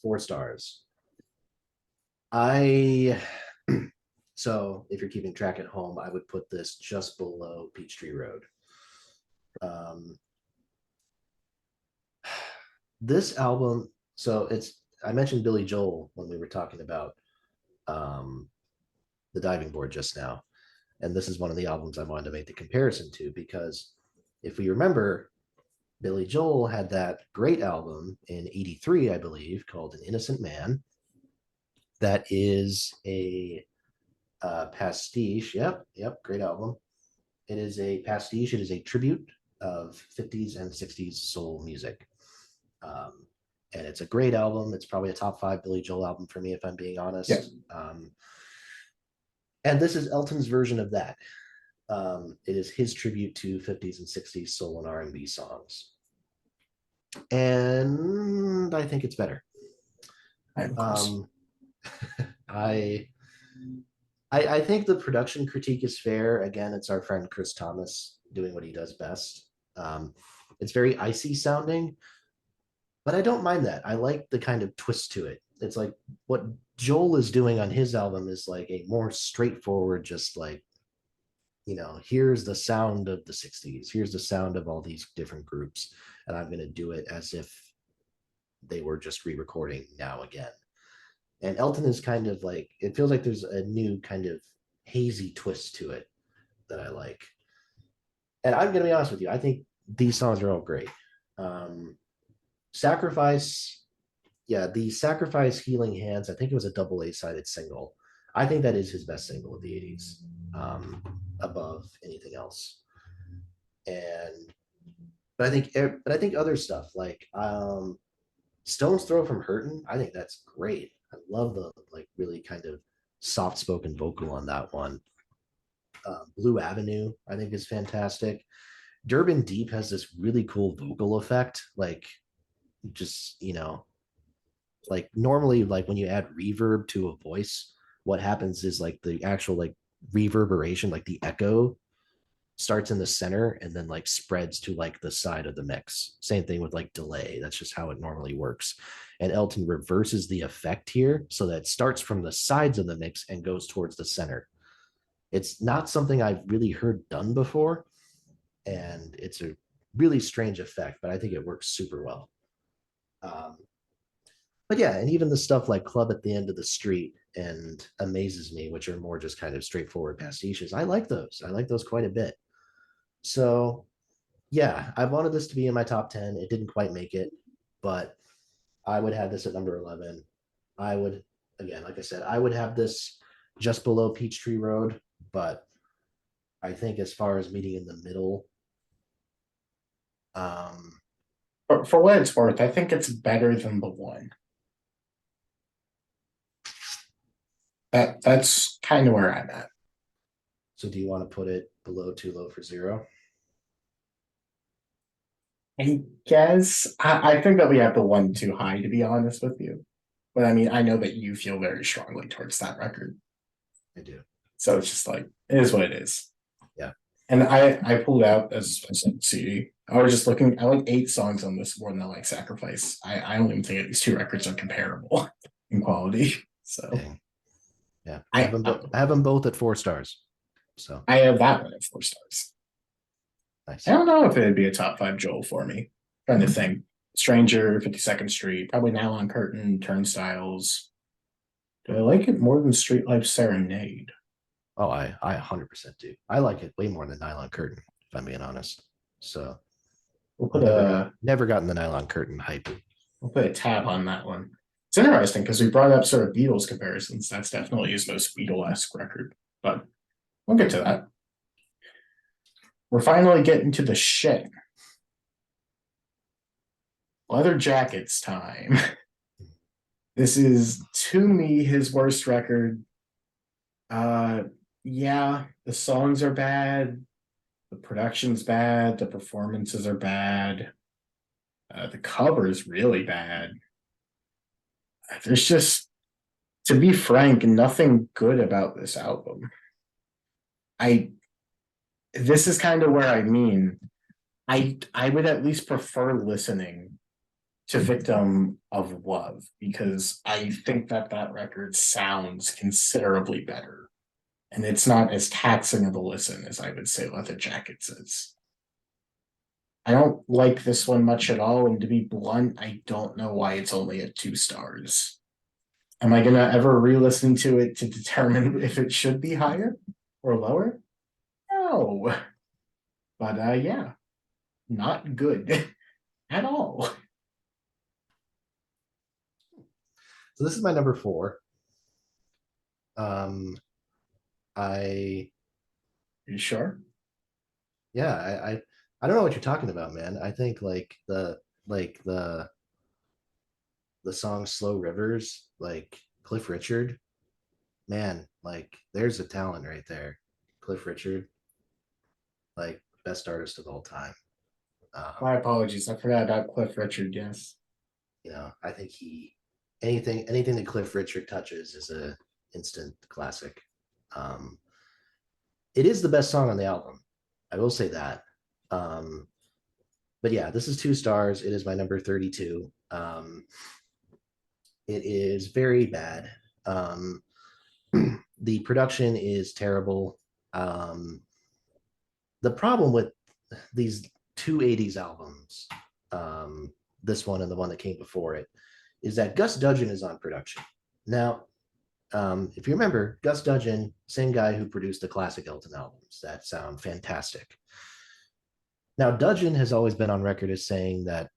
4 stars. I so if you're keeping track at home, I would put this just below Peachtree Road. Um, this album, so it's I mentioned Billy Joel when we were talking about um, the diving board just now. And this is one of the albums I wanted to make the comparison to because if we remember, Billy Joel had that great album in 83, I believe, called An Innocent Man. That is a pastiche. Yep, great album. It is a pastiche. It is a tribute of 50s and 60s soul music. Um, and it's a great album. It's probably a top 5 Billy Joel album for me, if I'm being honest. Yeah. And this is Elton's version of that. It is his tribute to 50s and 60s soul and R&B songs. And I think it's better. Um, I I think the production critique is fair. Again, it's our friend Chris Thomas doing what he does best. It's very icy sounding, but I don't mind that. I like the kind of twist to it. It's like what Joel is doing on his album is like a more straightforward, just like, here's the sound of the 60s. Here's the sound of all these different groups. And I'm going to do it as if they were just re-recording now again. And Elton is kind of like, it feels like there's a new kind of hazy twist to it that I like. And I'm going to be honest with you, I think these songs are all great. Sacrifice, yeah, the Sacrifice Healing Hands, I think it was a double A-sided single. I think that is his best single of the 80s, above anything else. But I think other stuff like Stone's Throw from Hurtin', I think that's great. I love the like really kind of soft spoken vocal on that one. Blue Avenue, I think, is fantastic. Durban Deep has this really cool vocal effect, like just like normally like when you add reverb to a voice, what happens is like the actual like reverberation, like the echo starts in the center and then like spreads to like the side of the mix. Same thing with like delay. That's just how it normally works. And Elton reverses the effect here so that it starts from the sides of the mix and goes towards the center. It's not something I've really heard done before. And it's a really strange effect, but I think it works super well. But yeah, and even the stuff like Club at the End of the Street and Amazes Me, which are more just kind of straightforward pastiches, I like those. I like those quite a bit. So yeah, I wanted this to be in my top 10. It didn't quite make it, but I would have this at number 11. I would again, like I said, I would have this just below Peachtree Road, but I think as far as meeting in the middle, um, For what it's worth, I think it's better than the one. That's kind of where I'm at. so do you want to put it below Too Low for Zero? I guess I think that we have the one too high, to be honest with you. But I mean, I know that you feel very strongly towards that record. I do. So it's just like, it is what it is. Yeah. And I pulled out, as I said, CD. I was just looking, I like 8 songs on this more than I like Sacrifice. I don't even think these two records are comparable in quality. So Dang. Yeah. I I have them both at 4 stars. So I have that one at 4 stars. nice. I don't know if it'd be a top 5 Joel for me. Trying to think. Stranger, 52nd Street, probably Nylon Curtain, Turnstiles. Do I like it more than Street Life Serenade? Oh, I 100% do. I like it way more than Nylon Curtain, if I'm being honest. So We'll put never gotten the Nylon Curtain hype. we'll put a tab on that one. It's interesting because we brought up sort of Beatles comparisons. That's definitely his most Beatle-esque record, but we'll get to that. We're finally getting to the shit. Leather Jackets time. This is, to me, his worst record. Yeah, the songs are bad, the production's bad, the performances are bad, the cover's really bad. There's just, to be frank, nothing good about this album. I this is kind of where I mean, I would at least prefer listening to Victim of Love because I think that that record sounds considerably better. And it's not as taxing of a listen as I would say Leather Jackets is. I don't like this one much at all, and to be blunt, I don't know why it's only at 2 stars. Am I gonna ever re-listen to it to determine if it should be higher or lower? No. But yeah, not good at all. So this is my number 4. I Are you sure? yeah, I don't know what you're talking about, man. I think like the song Slow Rivers, like Cliff Richard, man, like there's a talent right there. Cliff Richard, like best artist of all time. My Um, apologies. I forgot about Cliff Richard. Yes. I think anything that Cliff Richard touches is a instant classic. Um, it is the best song on the album. I will say that. Um, but yeah, this is 2 stars. It is my number 32. It is very bad. The production is terrible. Um, the problem with these two 80s albums, this one and the one that came before it, is that Gus Dudgeon is on production. Now, if you remember, Gus Dudgeon, same guy who produced the classic Elton albums that sound fantastic. Now, Dudgeon has always been on record as saying that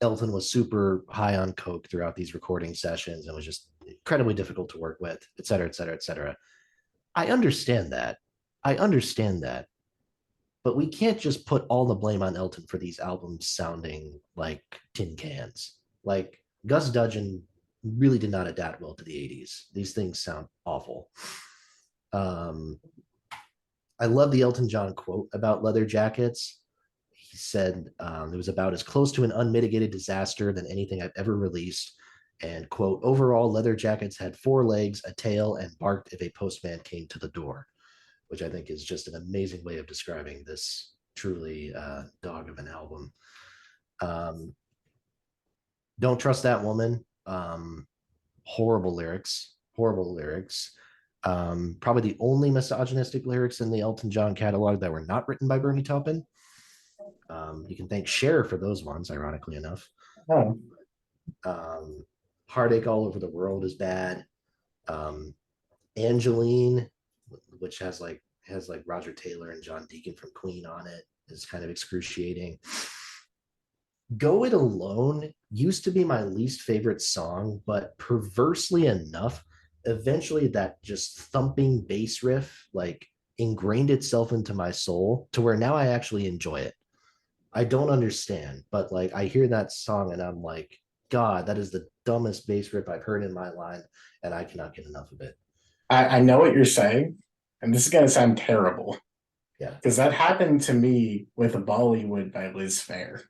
Elton was super high on coke throughout these recording sessions and was just incredibly difficult to work with, et cetera, et cetera, et cetera. I understand that. I understand that. But we can't just put all the blame on Elton for these albums sounding like tin cans. Like Gus Dudgeon really did not adapt well to the 80s. These things sound awful. Um, I love the Elton John quote about leather jackets. He said it was about as close to an unmitigated disaster than anything I've ever released. And quote, overall, leather jackets had 4 legs, a tail, and barked if a postman came to the door, which I think is just an amazing way of describing this truly dog of an album. Um, Don't Trust That Woman. Horrible lyrics, horrible lyrics. Probably the only misogynistic lyrics in the Elton John catalog that were not written by Bernie Taupin. You can thank Cher for those ones, ironically enough. Oh, Heartache All Over the World is bad. Angeline, which has like Roger Taylor and John Deacon from Queen on it, is kind of excruciating. Go It Alone used to be my least favorite song, but perversely enough, eventually that just thumping bass riff like ingrained itself into my soul to where now I actually enjoy it. I don't understand, but like I hear that song and I'm like, God, that is the dumbest bass riff I've heard in my life, and I cannot get enough of it. I know what you're saying, and this is gonna sound terrible Yeah. because that happened to me with Bollywood by Liz Phair.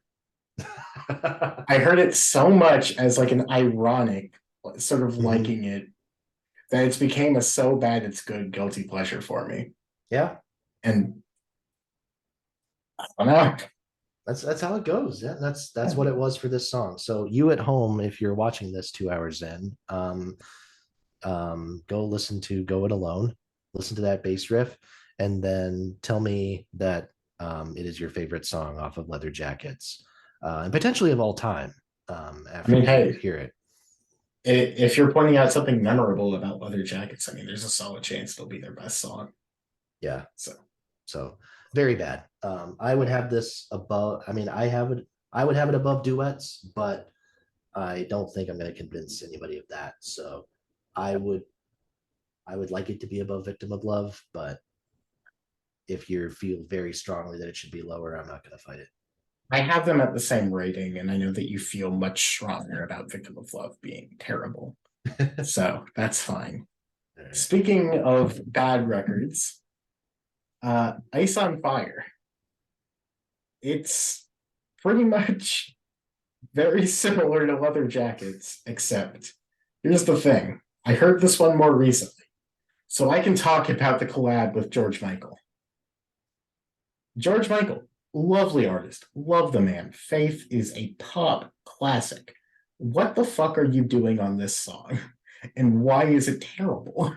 I heard it so much as like an ironic sort of Mhm. liking it that it's became a so bad it's good guilty pleasure for me. Yeah, And I don't know. that's how it goes. Yeah, that's Yeah. what it was for this song. So you at home, if you're watching this 2 hours in, go listen to Go It Alone, listen to that bass riff, and then tell me that it is your favorite song off of Leather Jackets, and potentially of all time, I after mean, you hey, hear it. if you're pointing out something memorable about Leather Jackets, I mean, there's a solid chance it'll be their best song. Yeah, So, so very bad. I would yeah. have this above. I mean, I would have it above duets, but I don't think I'm going to convince anybody of that. So I would I would like it to be above Victim of Love, but if you feel very strongly that it should be lower, I'm not going to fight it. I have them at the same rating, and I know that you feel much stronger about Victim of Love being terrible. So that's fine. All right. Speaking of bad records, Ice on Fire. It's pretty much very similar to Leather Jackets, except here's the thing. I heard this one more recently, so I can talk about the collab with George Michael. George Michael, lovely artist, love the man. Faith is a pop classic. What the fuck are you doing on this song? And why is it terrible?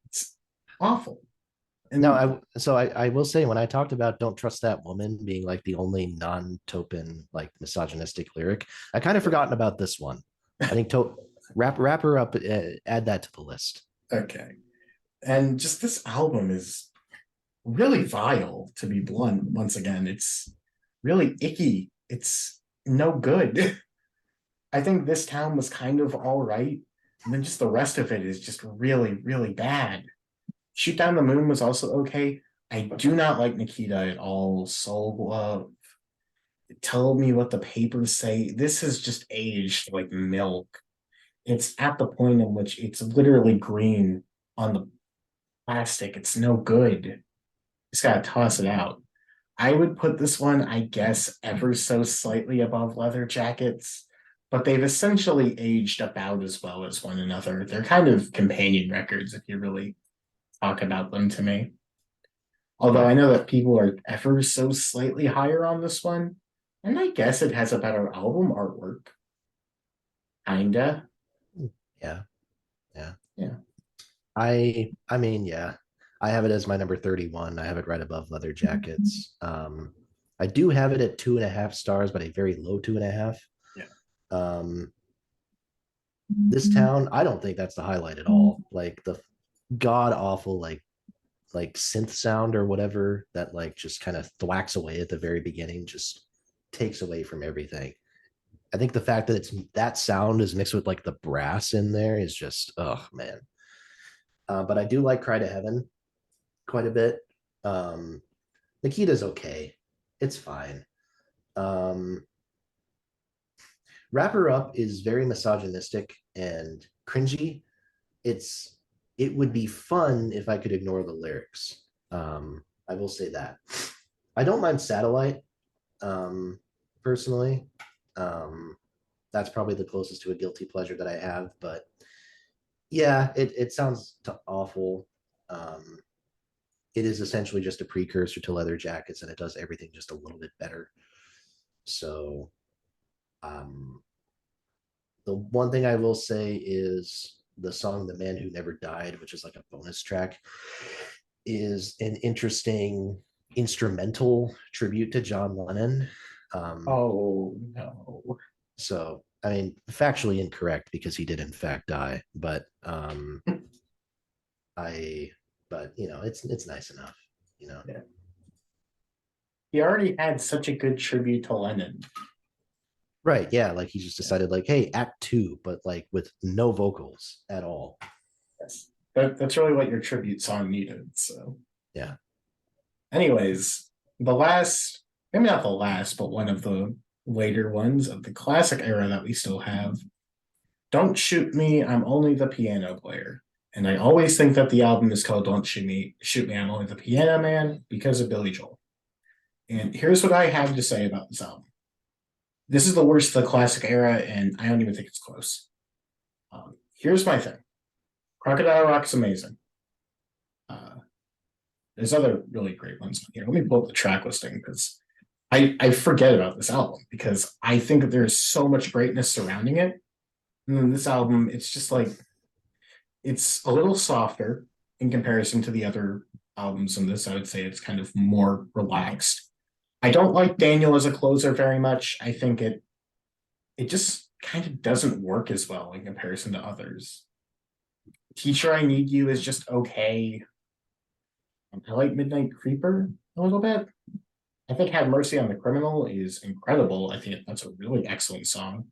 It's awful. No, And I will say when I talked about "Don't Trust That Woman" being like the only non-Topin like misogynistic lyric, I kind of forgotten about this one. I think wrap her up, add that to the list. okay. And just this album is really vile, to be blunt. Once again, it's really icky. It's no good. I think this town was kind of all right. And then just the rest of it is just really, really bad. Shoot Down the Moon was also okay. I do not like Nikita at all. Soul Glove. Tell me what the papers say. This has just aged like milk. It's at the point in which it's literally green on the plastic. It's no good. Just gotta toss it out. I would put this one, I guess, ever so slightly above Leather Jackets, but they've essentially aged about as well as one another. They're kind of companion records if you really talk about them to me. Although Yeah, I know that people are ever so slightly higher on this one, and I guess it has a better album artwork. Kinda. yeah, yeah. Yeah. I mean, yeah. I have it as my number 31. I have it right above Leather Jackets. I do have it at 2.5 stars, but a very low 2.5. Yeah. Um, this town, I don't think that's the highlight at all. Like the god awful like synth sound or whatever that like just kind of thwacks away at the very beginning just takes away from everything. I think the fact that it's that sound is mixed with like the brass in there is just oh man. But I do like Cry to Heaven quite a bit. Um, Nikita's okay. It's fine. Um, Wrap Her Up is very misogynistic and cringy. It's it would be fun if I could ignore the lyrics. I will say that. I don't mind Satellite, personally. Um, that's probably the closest to a guilty pleasure that I have, but yeah, it sounds awful. Um, it is essentially just a precursor to Leather Jackets, and it does everything just a little bit better. So, um, the one thing I will say is the song "The Man Who Never Died," which is like a bonus track, is an interesting instrumental tribute to John Lennon. Um, Oh no. so, I mean, factually incorrect because he did in fact die, but I, but it's nice enough, you know. Yeah. He already had such a good tribute to Lennon. Right. Yeah. Like he just decided, like, hey, act two, but like with no vocals at all. Yes. That's really what your tribute song needed. So, Yeah. anyways, the last, maybe not the last, but one of the later ones of the classic era that we still have. Don't Shoot Me, I'm Only the Piano Player. And I always think that the album is called Don't Shoot Me, I'm Only the Piano Man because of Billy Joel. And here's what I have to say about this album. This is the worst of the classic era, and I don't even think it's close. Here's my thing. Crocodile Rock's amazing. Uh, there's other really great ones on here. Let me pull up the track listing because I forget about this album because I think that there's so much greatness surrounding it. And then this album, it's just like it's a little softer in comparison to the other albums in this. I would say it's kind of more relaxed. I don't like Daniel as a closer very much. I think it just kind of doesn't work as well in comparison to others. Teacher, I Need You is just okay. I like Midnight Creeper a little bit. I think Have Mercy on the Criminal is incredible. I think that's a really excellent song.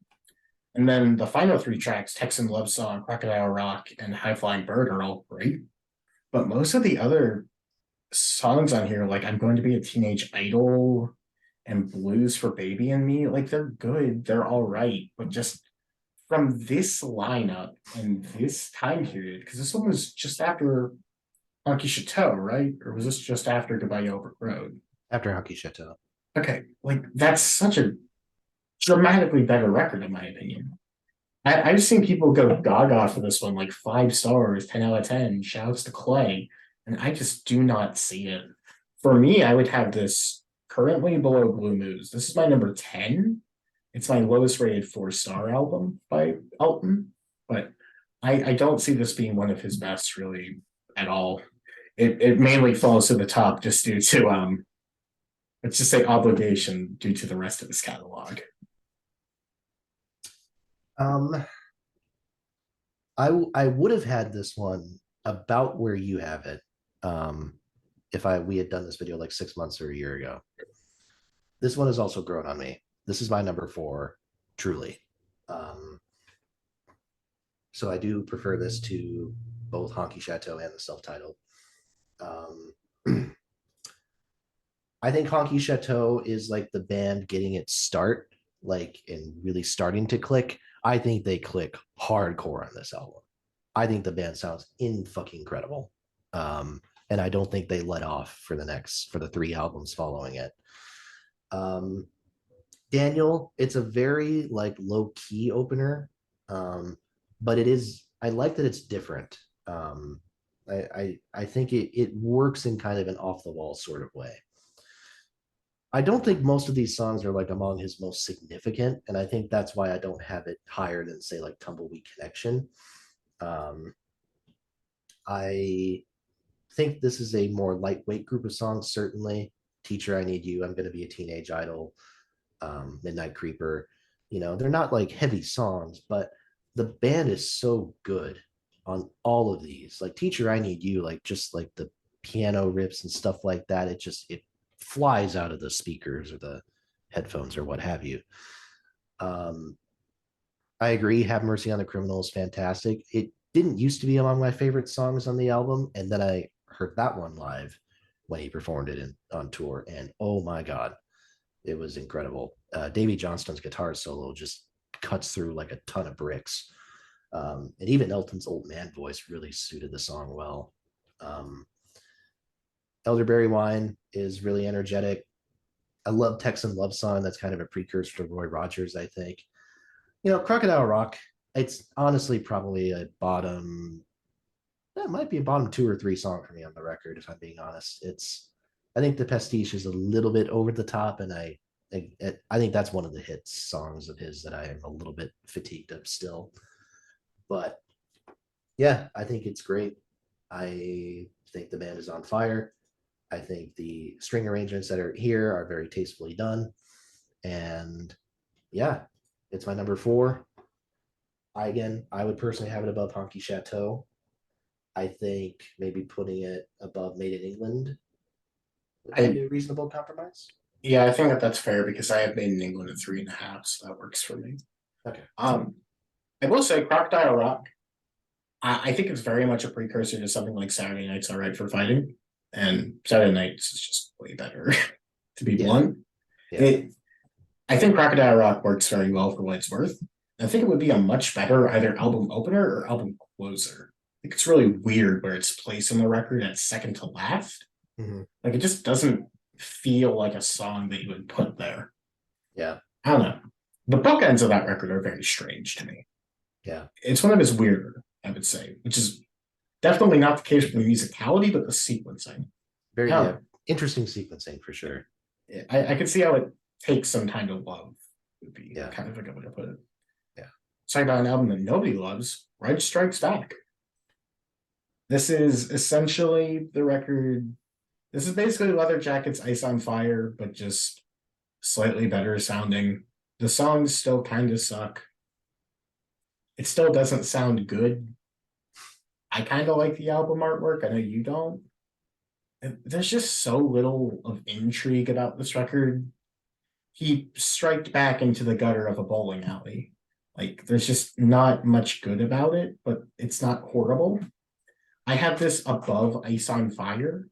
And then the final three tracks, Texan Love Song, Crocodile Rock, and High Flying Bird, are all great. But most of the other songs on here, like I'm Going to Be a Teenage Idol and Blues for Baby and Me, like they're good, they're all right. But just from this lineup and this time period, because this one was just after Honky Chateau, right? Or was this just after Goodbye Yellow Brick Road? After Hockey Chateau. Okay, like that's such a dramatically better record, in my opinion. I've seen people go gaga for this one, like 5 stars, 10 out of 10, shouts to Clay, and I just do not see it. For me, I would have this currently below Blue Moose. This is my number 10. It's my lowest rated 4-star album by Elton, but I don't see this being one of his best really at all. It mainly falls to the top just due to let's just say obligation due to the rest of his catalog. Um, I would have had this one about where you have it. If we had done this video like 6 months or a year ago. This one has also grown on me. This is my number 4, truly. So I do prefer this to both Honky Chateau and the self-titled. I think Honky Chateau is like the band getting its start, like and really starting to click. I think they click hardcore on this album. I think the band sounds in fucking incredible. And I don't think they let off for the 3 albums following it. Daniel, it's a very like low key opener, but I like that it's different. I think it works in kind of an off the wall sort of way. I don't think most of these songs are like among his most significant, and I think that's why I don't have it higher than say like Tumbleweed Connection. I think this is a more lightweight group of songs, certainly. Teacher, I Need You, I'm Gonna Be a Teenage Idol, Midnight Creeper. They're not like heavy songs, but the band is so good on all of these. Like Teacher, I Need You, like just like the piano riffs and stuff like that. It flies out of the speakers or the headphones or what have you. I agree. Have Mercy on the Criminal is fantastic. It didn't used to be among my favorite songs on the album, and then I heard that one live when he performed it on tour, and oh my god, it was incredible. Davey Johnston's guitar solo just cuts through like a ton of bricks, and even Elton's old man voice really suited the song well. Elderberry Wine is really energetic. I love Texan Love Song. That's kind of a precursor to Roy Rogers, I think. Crocodile Rock, it's honestly probably a bottom. That might be a bottom 2 or 3 song for me on the record, if I'm being honest. I think the Pastiche is a little bit over the top, and I think that's one of the hit songs of his that I am a little bit fatigued of still. But yeah, I think it's great. I think the band is on fire. I think the string arrangements that are here are very tastefully done. And yeah, it's my number 4. I would personally have it above Honky Chateau. I think maybe putting it above Made in England would be a reasonable compromise. Yeah, I think that that's fair because I have Made in England at 3.5, so that works for me. Okay. I will say Crocodile Rock. I think it's very much a precursor to something like Saturday Night's All Right for Fighting, and Saturday Nights is just way better. To be Yeah. blunt, Yeah. I think Crocodile Rock works very well for what it's worth. I think it would be a much better either album opener or album closer. I think it's really weird where it's placed on the record at second to last. Mhm. Like it just doesn't feel like a song that you would put there. Yeah. I don't know. The bookends of that record are very strange to me. Yeah. It's one of his weirder, I would say, which is definitely not the case for the musicality, but the sequencing. Very Hell, interesting sequencing for sure. I could see how it takes some time to love, would be Yeah. kind of a good way to put it. Yeah. Talking about an album that nobody loves, Right Strikes Back. This is essentially the record. This is basically Leather Jacket's Ice on Fire, but just slightly better sounding. The songs still kind of suck. It still doesn't sound good. I kind of like the album artwork. I know you don't. There's just so little of intrigue about this record. He striked back into the gutter of a bowling alley. Like, there's just not much good about it, but it's not horrible. I have this above Ice on Fire,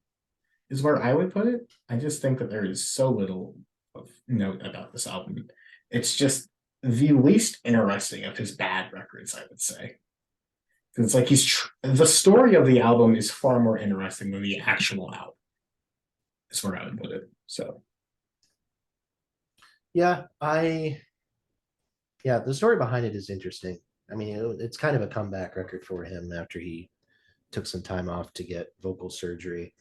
is where I would put it. I just think that there is so little of note about this album. It's just the least interesting of his bad records, I would say. It's like the story of the album is far more interesting than the actual album. Is where I would put it. So Yeah, the story behind it is interesting. I mean, it's kind of a comeback record for him after he took some time off to get vocal surgery.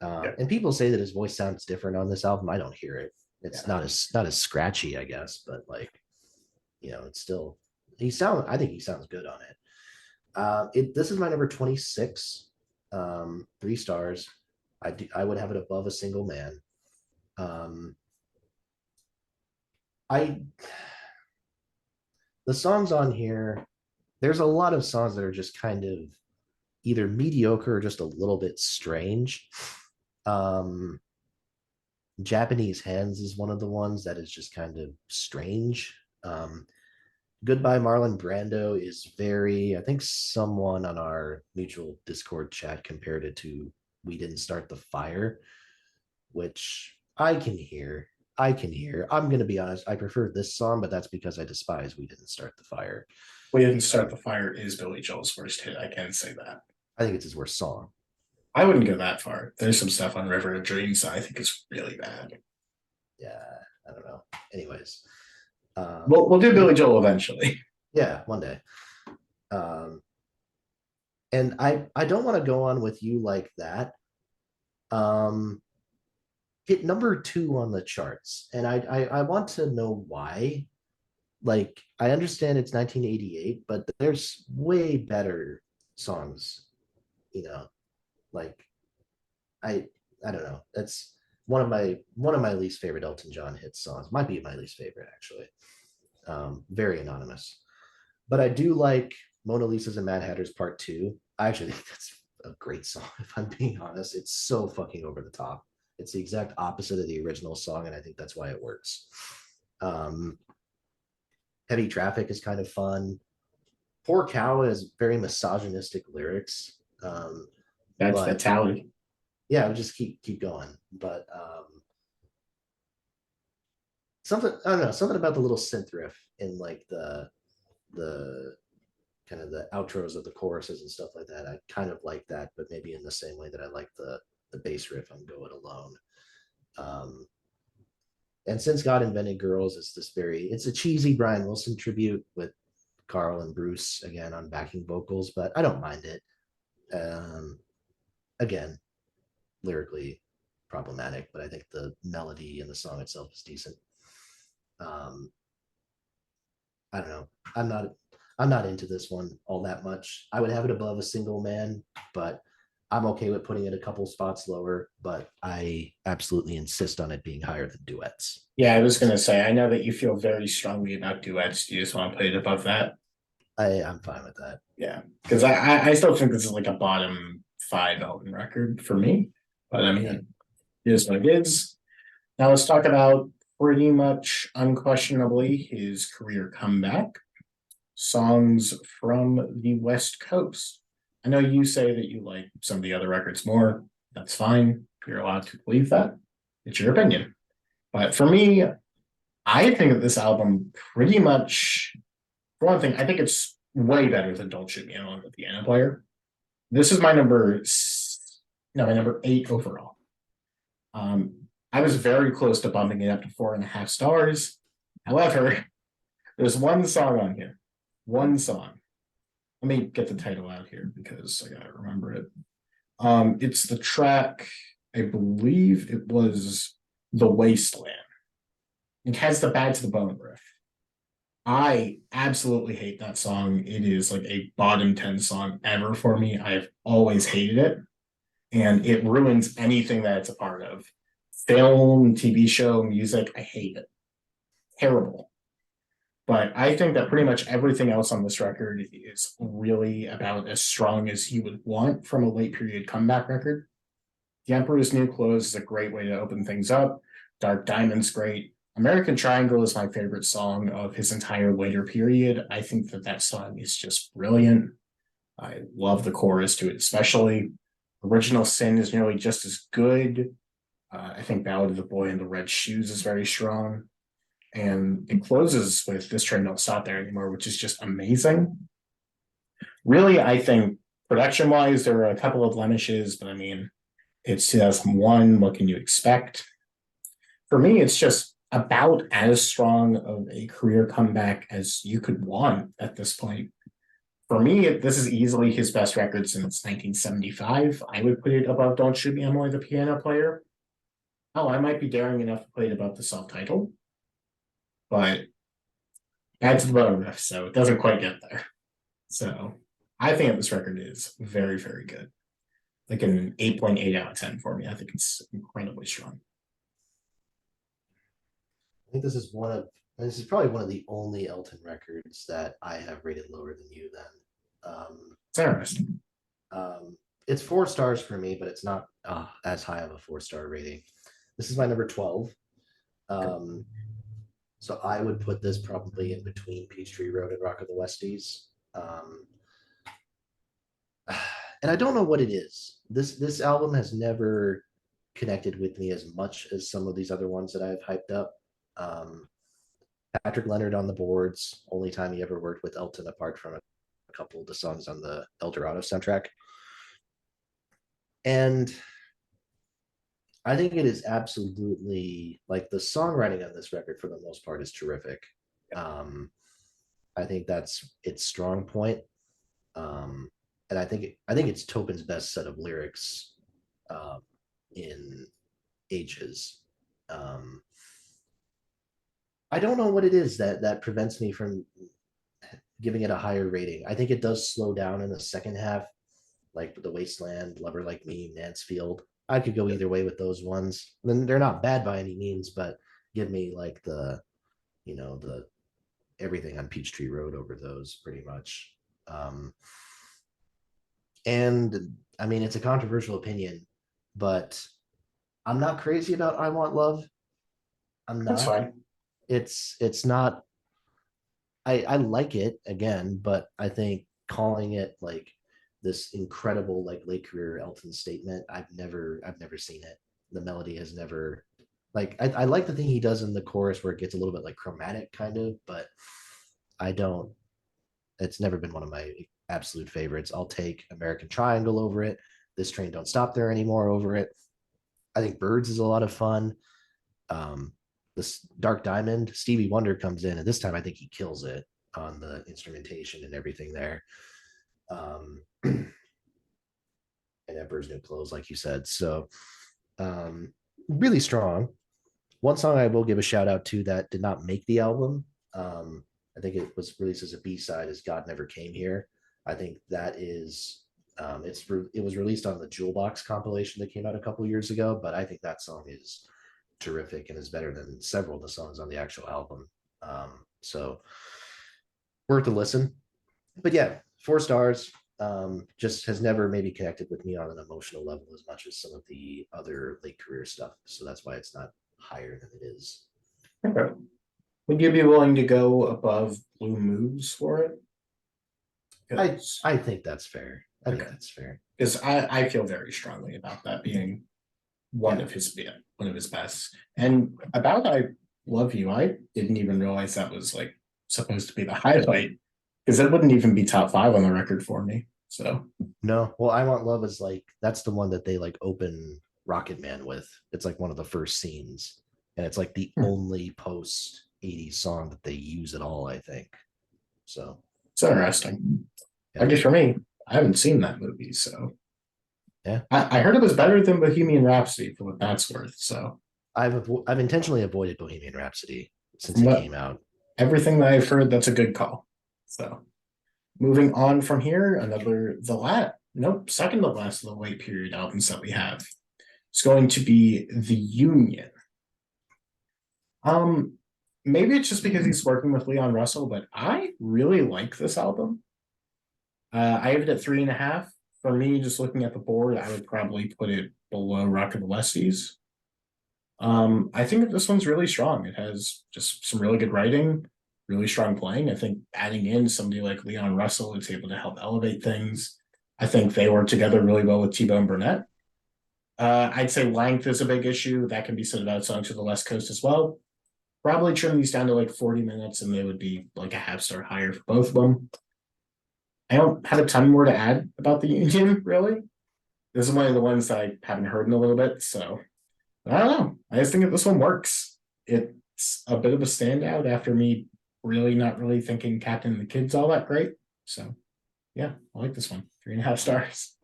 yeah. And people say that his voice sounds different on this album. I don't hear it. It's Yeah. not as scratchy, I guess, but like, it's still I think he sounds good on it. This is my number 26. 3 stars. I would have it above A Single Man. I the songs on here, there's a lot of songs that are just kind of either mediocre or just a little bit strange. Um, Japanese Hands is one of the ones that is just kind of strange. Goodbye Marlon Brando is I think someone on our mutual Discord chat compared it to We Didn't Start the Fire, which I can hear. I'm going to be honest. I prefer this song, but that's because I despise We Didn't Start the Fire. We Didn't Start the Fire is Billy Joel's worst hit. I can say that. I think it's his worst song. I wouldn't go that far. There's some stuff on River of Dreams that I think is really bad. Yeah, I don't know. Anyways, we'll do Billy Joel eventually. Yeah, one day. And I don't want to go on with You Like That. Hit number 2 on the charts, and I want to know why. Like, I understand it's 1988, but there's way better songs, like I don't know. That's one of my least favorite Elton John hit songs. Might be my least favorite, actually. Very anonymous. But I do like Mona Lisa's and Mad Hatter's Part 2. I actually think that's a great song, if I'm being honest. It's so fucking over the top. It's the exact opposite of the original song, and I think that's why it works. Heavy Traffic is kind of fun. Poor Cow has very misogynistic lyrics. That's Howie. Yeah, we'll just keep going. But something, I don't know, something about the little synth riff in like the kind of the outros of the choruses and stuff like that. I kind of like that, but maybe in the same way that I like the bass riff on Go It Alone. And Since God Invented Girls is it's a cheesy Brian Wilson tribute with Carl and Bruce again on backing vocals, but I don't mind it. Again, lyrically problematic, but I think the melody and the song itself is decent. I don't know. I'm not into this one all that much. I would have it above A Single Man, but I'm okay with putting it a couple spots lower, but I absolutely insist on it being higher than duets. Yeah, I was gonna say, I know that you feel very strongly about duets. Do you just want to put it above that? I'm fine with that. Yeah, because I still think this is like a bottom 5 Elton record for me. But I mean, it is what it is. Now let's talk about pretty much unquestionably his career comeback. Songs from the West Coast. I know you say that you like some of the other records more. That's fine. You're allowed to believe that. It's your opinion. But for me, I think that this album pretty much, for one thing, I think it's way better than Don't Shoot Me on the Piano Player. This is my no, my number 8 overall. I was very close to bumping it up to 4.5 stars. However, there's one song on here. One song. Let me get the title out here because I gotta remember it. It's the track, I believe it was The Wasteland. It has the Bad to the Bone riff. I absolutely hate that song. It is like a bottom 10 song ever for me. I've always hated it. And it ruins anything that it's a part of. Film, TV show, music, I hate it. Terrible. But I think that pretty much everything else on this record is really about as strong as you would want from a late period comeback record. The Emperor's New Clothes is a great way to open things up. Dark Diamond's great. American Triangle is my favorite song of his entire later period. I think that that song is just brilliant. I love the chorus to it, especially. Original Sin is nearly just as good. I think Ballad of the Boy in the Red Shoes is very strong. And it closes with This Train Don't Stop There Anymore, which is just amazing. Really, I think production wise, there were a couple of blemishes, but I mean, it's 2001. What can you expect? For me, it's just about as strong of a career comeback as you could want at this point. For me, this is easily his best record since 1975. I would put it above Don't Shoot Me, Emily the Piano Player. Oh, I might be daring enough to put it above the self-titled, but adds to the bottom riff, so it doesn't quite get there. So I think this record is very, very good. Like an 8.8 out of 10 for me. I think it's incredibly strong. I think this is probably one of the only Elton records that I have rated lower than you then. It's interesting. It's 4 stars for me, but it's not as high of a 4-star rating. This is my number 12. So I would put this probably in between Peachtree Road and Rock of the Westies. And I don't know what it is. This album has never connected with me as much as some of these other ones that I've hyped up. Patrick Leonard on the boards, only time he ever worked with Elton apart from a couple of the songs on the El Dorado soundtrack. And I think it is absolutely like the songwriting on this record for the most part is terrific. I think that's its strong point. And I think it's Topin's best set of lyrics in ages. I don't know what it is that prevents me from giving it a higher rating. I think it does slow down in the second half, like The Wasteland, Lover Like Me, Mansfield. I could go either way with those ones. Then they're not bad by any means, but give me like the everything on Peachtree Road over those pretty much. And I mean, it's a controversial opinion, but I'm not crazy about I Want Love. I'm That's not. fine. It's not. I like it again, but I think calling it like this incredible like late career Elton statement, I've never seen it. The melody has never like I like the thing he does in the chorus where it gets a little bit like chromatic kind of, but I don't. It's never been one of my absolute favorites. I'll take American Triangle over it. This Train Don't Stop There Anymore over it. I think Birds is a lot of fun. This Dark Diamond, Stevie Wonder comes in, and this time I think he kills it on the instrumentation and everything there. And Emperor's New Clothes, like you said. So really strong. One song I will give a shout out to that did not make the album. I think it was released as a B-side is God Never Came Here. I think that is it was released on the Jewel Box compilation that came out a couple years ago, but I think that song is terrific and is better than several of the songs on the actual album. So worth a listen. But yeah, 4 stars. Just has never maybe connected with me on an emotional level as much as some of the other late career stuff. So that's why it's not higher than it is. Okay. Would you be willing to go above Blue Moves for it? I think that's fair. I think Okay. that's fair. Because I feel very strongly about that being one Yeah. of his best. And about I Love You, I didn't even realize that was like supposed to be the highlight because it wouldn't even be top 5 on the record for me. So No, well, I Want Love is like that's the one that they like open Rocket Man with. It's like one of the first scenes, and it's like the only post 80s song that they use at all, I think. So it's interesting. I yeah, guess for me, I haven't seen that movie, so yeah. I heard it was better than Bohemian Rhapsody for what that's worth. So I've intentionally avoided Bohemian Rhapsody since from it what came out. everything that I've heard, that's a good call. So moving on from here, second to last of the wait period albums that we have. It's going to be The Union. Um, Maybe it's just because he's working with Leon Russell, but I really like this album. I have it at 3.5. For me, just looking at the board, I would probably put it below Rock of the Westies. I think that this one's really strong. It has just some really good writing, really strong playing. I think adding in somebody like Leon Russell is able to help elevate things. I think they work together really well with T-Bone Burnett. I'd say length is a big issue. That can be said about Songs to the West Coast as well. Probably trim these down to like 40 minutes and they would be like a half star higher for both of them. I don't have a ton more to add about the Union, really. This is one of the ones that I haven't heard in a little bit, so I don't know. I just think that this one works. It's a bit of a standout after me really not really thinking Captain and the Kid's all that great. So yeah, I like this one. 3.5 stars.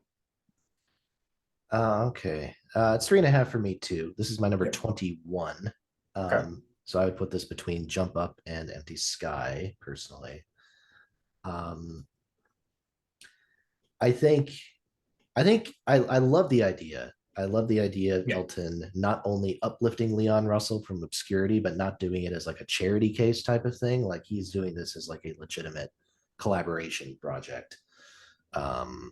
Okay. It's 3.5 for me too. This is my number Yep. 21. Okay. So I would put this between Jump Up and Empty Sky, personally. Um, I think I love the idea. I love the idea of Yeah. Elton not only uplifting Leon Russell from obscurity, but not doing it as like a charity case type of thing. Like he's doing this as like a legitimate collaboration project. Um,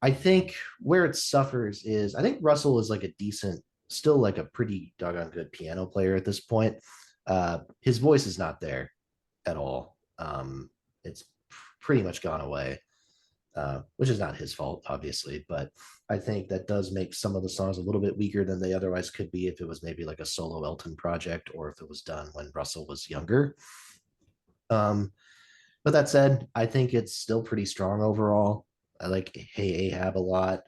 I think where it suffers is I think Russell is like a decent, still like a pretty doggone good piano player at this point. His voice is not there at all. It's pretty much gone away, which is not his fault, obviously. But I think that does make some of the songs a little bit weaker than they otherwise could be if it was maybe like a solo Elton project or if it was done when Russell was younger. Um, but that said, I think it's still pretty strong overall. I like Hey Ahab a lot.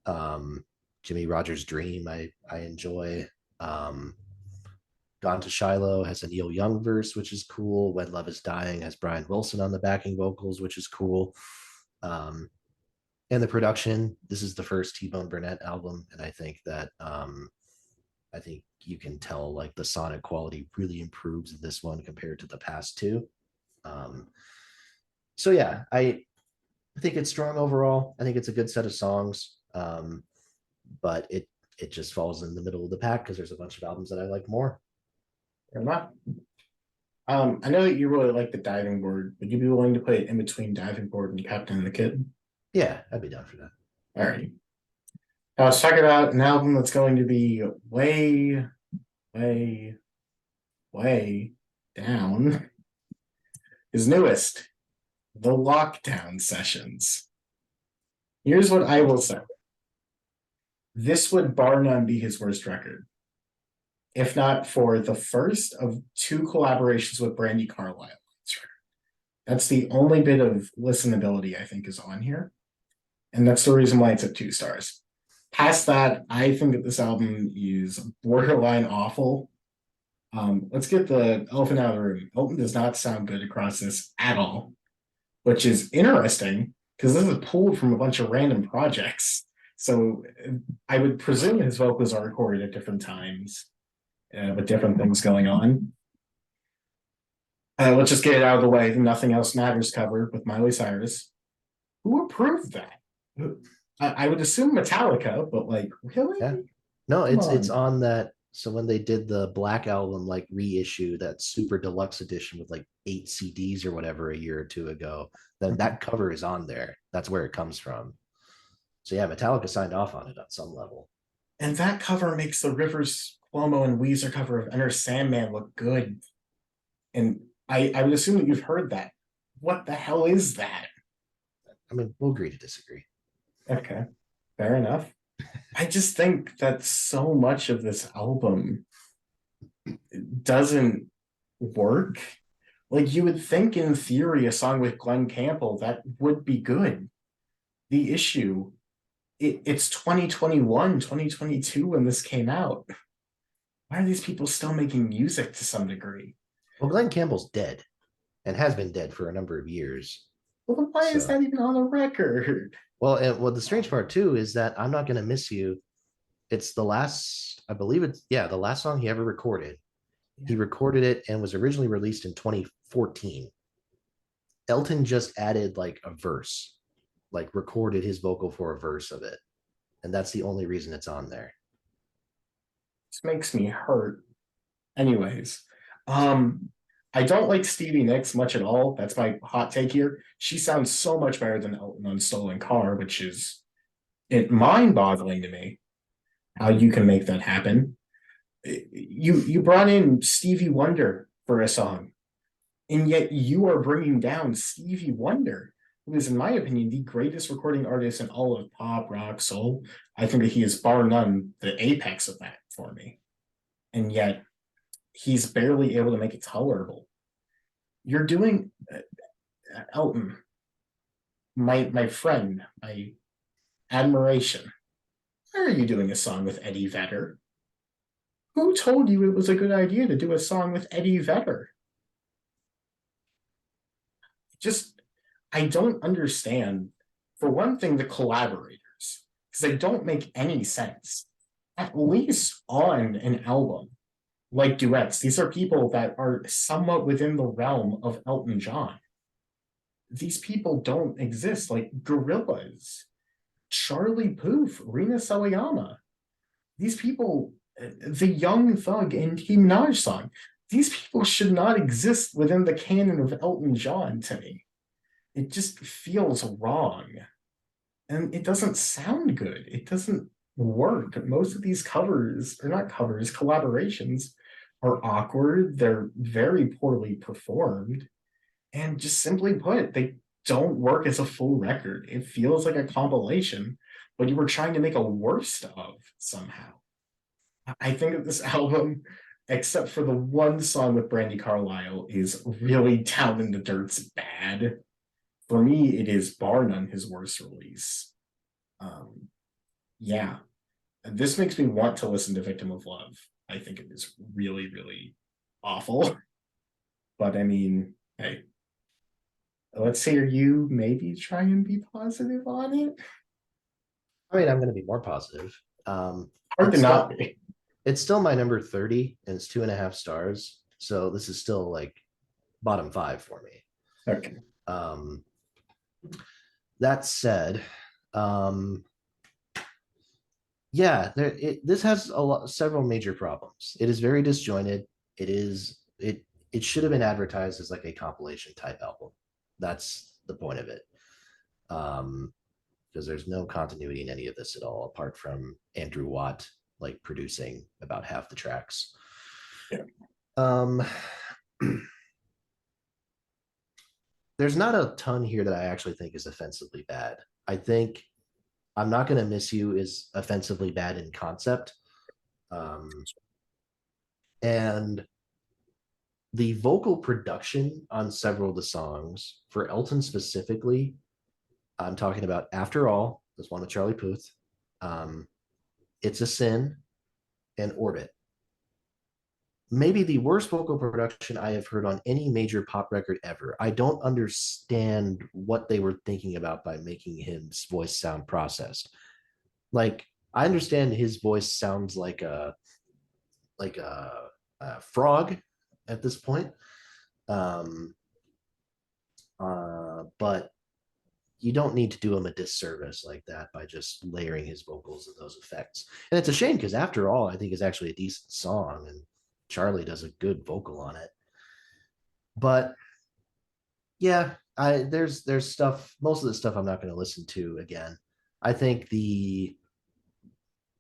Um, Jimmy Rogers' Dream, I enjoy. Um, Gone to Shiloh has a Neil Young verse, which is cool. When Love is Dying has Brian Wilson on the backing vocals, which is cool. Um, and the production, this is the first T-Bone Burnett album, and I think that I think you can tell like the sonic quality really improves in this one compared to the past two. Um, so yeah, I think it's strong overall. I think it's a good set of songs, but it just falls in the middle of the pack because there's a bunch of albums that I like more. Fair enough. I know that you really like the diving board. Would you be willing to put it in between diving board and Captain and the Kid? Yeah, I'd be down for that. All right. Now let's talk about an album that's going to be way, way, way down. His newest, The Lockdown Sessions. Here's what I will say. This would bar none be his worst record, if not for the first of 2 collaborations with Brandy Carlisle. That's the only bit of listenability I think is on here. And that's the reason why it's at 2 stars. Past that, I think that this album is borderline awful. Let's get the elephant out of the room. Elton does not sound good across this at all, which is interesting because this is pulled from a bunch of random projects. So I would presume his vocals are recorded at different times with different things going on. Let's just get it out of the way. The Nothing Else Matters cover with Miley Cyrus. Who approved that? I would assume Metallica, but like, really? Yeah. No, Come it's on. on that. So when they did the Black Album like reissue, that super deluxe edition with like 8 CDs or whatever a year or two ago, then that cover is on there. That's where it comes from. So yeah, Metallica signed off on it at some level. And that cover makes the Rivers Cuomo and Weezer cover of Enter Sandman look good. And I would assume that you've heard that. What the hell is that? I mean, we'll agree to disagree. Okay, fair enough. I just think that so much of this album doesn't work. Like you would think in theory, a song with Glenn Campbell that would be good. The issue, it's 2021, 2022 when this came out. Why are these people still making music to some degree? Well, Glenn Campbell's dead and has been dead for a number of years. Well, then why is So, that even on the record? the strange part too is that I'm Not Gonna Miss You. It's the last, I believe it's, yeah, the last song he ever recorded. He recorded it and was originally released in 2014. Elton just added like a verse, like recorded his vocal for a verse of it. And that's the only reason it's on there. This makes me hurt. Anyways, I don't like Stevie Nicks much at all. That's my hot take here. She sounds so much better than Elton on Stolen Car, which is it mind-boggling to me how you can make that happen. You brought in Stevie Wonder for a song, and yet you are bringing down Stevie Wonder, who is, in my opinion, the greatest recording artist in all of pop, rock, soul. I think that he is bar none the apex of that for me, and yet he's barely able to make it tolerable. You're doing Elton, my friend, my admiration. Why are you doing a song with Eddie Vedder? Who told you it was a good idea to do a song with Eddie Vedder? Just, I don't understand. For one thing, the collaborators, because they don't make any sense. At least on an album like duets, these are people that are somewhat within the realm of Elton John. These people don't exist, like Gorillaz, Charlie Puth, Rina Sawayama. These people, the Young Thug and Nicki Minaj song, these people should not exist within the canon of Elton John to me. It just feels wrong. And it doesn't sound good. It doesn't work. Most of these covers, or not covers, collaborations are awkward. They're very poorly performed. And just simply put, they don't work as a full record. It feels like a compilation, but you were trying to make a worst of somehow. I think that this album, except for the one song with Brandy Carlisle, is really down in the dirt's bad. For me, it is bar none his worst release. Yeah, this makes me want to listen to Victim of Love. I think it is really, really awful. But I mean, hey, let's hear you maybe try and be positive on it. I mean, I'm going to be more positive. Hard to It's not still, be. it's still my number 30 and it's 2.5 stars. So this is still like bottom 5 for me. Okay. Um, that said, yeah, this has several major problems. It is very disjointed. It should have been advertised as like a compilation type album. That's the point of it. Because there's no continuity in any of this at all, apart from Andrew Watt like producing about half the tracks. Yeah. There's not a ton here that I actually think is offensively bad. I think I'm Not Gonna Miss You is offensively bad in concept. And the vocal production on several of the songs for Elton specifically, I'm talking about After All, this one with Charlie Puth, It's a Sin, and Orbit. Maybe the worst vocal production I have heard on any major pop record ever. I don't understand what they were thinking about by making his voice sound processed. Like, I understand his voice sounds like a frog at this point. But you don't need to do him a disservice like that by just layering his vocals and those effects. And it's a shame because After All, I think is actually a decent song and Charlie does a good vocal on it. But yeah, there's stuff, most of the stuff I'm not going to listen to again. I think the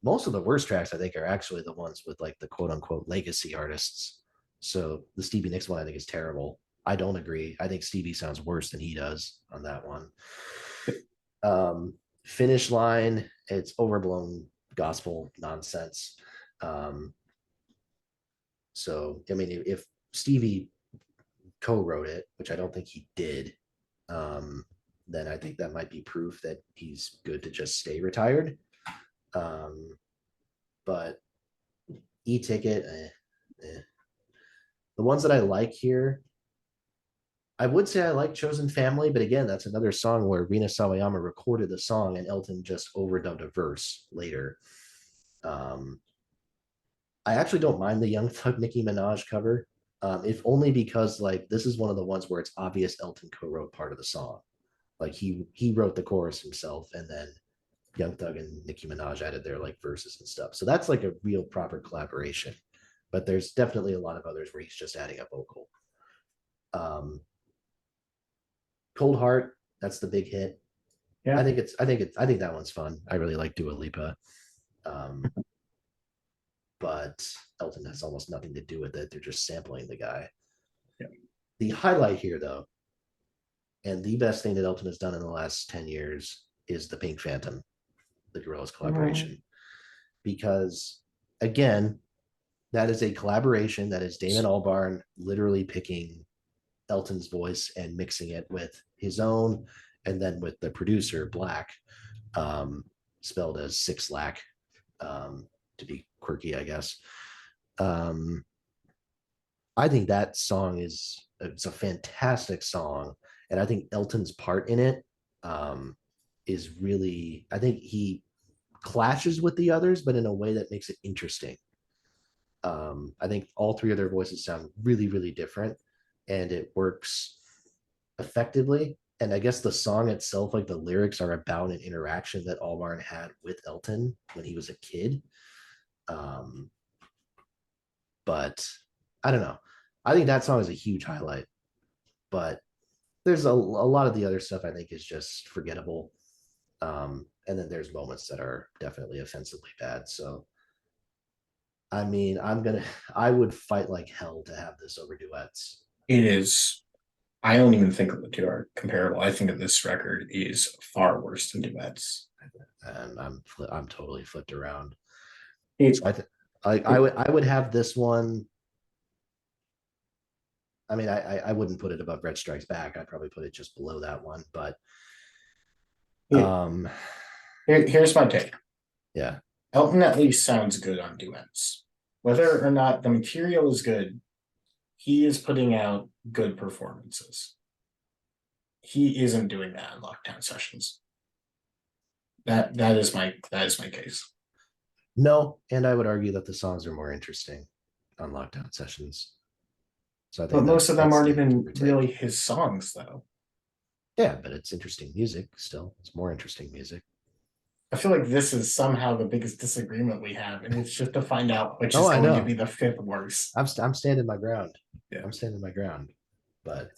most of the worst tracks I think are actually the ones with like the quote unquote legacy artists. So the Stevie Nicks one I think is terrible. I don't agree. I think Stevie sounds worse than he does on that one. Finish Line, it's overblown gospel nonsense. Um, so I mean, if Stevie co-wrote it, which I don't think he did, then I think that might be proof that he's good to just stay retired. But e-ticket, the ones that I like here, I would say I like Chosen Family, but again, that's another song where Rina Sawayama recorded the song and Elton just overdubbed a verse later. I actually don't mind the Young Thug Nicki Minaj cover, if only because like this is one of the ones where it's obvious Elton co-wrote part of the song. Like he wrote the chorus himself, and then Young Thug and Nicki Minaj added their like verses and stuff. So that's like a real proper collaboration. But there's definitely a lot of others where he's just adding a vocal. Cold Heart, that's the big hit. Yeah. I think that one's fun. I really like Dua Lipa. But Elton has almost nothing to do with it. They're just sampling the guy. Yeah. The highlight here, though, and the best thing that Elton has done in the last 10 years is the Pink Phantom, the Gorillaz collaboration. Because, again, that is a collaboration that is Damon Albarn literally picking Elton's voice and mixing it with his own, and then with the producer, Black, spelled as Six Lack, to be quirky, I guess. I think that song it's a fantastic song, and I think Elton's part in it is really. I think he clashes with the others, but in a way that makes it interesting. I think all three of their voices sound really, really different, and it works effectively. And I guess the song itself, like the lyrics, are about an interaction that Albarn had with Elton when he was a kid. But I don't know. I think that song is a huge highlight, but there's a lot of the other stuff I think is just forgettable. And then there's moments that are definitely offensively bad. So, I mean, I would fight like hell to have this over duets. It is. I don't even think the two are comparable. I think that this record is far worse than duets. And I'm totally flipped around. It's So I would have this one. I mean, I wouldn't put it above Red Strikes Back. I'd probably put it just below that one. But here's my take. Yeah. Elton at least sounds good on duets. Whether or not the material is good, he is putting out good performances. He isn't doing that in lockdown sessions. That is my case. No, and I would argue that the songs are more interesting on lockdown sessions. So I think but most of them aren't even really his songs, though. Yeah, but it's interesting music still. It's more interesting music. I feel like this is somehow the biggest disagreement we have, and it's just to find out which is going to be the fifth worst. I'm standing my ground. Yeah. I'm standing my ground, but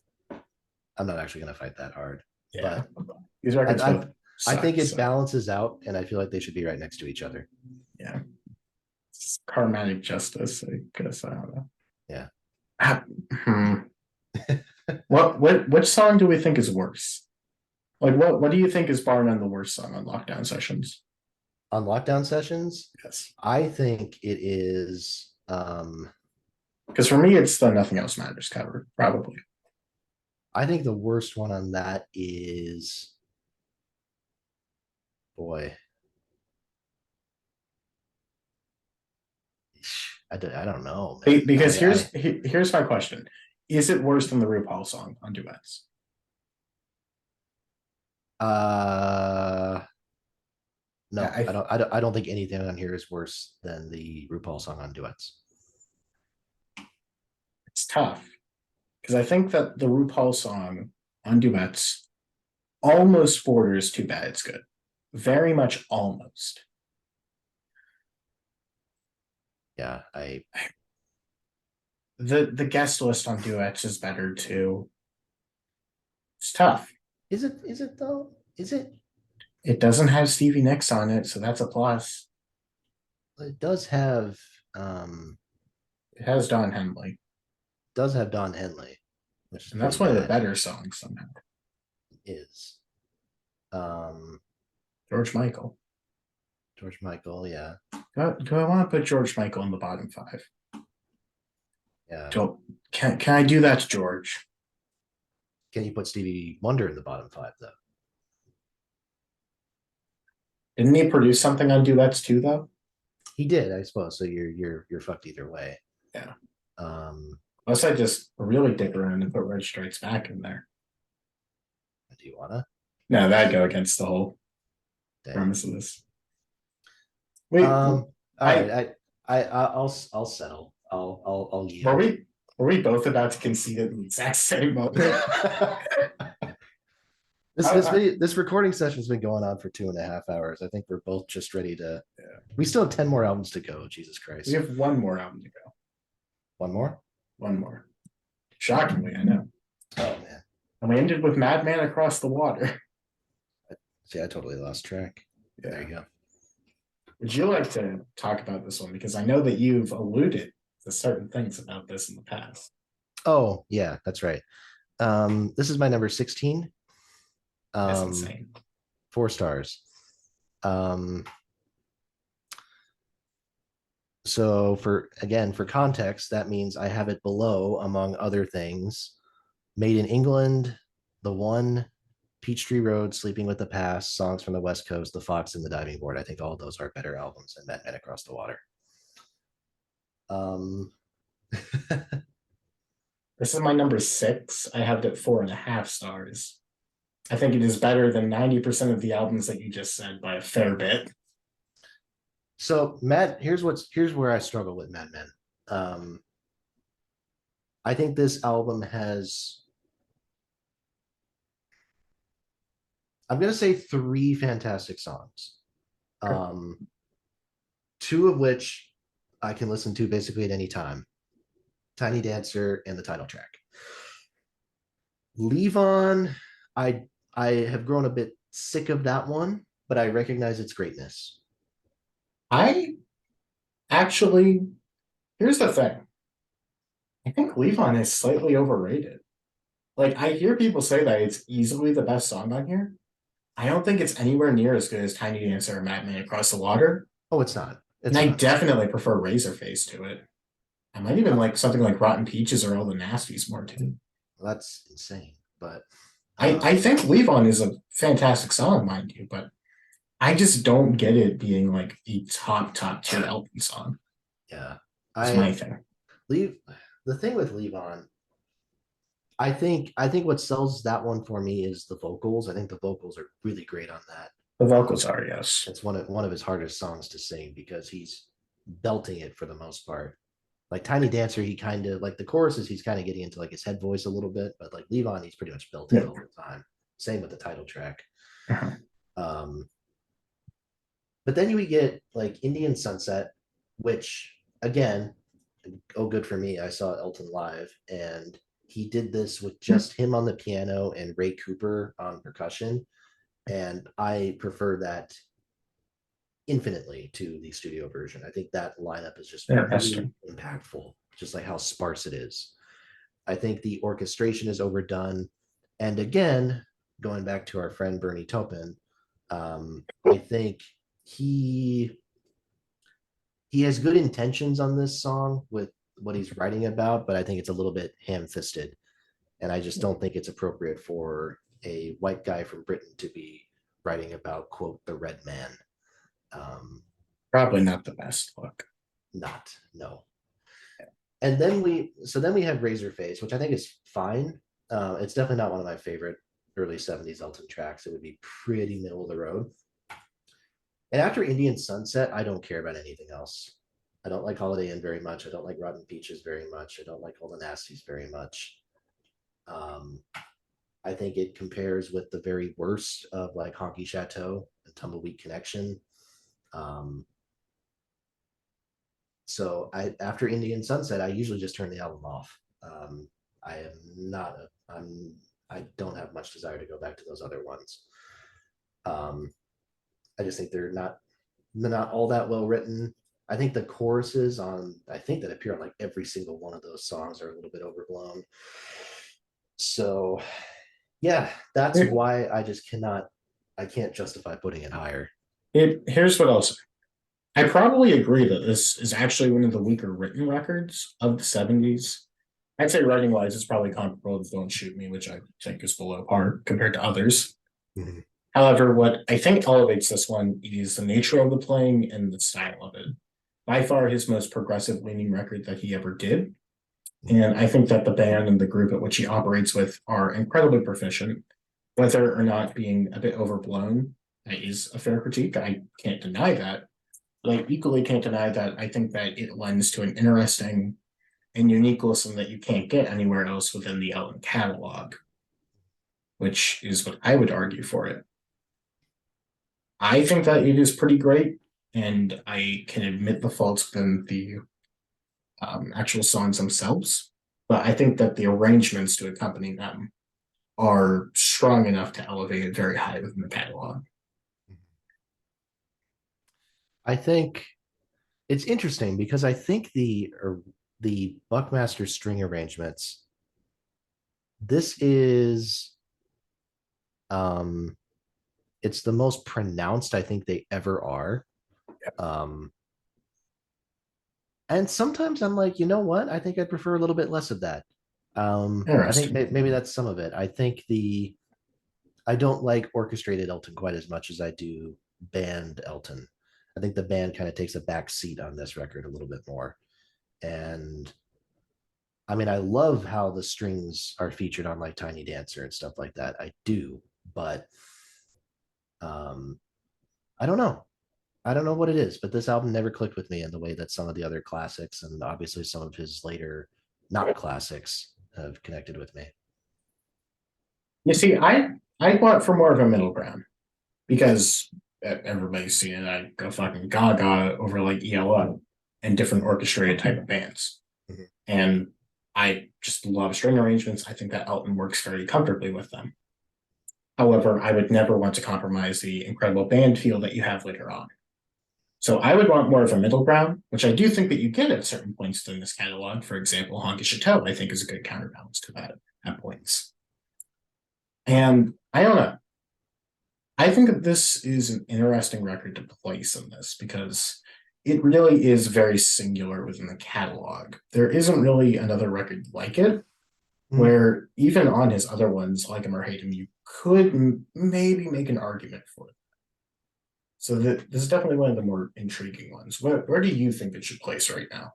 I'm not actually going to fight that hard. Yeah. But these records I think it balances out, and I feel like they should be right next to each other. Yeah. It's karmatic justice, I guess. I don't know. Yeah. Which song do we think is worse? Like what do you think is bar none the worst song on lockdown sessions? On lockdown sessions? Yes. I think it is because for me it's the Nothing Else Matters cover, probably. I think the worst one on that is I don't know, man. Because here's my question. Is it worse than the RuPaul song on duets? No, I don't think anything on here is worse than the RuPaul song on duets. It's tough because I think that the RuPaul song on duets almost borders too bad it's good. Very much almost. Yeah, the guest list on duets is better too. It's tough. Is it though? Is it? It doesn't have Stevie Nicks on it, so that's a plus. It does have It has Don Henley, Don Henley, which is and pretty that's one of the bad. better songs somehow. Is um George Michael. George Michael, yeah. Do I want to put George Michael in the bottom five? Yeah. Don't can I do that to George? Can you put Stevie Wonder in the bottom five though? Didn't he produce something on Duets too, though? He did, I suppose. So you're fucked either way. Yeah. Um, Unless I just really dick around and put Red Strikes Back in there. do you wanna? No, that'd go against the whole Damn. premise of this. Wait, All right. I I'll settle. I'll were yield. we both about to concede at the exact same moment? This recording session's been going on for 2.5 hours. I think we're both just ready to. Yeah. We still have 10 more albums to go. Jesus We Christ. have one more album to go. One more? One more. Shockingly, I know. Oh man. And we ended with Madman Across the Water. See, I totally lost track. Yeah. There you go. Would you like to talk about this one? Because I know that you've alluded to certain things about this in the past. Oh, yeah, that's right. This is my number 16. That's insane. 4 stars. So for context, that means I have it below, among other things, Made in England, The One, Peachtree Road, Sleeping with the Past, Songs from the West Coast, The Fox, and The Diving Board. I think all of those are better albums than Madman Across the Water. This is my number 6. I have it at 4.5 stars. I think it is better than 90% of the albums that you just said by a fair bit. So Matt, here's where I struggle with Mad Men. I think this album has, I'm gonna say 3 fantastic songs. Um, 2 of which I can listen to basically at any time. Tiny Dancer and the title track. Leave On, I have grown a bit sick of that one, but I recognize its greatness. I actually, here's the thing. I think Levon is slightly overrated. Like, I hear people say that it's easily the best song on here. I don't think it's anywhere near as good as Tiny Dancer or Madman Across the Water. Oh, it's not. And I definitely prefer Razorface to it. I might even like something like Rotten Peaches or All the Nasties more too. Well, that's insane. But I think Levon is a fantastic song, mind you, but I just don't get it being like a top tier Elton song. Yeah. That's my thing. The thing with Levon, I think what sells that one for me is the vocals. I think the vocals are really great on that. The vocals are, yes. It's one of his hardest songs to sing because he's belting it for the most part. Like Tiny Dancer, he kind of like the choruses, he's kind of getting into like his head voice a little bit, but like Levon, he's pretty much belting it all the time. Same with the title track. But then we get like Indian Sunset, which again, oh, good for me. I saw Elton live, and he did this with just him on the piano and Ray Cooper on percussion. And I prefer that infinitely to the studio version. I think that lineup is just really impactful, just like how sparse it is. I think the orchestration is overdone. And again, going back to our friend Bernie Taupin, I think he has good intentions on this song with what he's writing about, but I think it's a little bit ham-fisted. And I just don't think it's appropriate for a white guy from Britain to be writing about, quote, the red man. Probably not the best look. No. And then we have Razorface, which I think is fine. It's definitely not one of my favorite early 70s Elton tracks. It would be pretty middle of the road. And after Indian Sunset, I don't care about anything else. I don't like Holiday Inn very much. I don't like Rotten Peaches very much. I don't like All the Nasties very much. I think it compares with the very worst of like Honky Chateau and Tumbleweed Connection. So after Indian Sunset, I usually just turn the album off. I don't have much desire to go back to those other ones. I just think they're not all that well written. I think the choruses on, I think that appear on like every single one of those songs are a little bit overblown. So yeah, that's Here- why I can't justify putting it higher. Here's what I'll say. I probably agree that this is actually one of the weaker written records of the 70s. I'd say writing wise, it's probably comparable to Don't Shoot Me, which I think is below par compared to others. Mhm. However, what I think elevates this one is the nature of the playing and the style of it. By far his most progressive leaning record that he ever did. And I think that the band and the group at which he operates with are incredibly proficient, whether or not being a bit overblown. That is a fair critique. I can't deny that. But I equally can't deny that I think that it lends to an interesting and unique listen that you can't get anywhere else within the Elton catalog, which is what I would argue for it. I think that it is pretty great, and I can admit the faults within the actual songs themselves, but I think that the arrangements to accompany them are strong enough to elevate it very high within the catalog. I think it's interesting because I think the Buckmaster string arrangements, this is um it's the most pronounced I think they ever are. Um and sometimes I'm like, you know what? I think I'd prefer a little bit less of that. I think Interesting. maybe that's some of it. I don't like orchestrated Elton quite as much as I do band Elton. I think the band kind of takes a back seat on this record a little bit more. And I mean, I love how the strings are featured on like Tiny Dancer and stuff like that. I do, but um, I don't know. I don't know what it is, but this album never clicked with me in the way that some of the other classics and obviously some of his later not classics have connected with me. You see, I want for more of a middle ground because everybody's seen it. I go fucking gaga over like ELO and different orchestrated type of bands. Mhm. And I just love string arrangements. I think that Elton works very comfortably with them. However, I would never want to compromise the incredible band feel that you have later on. So I would want more of a middle ground, which I do think that you get at certain points in this catalog. For example, Honky Chateau, I think, is a good counterbalance to that at points. And I don't know. I think that this is an interesting record to place in this because it really is very singular within the catalog. There isn't really another record like it, where even on his other ones, like him or hate him, you could maybe make an argument for it. So this is definitely one of the more intriguing ones. Where do you think it should place right now?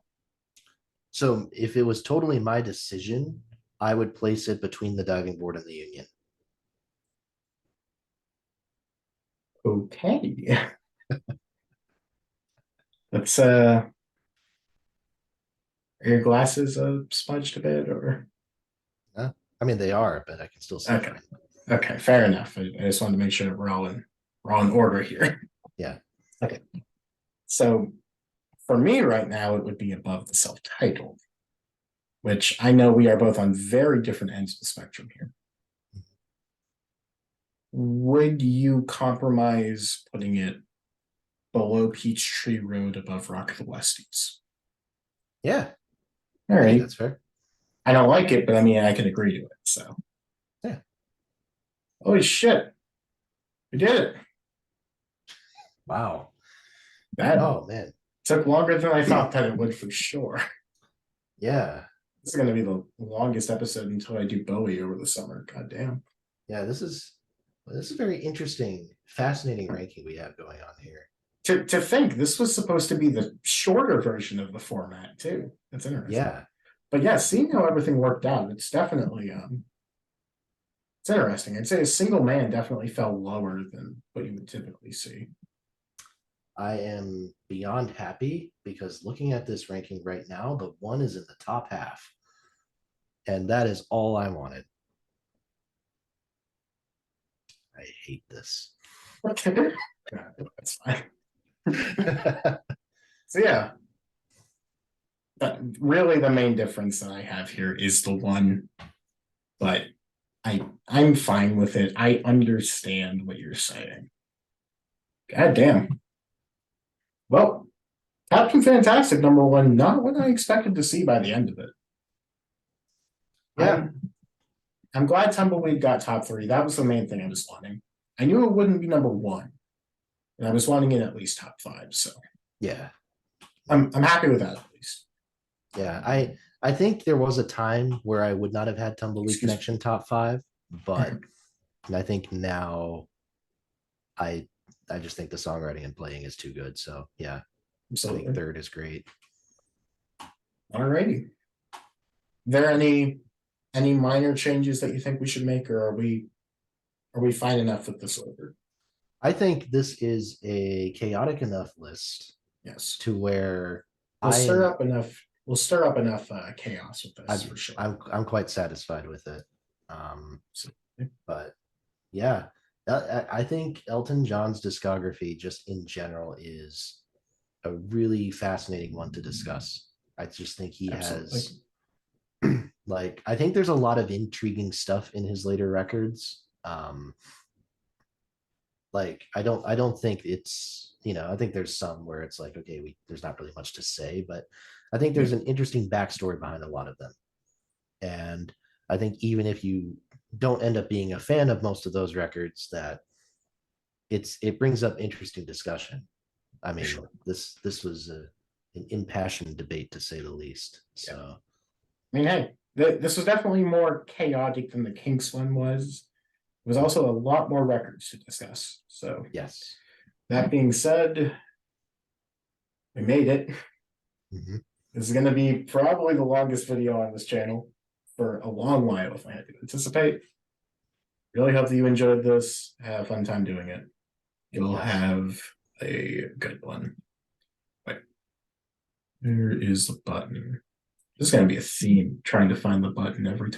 So if it was totally my decision, I would place it between the diving board and the Union. Okay. Let's are your glasses smudged a bit or I mean, they are, but I can still see okay. fine. Okay, fair enough. I just wanted to make sure that we're all in order here. Yeah. Okay. So for me right now, it would be above the self-titled, which I know we are both on very different ends of the spectrum here. Would you compromise putting it below Peachtree Road above Rock of the Westies? Yeah. All I think right. that's fair. I don't like it, but I mean, I can agree to it. So, Yeah. holy shit, we did it. Wow. That Oh man. took longer than I thought that it would for sure. Yeah. This is going to be the longest episode until I do Bowie over the summer. God damn. Yeah. This is very interesting, fascinating ranking we have going on here. To think this was supposed to be the shorter version of the format too. That's interesting. Yeah. But yeah, seeing how everything worked out, it's definitely it's interesting. I'd say a single man definitely fell lower than what you would typically see. I am beyond happy because looking at this ranking right now, the one is in the top half. And that is all I wanted. I hate this. Okay. That's fine. So yeah. But really the main difference that I have here is the one, but I'm fine with it. I understand what you're saying. God damn. Well, top Fucking fantastic, number one. Not what I expected to see by the end of it. Yeah. I'm glad Tumbleweed got top 3. That was the main thing I was wanting. I knew it wouldn't be number 1. And I was wanting it at least top 5. So Yeah. I'm happy with that at least. Yeah. I think there was a time where I would not have had Tumbleweed Connection top 5, but I think now I just think the songwriting and playing is too good. So yeah, Absolutely. I think 3rd is great. Alrighty. There any minor changes that you think we should make, or are we fine enough with this order? I think this is a chaotic enough list. Yes. To where we'll stir up enough chaos with this for sure. I'm quite satisfied with it. But yeah, I think Elton John's discography just in general is a really fascinating one to discuss. I just think he Absolutely. Has like, I think there's a lot of intriguing stuff in his later records. Like I don't think it's, I think there's some where it's like, okay, there's not really much to say, but I think there's an interesting backstory behind a lot of them. And I think even if you don't end up being a fan of most of those records, that it brings up interesting discussion. I mean, sure. this was an impassioned debate to say the least. So, I mean, hey, this was definitely more chaotic than the Kinks one was. It was also a lot more records to discuss. So yes. That being said, we made it. Mm-hmm. This is going to be probably the longest video on this channel for a long while, if I had to anticipate. Really hope that you enjoyed this. Have a fun time doing it. You'll have a good one. Wait. Where is the button? This is going to be a theme, trying to find the button every time.